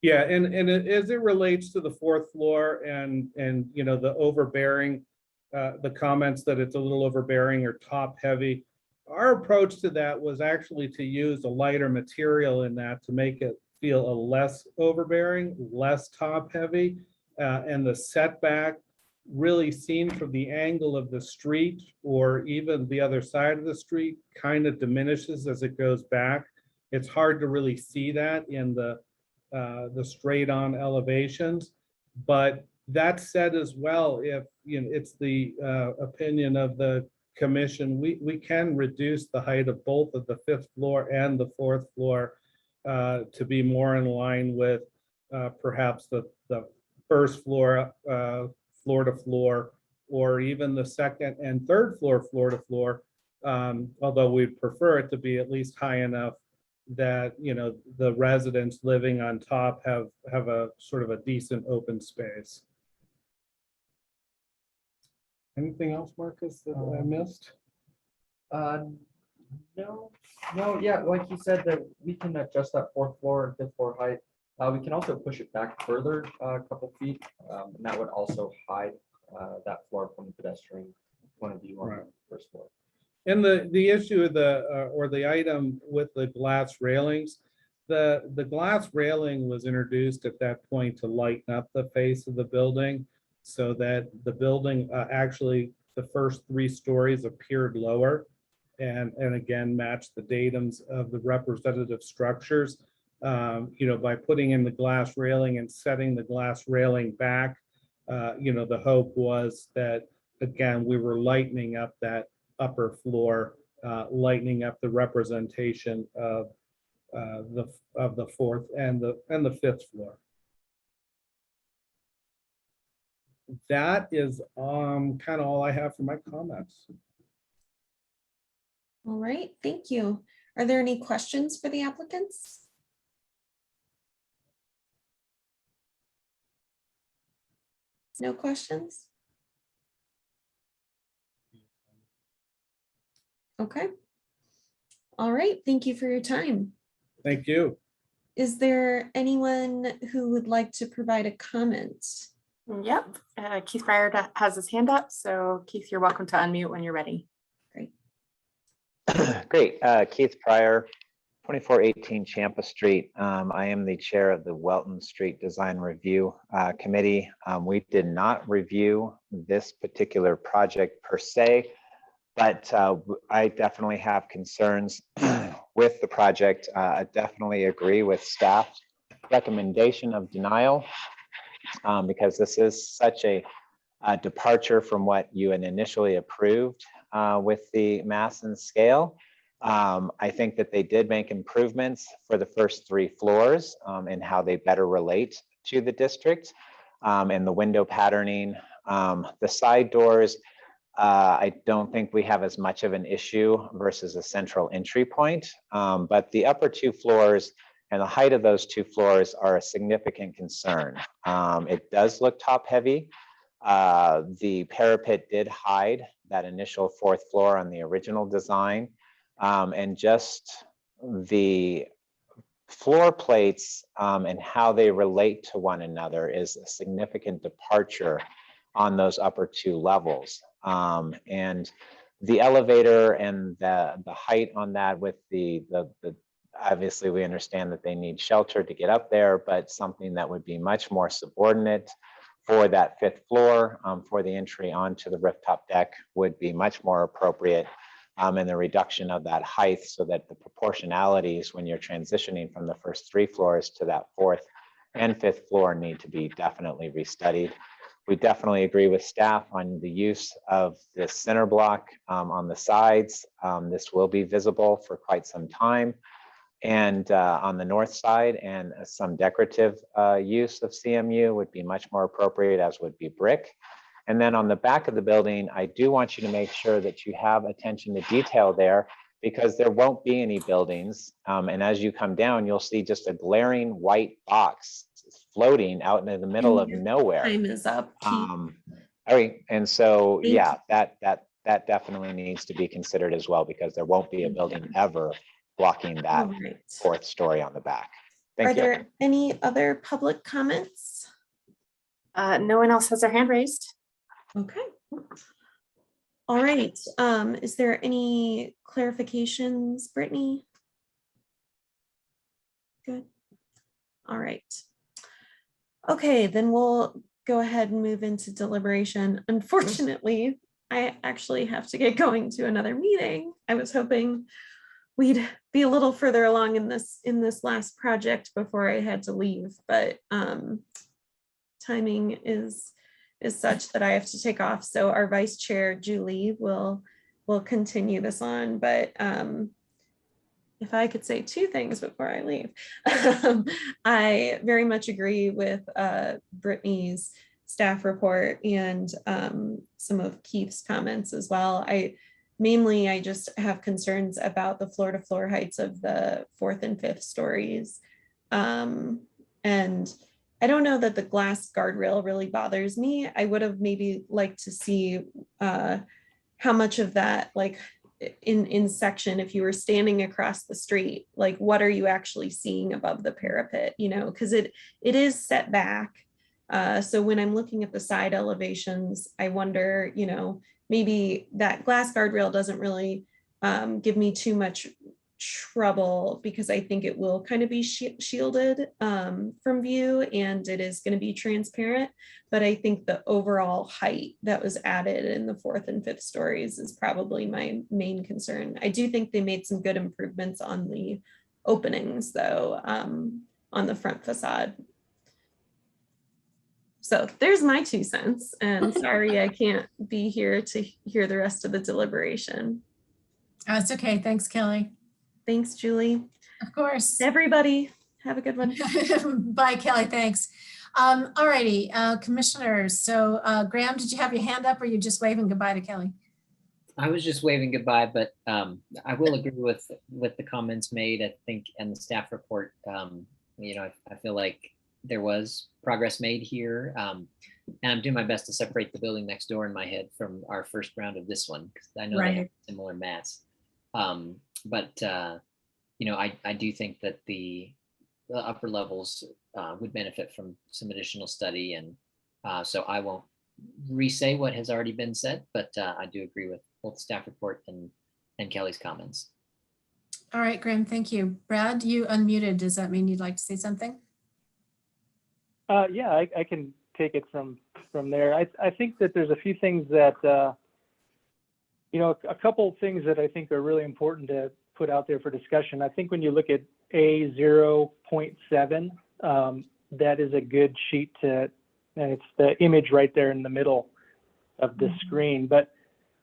Yeah, and as it relates to the fourth floor and you know, the overbearing, the comments that it's a little overbearing or top heavy, our approach to that was actually to use a lighter material in that to make it feel a less overbearing, less top heavy, and the setback really seen from the angle of the street or even the other side of the street kind of diminishes as it goes back. It's hard to really see that in the straight on elevations. But that said as well, if you know, it's the opinion of the commission, we can reduce the height of both of the fifth floor and the fourth floor to be more in line with perhaps the first floor, floor to floor, or even the second and third floor, floor to floor. Although we'd prefer it to be at least high enough that, you know, the residents living on top have a sort of a decent open space. Anything else, Marcus, that I missed? No, yeah, like you said, that we can adjust that fourth floor and fifth floor height. We can also push it back further a couple feet, and that would also hide that floor from the pedestrian point of view on the first floor. And the issue of or the item with the glass railings, the glass railing was introduced at that point to lighten up the face of the building so that the building actually the first 3 stories appeared lower and again matched the datums of the representative structures. You know, by putting in the glass railing and setting the glass railing back, you know, the hope was that again we were lightening up that upper floor, lightening up the representation of the fourth and the fifth floor. that is kind of all I have for my comments. All right, thank you. Are there any questions for the applicants? No questions? Okay. All right, thank you for your time. Thank you. Is there anyone who would like to provide a comment? Yep, Keith Pryor has his hand up. So Keith, you're welcome to unmute when you're ready. Great. Great. Keith Pryor, 2418 Champa Street. I am the chair of the Welton Street Design Review Committee. We did not review this particular project per se, but I definitely have concerns with the project. I definitely agree with staff's recommendation of denial because this is such a departure from what you had initially approved with the mass and scale. I think that they did make improvements for the first 3 floors and how they better relate to the district and the window patterning. The side doors, I don't think we have as much of an issue versus a central entry point, but the upper 2 floors and the height of those 2 floors are a significant concern. It does look top heavy. The parapet did hide that initial 4th floor on the original design. And just the floor plates and how they relate to one another is a significant departure on those upper 2 levels. And the elevator and the height on that with the obviously we understand that they need shelter to get up there, but something that would be much more subordinate for that 5th floor for the entry onto the rooftop deck would be much more appropriate. And the reduction of that height so that the proportionalities when you're transitioning from the first 3 floors to that 4th and 5th floor need to be definitely restudied. We definitely agree with staff on the use of this center block on the sides. This will be visible for quite some time. And on the north side, and some decorative use of CMU would be much more appropriate, as would be brick. And then on the back of the building, I do want you to make sure that you have attention to detail there because there won't be any buildings. And as you come down, you'll see just a glaring white box floating out in the middle of nowhere. Time is up. All right, and so yeah, that definitely needs to be considered as well because there won't be a building ever blocking that 4th story on the back. Thank you. Are there any other public comments? No one else has their hand raised. Okay. All right. Is there any clarifications, Brittany? Good. All right. Okay, then we'll go ahead and move into deliberation. Unfortunately, I actually have to get going to another meeting. I was hoping we'd be a little further along in this last project before I had to leave, but timing is such that I have to take off. So our vice chair, Julie, will continue this on. But if I could say 2 things before I leave, I very much agree with Brittany's staff report and some of Keith's comments as well. Mainly, I just have concerns about the floor to floor heights of the 4th and 5th stories. And I don't know that the glass guardrail really bothers me. I would have maybe liked to see how much of that, like in section, if you were standing across the street, like what are you actually seeing above the parapet, because it is set back. So when I'm looking at the side elevations, I wonder, maybe that glass guardrail doesn't really give me too much trouble because I think it will kind of be shielded from view and it is going to be transparent. But I think the overall height that was added in the 4th and 5th stories is probably my main concern. I do think they made some good improvements on the openings though, on the front facade. So there's my 2 cents, and sorry I can't be here to hear the rest of the deliberation. That's okay. Thanks, Kelly. Thanks, Julie. Of course. Everybody, have a good one. Bye, Kelly. Thanks. All righty, commissioners. So Graham, did you have your hand up or are you just waving goodbye to Kelly? I was just waving goodbye, but I will agree with the comments made, I think, and the staff report. You know, I feel like there was progress made here. And I'm doing my best to separate the building next door in my head from our first round of this one, because I know they have similar mass. You know, I do think that the upper levels would benefit from some additional study. And so I won't re-say what has already been said, but I do agree with both the staff report and Kelly's comments. All right, Graham, thank you. Brad, you unmuted. Does that mean you'd like to say something? Yeah, I can take it from there. I think that there's a few things that, you know, a couple of things that I think are really important to put out there for discussion. I think when you look at A0.7, that is a good sheet to, and it's the image right there in the middle of the screen. But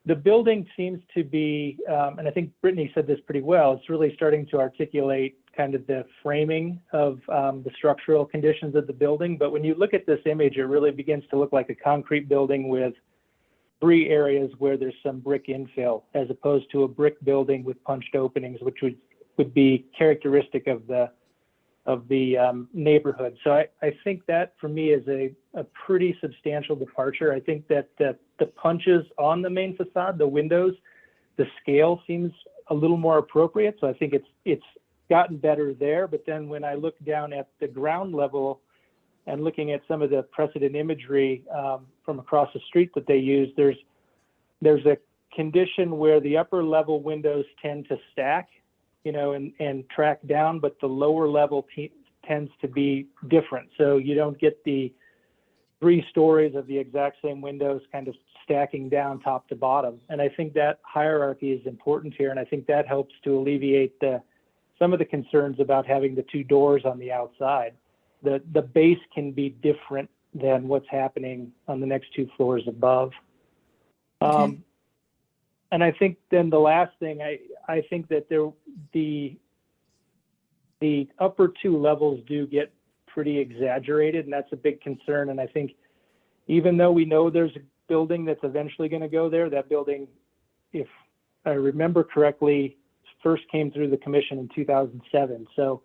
the building seems to be, and I think Brittany said this pretty well, it's really starting to articulate kind of the framing of the structural conditions of the building. But when you look at this image, it really begins to look like a concrete building with 3 areas where there's some brick infill, as opposed to a brick building with punched openings, which would be characteristic of the neighborhood. So I think that for me is a pretty substantial departure. I think that the punches on the main facade, the windows, the scale seems a little more appropriate. So I think it's gotten better there. But then when I look down at the ground level and looking at some of the precedent imagery from across the street that they use, there's a condition where the upper level windows tend to stack, you know, and track down, but the lower level tends to be different. So you don't get the 3 stories of the exact same windows kind of stacking down top to bottom. And I think that hierarchy is important here. And I think that helps to alleviate some of the concerns about having the 2 doors on the outside. The base can be different than what's happening on the next 2 floors above. Okay. And I think then the last thing, I think that the upper 2 levels do get pretty exaggerated, and that's a big concern. And I think even though we know there's a building that's eventually going to go there, that building, if I remember correctly, first came through the commission in 2007. So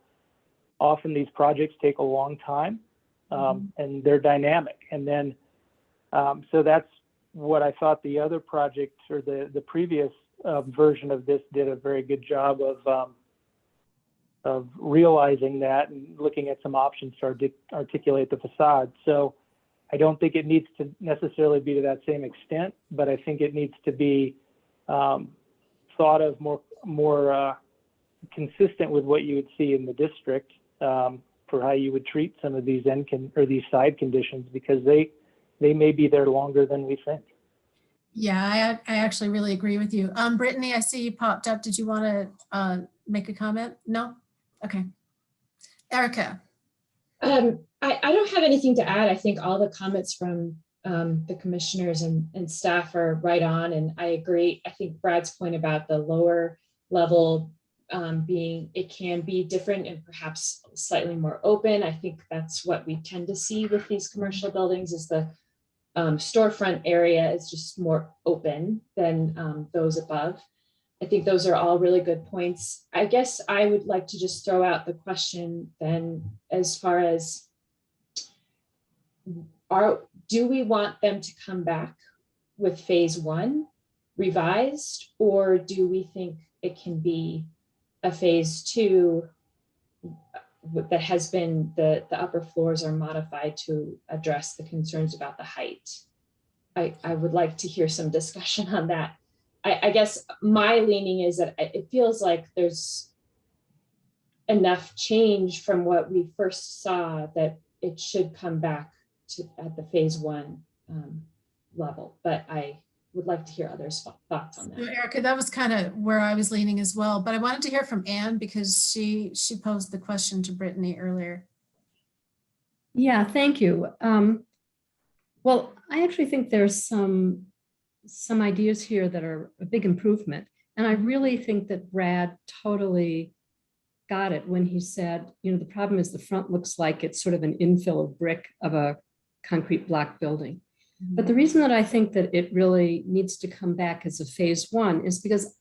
often these projects take a long time, and they're dynamic. And then, so that's what I thought the other project, or the previous version of this, did a very good job of realizing that and looking at some options to articulate the facade. So I don't think it needs to necessarily be to that same extent, but I think it needs to be thought of more consistent with what you would see in the district for how you would treat some of these these side conditions, because they may be there longer than we think. Yeah, I actually really agree with you. Brittany, I see you popped up. Did you want to make a comment? No? Okay. Erica. I don't have anything to add. I think all the comments from the commissioners and staff are right on, and I agree. I think Brad's point about the lower level it can be different and perhaps slightly more open. I think that's what we tend to see with these commercial buildings, is the storefront area is just more open than those above. I think those are all really good points. I guess I would like to just throw out the question then, as far as do we want them to come back with phase 1 revised, or do we think it can be a phase 2 that has been the upper floors are modified to address the concerns about the height? I would like to hear some discussion on that. I guess my leaning is that it feels like there's enough change from what we first saw that it should come back at the phase 1 level, but I would like to hear others' thoughts on that. So Erica, that was kind of where I was leaning as well, but I wanted to hear from Anne because she posed the question to Brittany earlier. Yeah, thank you. Well, I actually think there's some ideas here that are a big improvement. And I really think that Brad totally got it when he said, you know, the problem is the front looks like it's sort of an infill of brick of a concrete block building. But the reason that I think that it really needs to come back as a phase one is because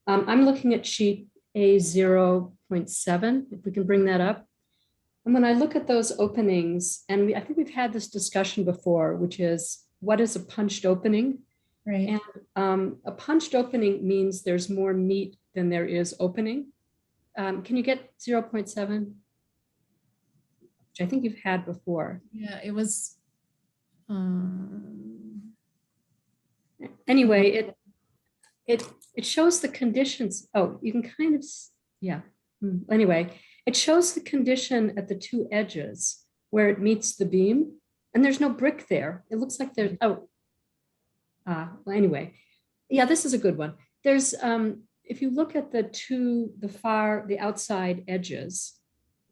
I'm looking at sheet A0.7, if we can bring that up. And when I look at those openings, and I think we've had this discussion before, which is what is a punched opening? Right. And a punched opening means there's more meat than there is opening. Can you get 0.7? Which I think you've had before. Yeah, it was. Anyway, it shows the conditions. Oh, you can kind of, yeah. Anyway, it shows the condition at the two edges where it meets the beam, and there's no brick there. It looks like there's, well, anyway, yeah, this is a good one. There's, if you look at the outside edges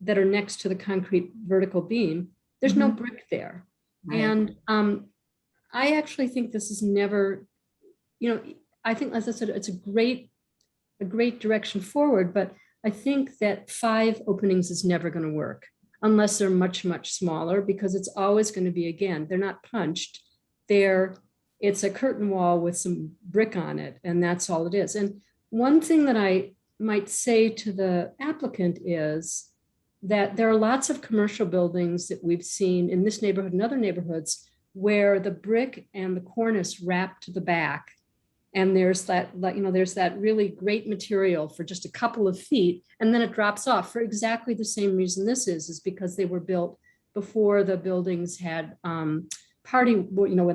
that are next to the concrete vertical beam, there's no brick there. Right. And I actually think this is never, you know, I think, as I said, it's a great direction forward, but I think that 5 openings is never going to work unless they're much, much smaller, because it's always going to be, again, they're not punched. It's a curtain wall with some brick on it, and that's all it is. And one thing that I might say to the applicant is that there are lots of commercial buildings that we've seen in this neighborhood and other neighborhoods where the brick and the cornice wrap to the back. And there's that, you know, there's that really great material for just a couple of feet, and then it drops off for exactly the same reason this is because they were built before the buildings had when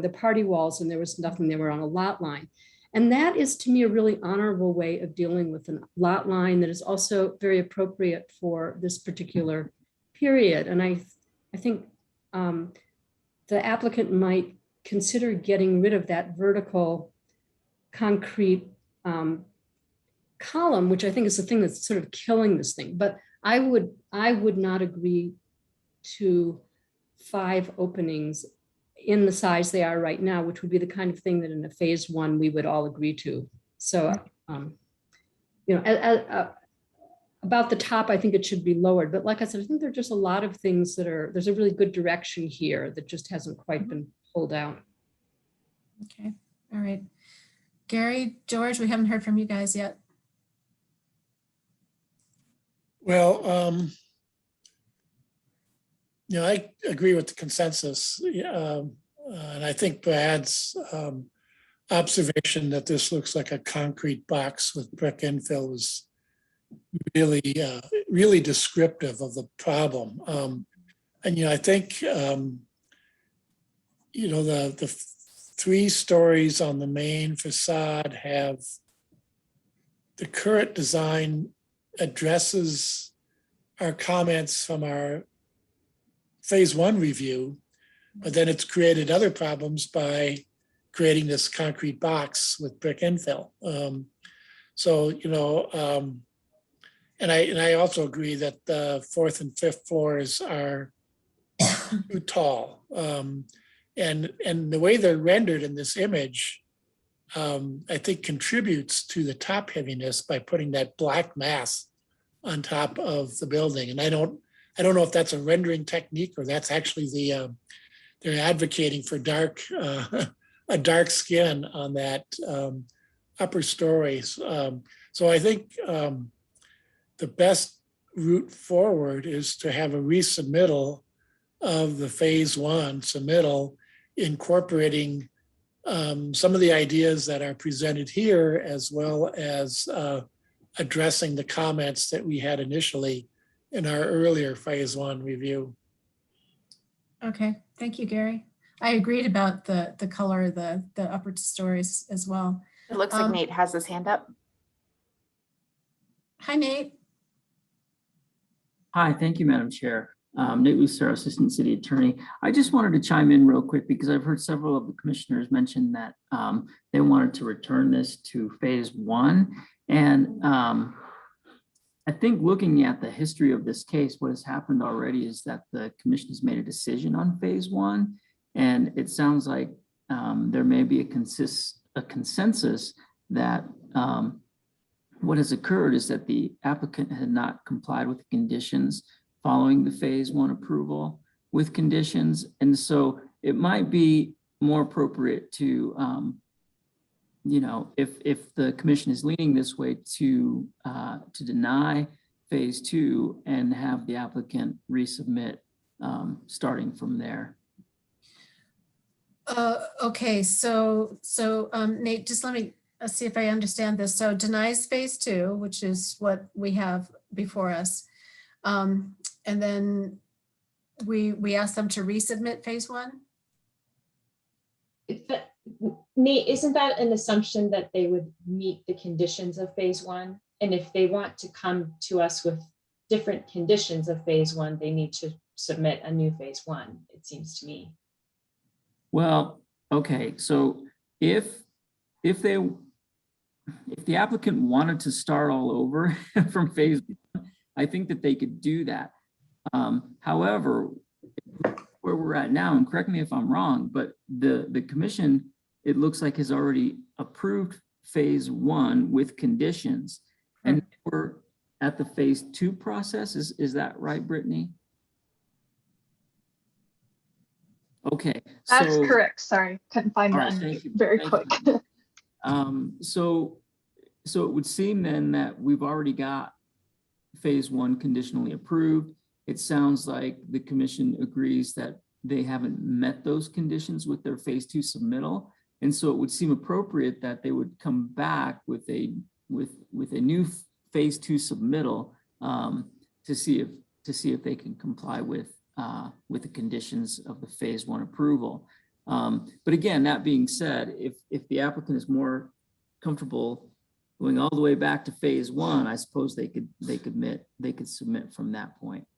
the party walls and there was nothing, they were on a lot line. And that is, to me, a really honorable way of dealing with a lot line that is also very appropriate for this particular period. And I think the applicant might consider getting rid of that vertical concrete column, which I think is the thing that's sort of killing this thing. But I would not agree to 5 openings in the size they are right now, which would be the kind of thing that in a phase 1 we would all agree to. So, you know, about the top, I think it should be lowered. But like I said, I think there are just a lot of things there's a really good direction here that just hasn't quite been pulled out. Okay, all right. Gary, George, we haven't heard from you guys yet. Well, you know, I agree with the consensus. And I think Brad's observation that this looks like a concrete box with brick infill is really, really descriptive of the problem. And, you know, I think, you know, the 3 stories on the main facade have the current design addresses our comments from our phase 1 review, but then it's created other problems by creating this concrete box with brick infill. So, you know, and I also agree that the 4th and 5th floors are too tall. And the way they're rendered in this image, I think contributes to the top heaviness by putting that black mass on top of the building. And I don't know if that's a rendering technique or that's actually they're advocating for a dark skin on that upper stories. So I think the best route forward is to have a resubmittal of the phase 1 submittal, incorporating some of the ideas that are presented here, as well as addressing the comments that we had initially in our earlier phase 1 review. Okay, thank you, Gary. I agreed about the color of the upper stories as well. It looks like Nate has his hand up. Hi, Nate. Hi, thank you, Madam Chair. Nate Lucero, Assistant City Attorney. I just wanted to chime in real quick because I've heard several of the commissioners mention that they wanted to return this to phase 1. And I think looking at the history of this case, what has happened already is that the commission has made a decision on phase 1. And it sounds like there may be a consensus that what has occurred is that the applicant had not complied with the conditions following the phase one approval with conditions. And so it might be more appropriate to, if the commission is leaning this way, to deny phase two and have the applicant resubmit starting from there. Okay, so Nate, just let me see if I understand this. So denies phase two, which is what we have before us. And then we ask them to resubmit phase one? Nate, isn't that an assumption that they would meet the conditions of phase one? And if they want to come to us with different conditions of phase one, they need to submit a new phase one, it seems to me. Well, okay, so if the applicant wanted to start all over from phase one, I think that they could do that. However, where we're at now, and correct me if I'm wrong, but the commission, it looks like, has already approved phase one with conditions. And we're at the phase two process. Is that right, Brittany? Okay. That's correct. Sorry, couldn't find that very quick. So it would seem then that we've already got phase one conditionally approved. It sounds like the commission agrees that they haven't met those conditions with their phase two submittal. And so it would seem appropriate that they would come back with a new phase two submittal to see if they can comply with the conditions of the phase one approval. But again, that being said, if the applicant is more comfortable going all the way back to phase one, I suppose they could submit from that point.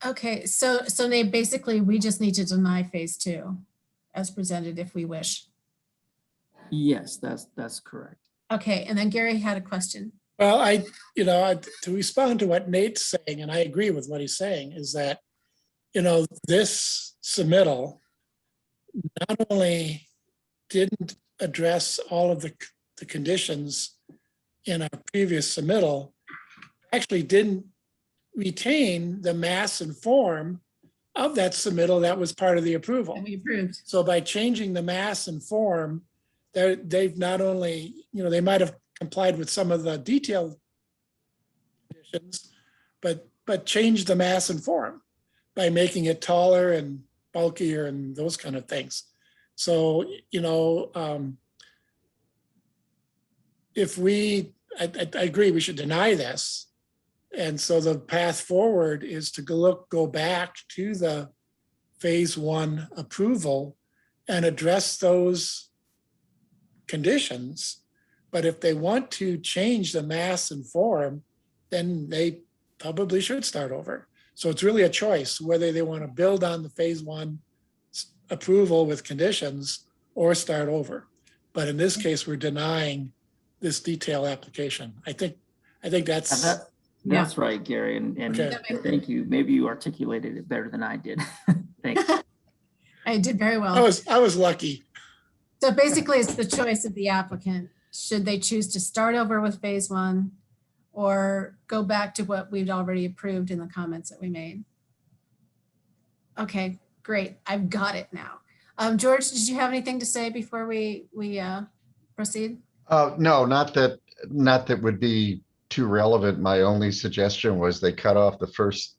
Okay, so Nate, basically we just need to deny phase two as presented if we wish. Yes, that's correct. Okay, and then Gary had a question. Well, to respond to what Nate's saying, and I agree with what he's saying, is that, this submittal not only didn't address all of the conditions in our previous submittal, actually didn't retain the mass and form of that submittal that was part of the approval. And we approved. So by changing the mass and form, they've not only, they might have complied with some of the detailed conditions, but changed the mass and form by making it taller and bulkier and those kind of things. So, I agree, we should deny this. And so the path forward is to go back to the phase one approval and address those conditions. But if they want to change the mass and form, then they probably should start over. So it's really a choice whether they want to build on the phase one approval with conditions or start over. But in this case, we're denying this detail application. I think that's right, Gary. And okay. Thank you. Maybe you articulated it better than I did. Thanks. I did very well. I was lucky. So basically it's the choice of the applicant. Should they choose to start over with phase one or go back to what we'd already approved in the comments that we made? Okay, great. I've got it now. George, did you have anything to say before we proceed? No, not that would be too relevant. My only suggestion was they cut off the first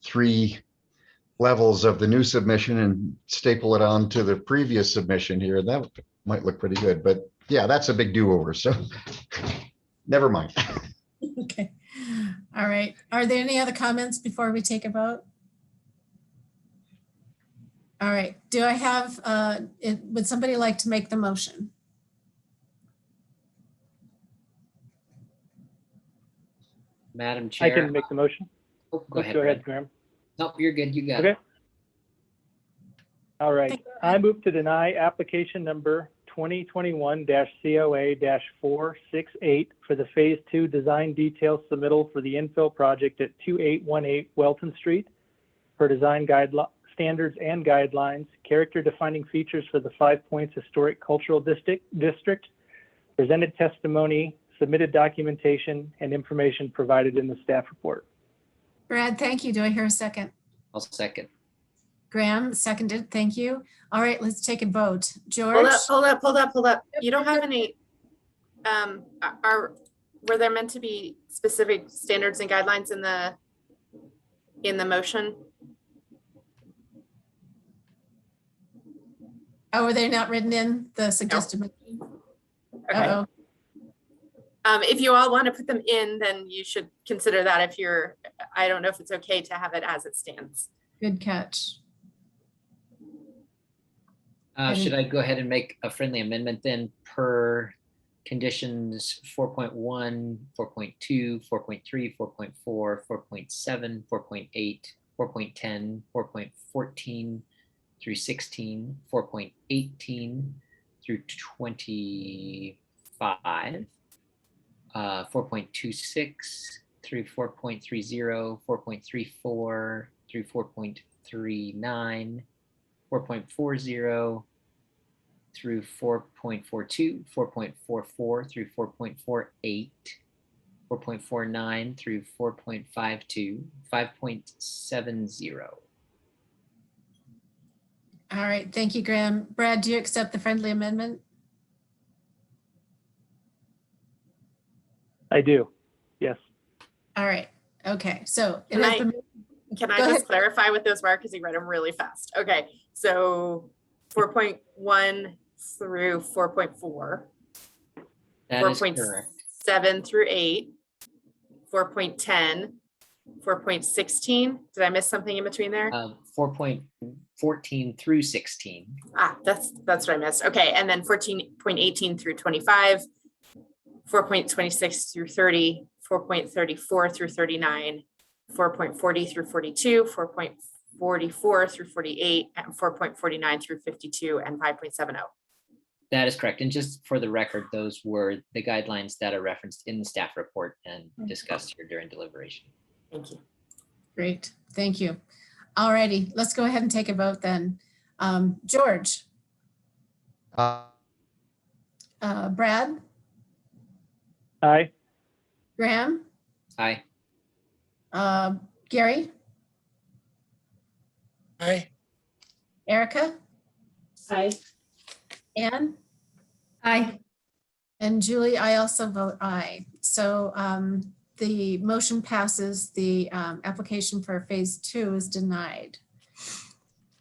3 levels of the new submission and staple it on to the previous submission here. That might look pretty good, but yeah, that's a big do-over. So never mind. Okay. All right. Are there any other comments before we take a vote? All right. Do I have, would somebody like to make the motion? Madam Chair. I can make the motion. Oh, go ahead, Go ahead, Graham. Nope, you're good. You got Okay. it. All right. I move to deny application number 2021-COA-468 for the phase 2 design detail submittal for the infill project at 2818 Welton Street for design standards and guidelines, character defining features for the 5 Points Historic Cultural District, presented testimony submitted documentation and information provided in the staff report. Brad, thank you. Do I hear a second? I'll second. Graham, seconded. Thank you. All right, let's take a vote. George? Hold up. You don't have any, were there meant to be specific standards and guidelines in the motion? Oh, were they not written in the suggested? Okay. Uh-oh. If you all want to put them in, then you should consider that if you're, I don't know if it's okay to have it as it stands. Good catch. Should I go ahead and make a friendly amendment then per conditions 4.1, 4.2, 4.3, 4.4, 4.7, 4.8, 4.10, 4.14 through 16, 4.18 through 25, 4.26 through 4.30, 4.34 through 4.39, 4.40 through 4.42, 4.44 through 4.48, 4.49 through 4.52, 5.70. All right, thank you, Graham. Brad, do you accept the friendly amendment? I do, yes. All right, okay, so. Can I just clarify what those were? Because he read them really fast. Okay, so 4.1 through 4.4. That is correct. 4.7 through 8, 4.10, 4.16. Did I miss something in between there? 4.14 through 16. That's what I missed. Okay, and then 14.18 through 25, 4.26 through 30, 4.34 through 39, 4.40 through 42, 4.44 through 48, and 4.49 through 52, and 5.70. That is correct. And just for the record, those were the guidelines that are referenced in the staff report and discussed here during deliberation. Thank you. Great, thank you. All righty, let's go ahead and take a vote then. George? Brad? Aye. Graham? Aye. Gary? Aye. Erica? Aye. Anne? Aye. And Julie, I also vote aye. So the motion passes. The application for phase 2 is denied.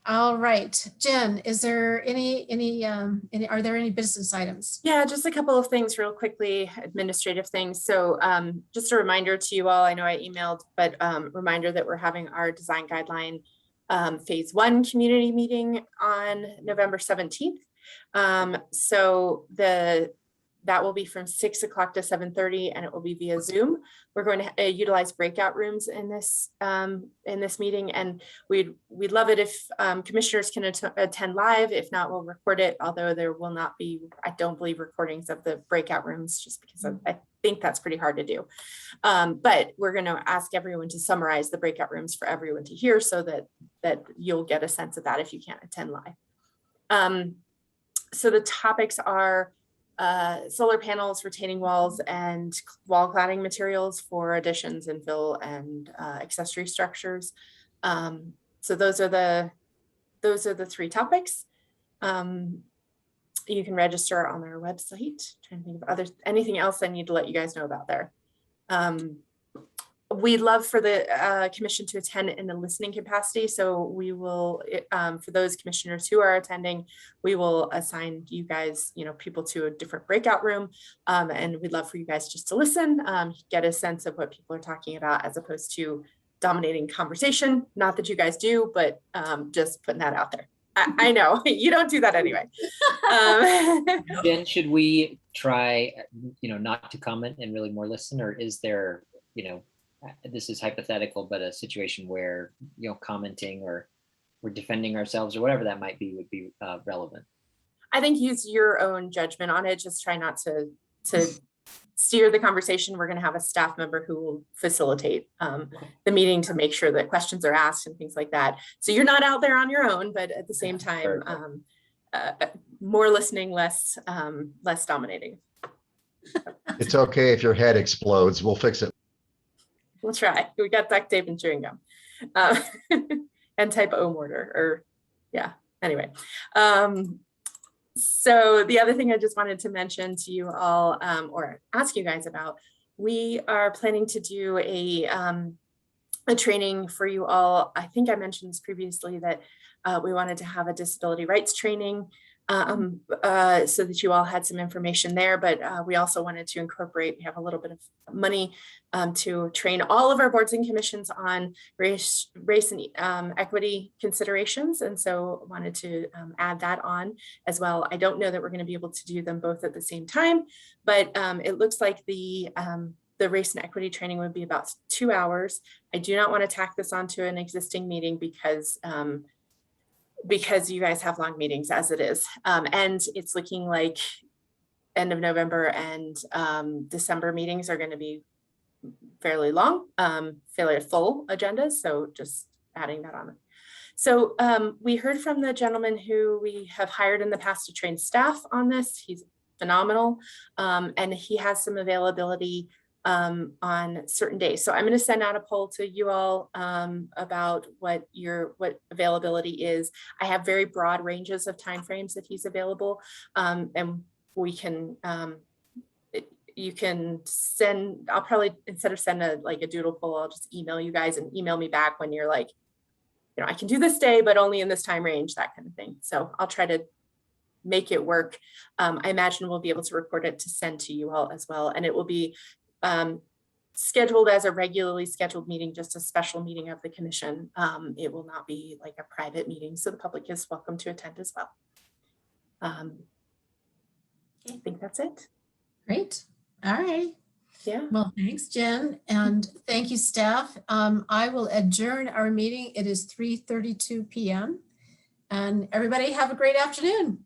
All right, Jen, is there are there any business items? Yeah, just a couple of things real quickly, administrative things. So just a reminder to you all, I know I emailed, but reminder that we're having our design guideline phase 1 community meeting on November 17th. So that will be from 6 o'clock to 7:30, and it will be via Zoom. We're going to utilize breakout rooms in this meeting, and we'd love it if commissioners can attend live. If not, we'll record it, although there will not be, I don't believe, recordings of the breakout rooms, just because I think that's pretty hard to do. But we're going to ask everyone to summarize the breakout rooms for everyone to hear, so that you'll get a sense of that if you can't attend live. So the topics are solar panels, retaining walls, and wall cladding materials for additions, infill, and accessory structures. So those are the 3 topics. You can register on our website. Trying to think of anything else I need to let you guys know about there. We'd love for the commission to attend in a listening capacity. So we will, for those commissioners who are attending, we will assign you guys, people to a different breakout room. And we'd love for you guys just to listen, get a sense of what people are talking about, as opposed to dominating conversation. Not that you guys do, but just putting that out there. I know you don't do that anyway. Then should we try, not to comment and really more listen, or is there, this is hypothetical, but a situation where, commenting or we're defending ourselves or whatever that might be would be relevant? I think use your own judgment on it. Just try not to steer the conversation. We're going to have a staff member who will facilitate the meeting to make sure that questions are asked and things like that. So you're not out there on your own, but at the same time, more listening, less dominating. It's okay if your head explodes. We'll fix it. We'll try. We got duct tape and chewing gum. And type O mortar, or yeah, anyway. So the other thing I just wanted to mention to you all, or ask you guys about, we are planning to do a training for you all. I think I mentioned this previously, that we wanted to have a disability rights training so that you all had some information there, but we also wanted to incorporate, we have a little bit of money to train all of our boards and commissions on race and equity considerations. And so wanted to add that on as well. I don't know that we're going to be able to do them both at the same time, but it looks like the race and equity training would be about 2 hours. I do not want to tack this onto an existing meeting because you guys have long meetings as it is. And it's looking like end of November and December meetings are going to be fairly long, fairly full agendas. So just adding that on. So we heard from the gentleman who we have hired in the past to train staff on this. He's phenomenal. And he has some availability on certain days. So I'm going to send out a poll to you all about what availability is. I have very broad ranges of timeframes that he's available, and we can you can send. I'll probably, instead of send a doodle poll, I'll just email you guys and email me back when you're like, I can do this day, but only in this time range, that kind of thing. So I'll try to make it work. I imagine we'll be able to record it to send to you all as well, and it will be scheduled as a regularly scheduled meeting, just a special meeting of the commission. It will not be like a private meeting, so the public is welcome to attend as well. I think that's it. Great. All right. Yeah. Well, thanks, Jen. And thank you, staff. I will adjourn our meeting. It is 3:32 p.m. And everybody have a great afternoon.